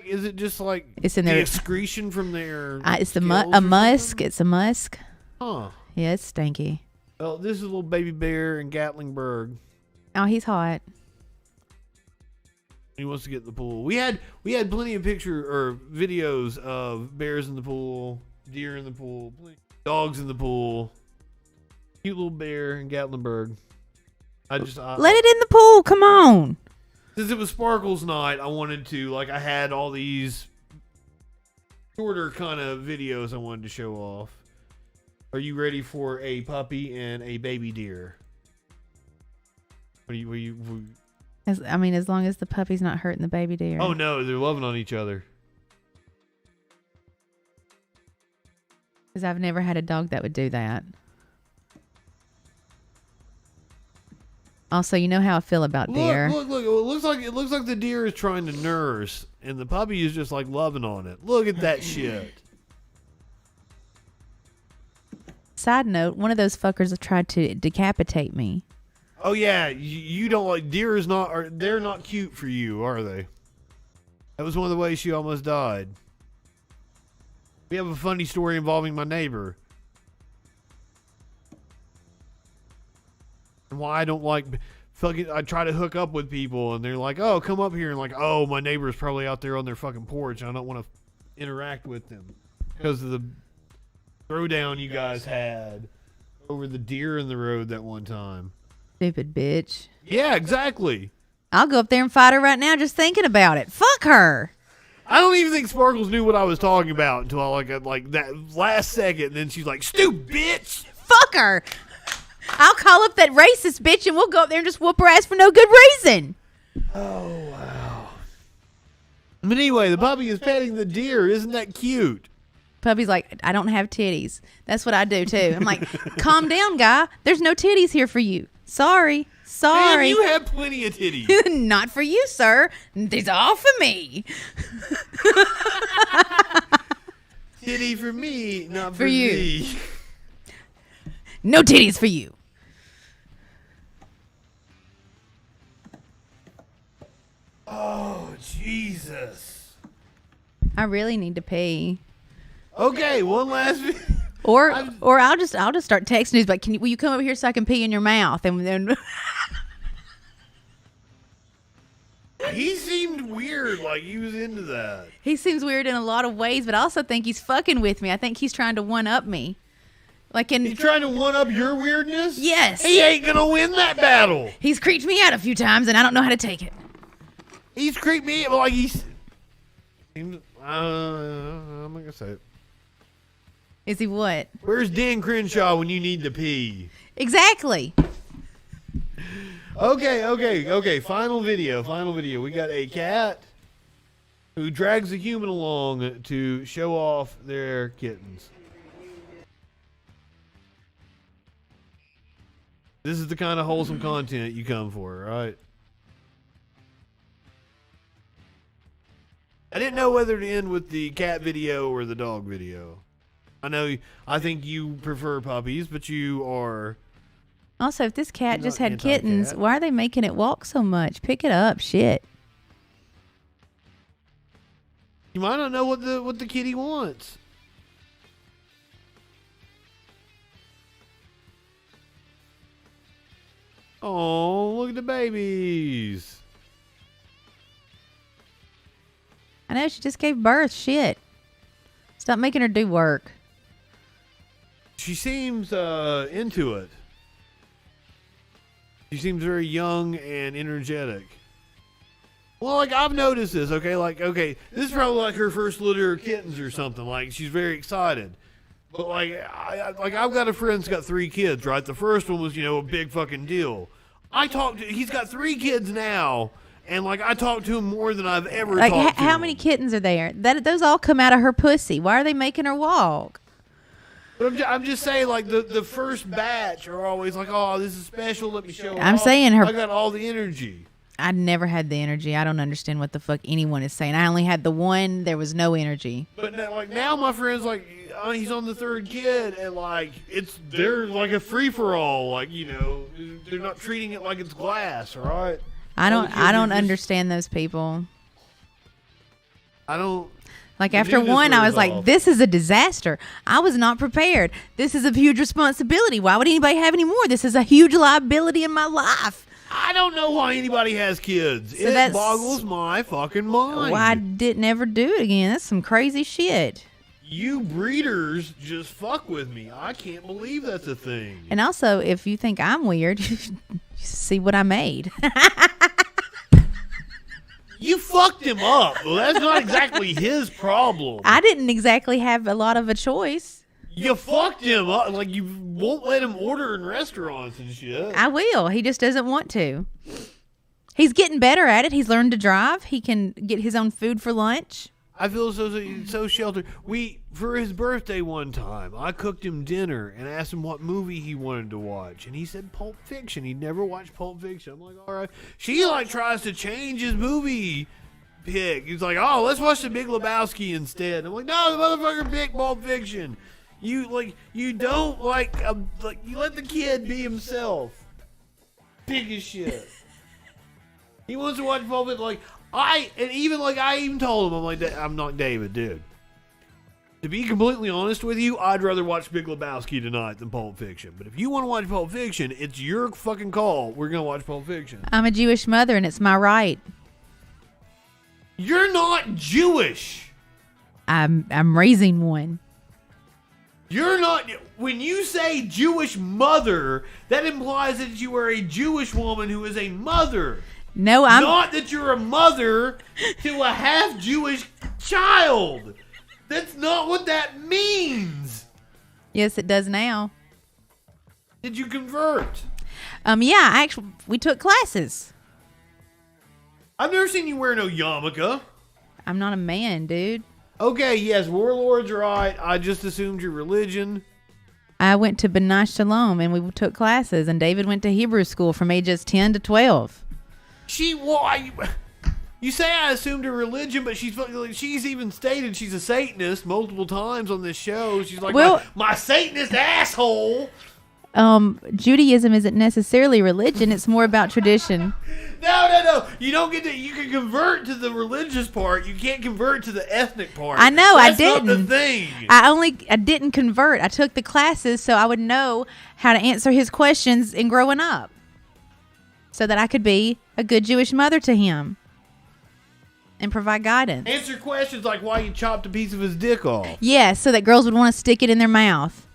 B: Is it just
C: it's in
B: the
C: their
B: excretion from their?
C: It's a musk. It's a musk.
B: Huh?
C: Yeah, it's stinky.
B: Oh, this is a little baby bear in Gatlinburg.
C: Oh, he's hot.
B: He wants to get in the pool. We had plenty of videos of bears in the pool, deer in the pool, dogs in the pool. Cute little bear in Gatlinburg. Let it
C: in the pool. Come on.
B: Since it was Sparkles night, I wanted to I had all these shorter kind of videos I wanted to show off. Are you ready for a puppy and a baby deer?
C: As long as the puppy's not hurting the baby deer.
B: Oh no, they're loving on each other.
C: Because I've never had a dog that would do that. Also, you know how I feel about deer.
B: Look! It looks like the deer is trying to nurse, and the puppy is just loving on it. Look at that shit.
C: Side note: one of those fuckers have tried to decapitate me.
B: Oh yeah, you don't like deer they're not cute for you, are they? That was one of the ways she almost died. We have a funny story involving my neighbor. And why I don't I try to hook up with people and they're like, oh, come up here, and oh, my neighbor's probably out there on their fucking porch and I don't want to interact with them because of the throwdown you guys had over the deer in the road that one time.
C: Stupid bitch.
B: Yeah, exactly.
C: I'll go up there and fight her right now just thinking about it. Fuck her.
B: I don't even think Sparkles knew what I was talking about until that last second. And then she's like, "Stupid bitch."
C: Fuck her. I'll call up that racist bitch and we'll go up there and just whoop her ass for no good reason.
B: Oh, wow. But anyway, the puppy is petting the deer. Isn't that cute?
C: Puppy's like, I don't have titties. That's what I do too. I'm like, calm down, guy. There's no titties here for you. Sorry.
B: Man, you have plenty of titties.
C: Not for you, sir. These are all for me.
B: Titty for me, not
C: For you.
B: thee.
C: No titties for you.
B: Oh, Jesus.
C: I really need to pee.
B: Okay, one last video.
C: Or I'll just start texting you like, will you come over here so I can pee in your mouth? And then
B: He seemed weird, like he was into that.
C: he seems weird in a lot of ways, but I also think he's fucking with me. I think he's trying to one up me.
B: He's trying to one up your weirdness?
C: Yes.
B: He ain't gonna win that battle.
C: He's creeped me out a few times, and I don't know how to take it.
B: He's creeped me out, like he's... I'm not gonna say it.
C: Is he what?
B: Where's Dan Crenshaw when you need to pee?
C: Exactly.
B: Okay. Final video. We got a cat who drags a human along to show off their kittens. This is the kind of wholesome content you come for, right? I didn't know whether to end with the cat video or the dog video. I think you prefer puppies, but you are...
C: Also, if this cat
B: You're
C: just
B: not
C: had kittens,
B: anti-cat.
C: why are they making it walk so much? Pick it up, shit.
B: You might not know what the kitty wants. Oh, look at the babies.
C: I know, she just gave birth. Shit. Stop making her do work.
B: She seems into it. She seems very young and energetic. Well, like, I've noticed this, okay? Like, okay, this is probably like her first litter of kittens or something. Like, she's very excited. But, like, I've got a friend that's got 3 kids, right? The first one was, a big fucking deal. He's got 3 kids now, and, like, I talk to him more than I've ever
C: Like,
B: talked to
C: how
B: him.
C: many kittens are there? Those all come out of her pussy. Why are they making her walk?
B: But I'm just saying, like, the first batch are always like, oh, this is special, let me show it
C: I'm
B: off.
C: saying her-
B: I got all the energy.
C: I never had the energy. I don't understand what the fuck anyone is saying. I only had the one. There was no energy.
B: But now my friend's like, he's on the 3rd kid, and like they're like a free for all. Like, they're not treating it like it's glass, all right?
C: I don't
B: just-
C: understand those people.
B: I don't.
C: Like,
B: I
C: after
B: knew this
C: one, I
B: was
C: was like,
B: off.
C: this is a disaster. I was not prepared. This is a huge responsibility. Why would anybody have any more? This is a huge liability in my life.
B: I don't know why anybody has kids.
C: So
B: It
C: that's-
B: boggles my fucking mind.
C: Why I didn't ever do it again. That's some crazy shit.
B: You breeders just fuck with me. I can't believe that's a thing.
C: And also, if you think I'm weird, you see what I made.
B: You fucked him up. Well, that's not exactly his problem.
C: I didn't exactly have a lot of a choice.
B: You fucked him up. Like, you won't let him order in restaurants and shit.
C: I will. He just doesn't want to. He's getting better at it. He's learned to drive. He can get his own food for lunch.
B: I feel so sheltered. For his birthday one time, I cooked him dinner and asked him what movie he wanted to watch, and he said Pulp Fiction. He'd never watched Pulp Fiction. I'm like, all right. She tries to change his movie pick. He's like, oh, let's watch The Big Lebowski instead. I'm like, no, the motherfucker picked Pulp Fiction. You don't you let the kid be himself. Pick his shit. He wants to watch Pulp Fiction. I even told him, I'm like, I'm not David, dude. To be completely honest with you, I'd rather watch Big Lebowski tonight than Pulp Fiction. But if you want to watch Pulp Fiction, it's your fucking call. We're going to watch Pulp Fiction.
C: I'm a Jewish mother, and it's my right.
B: You're not Jewish.
C: I'm raising one.
B: You're not. When you say Jewish mother, that implies that you are a Jewish woman who is a mother.
C: No, I'm
B: not that you're a mother to a half Jewish child. That's not what that means.
C: Yes, it does now.
B: Did you convert?
C: Yeah, actually, we took classes.
B: I've never seen you wear no yarmulke.
C: I'm not a man, dude.
B: Okay, yes, warlord's right. I just assumed your religion.
C: I went to B'nai Shalom, and we took classes, and David went to Hebrew school from ages 10 to 12.
B: You say I assumed her religion, but she's even stated she's a Satanist multiple times on this show. She's like, my Satanist asshole.
C: Judaism isn't necessarily religion. It's more about tradition.
B: No. You don't get to. You can convert to the religious part. You can't convert to the ethnic part.
C: I know.
B: That's
C: I didn't.
B: Not the thing.
C: I didn't convert. I took the classes so I would know how to answer his questions in growing up, so that I could be a good Jewish mother to him and provide guidance.
B: Answer questions like why you chopped a piece of his dick off.
C: Yeah, so that girls would want to stick it in their mouth.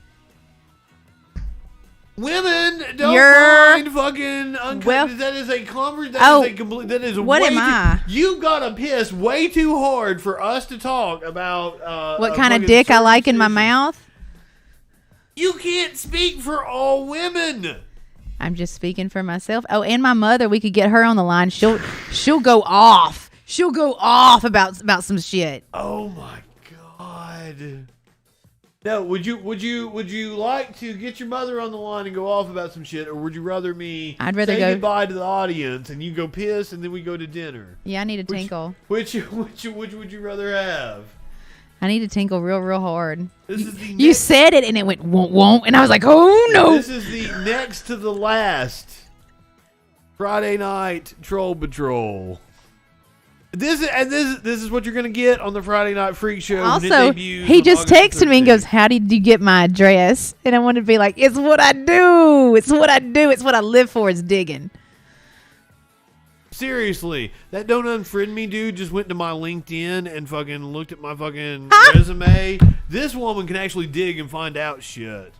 B: Women don't find fucking uncomfortable. That is a conversation. That is
C: what am I?
B: You gotta piss way too hard for us to talk about
C: what kind of dick I like in my mouth.
B: You can't speak for all women.
C: I'm just speaking for myself. Oh, and my mother. We could get her on the line. She'll go off. She'll go off about some shit.
B: Oh my God. No, would you like to get your mother on the line and go off about some shit, or would you rather me say goodbye to the audience and you go piss and then we go to dinner?
C: Yeah, I need a tinkle.
B: Which would you rather have?
C: I need to tinkle real hard. You said it and it went won't, and I was like, oh no.
B: This is the next to the last Friday night Troll Patrol. This is what you're gonna get on the Friday Night Freak Show.
C: Also, he just texted me and goes, "How did you get my address?" And I wanted to be like, "It's what I do. It's what I do. It's what I live for. Is digging."
B: Seriously, that don't unfriend me dude just went to my LinkedIn and fucking looked at my fucking resume. This woman can actually dig and find out shit.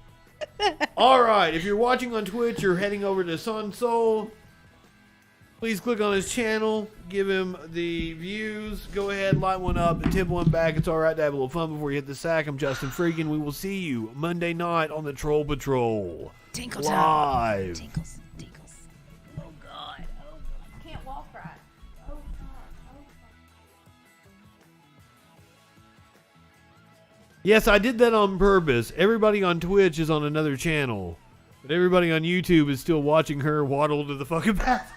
B: All right, if you're watching on Twitch, you're heading over to Sun Soul. Please click on his channel, give him the views. Go ahead, light one up, and tip one back. It's all right to have a little fun before you hit the sack. I'm Justin Freakin. We will see you Monday night on the Troll Patrol.
C: Tinkle
B: live.
C: Tinkles. Oh God. I can't walk right. Oh God.
B: Yes, I did that on purpose. Everybody on Twitch is on another channel, but everybody on YouTube is still watching her waddle to the fucking bathroom.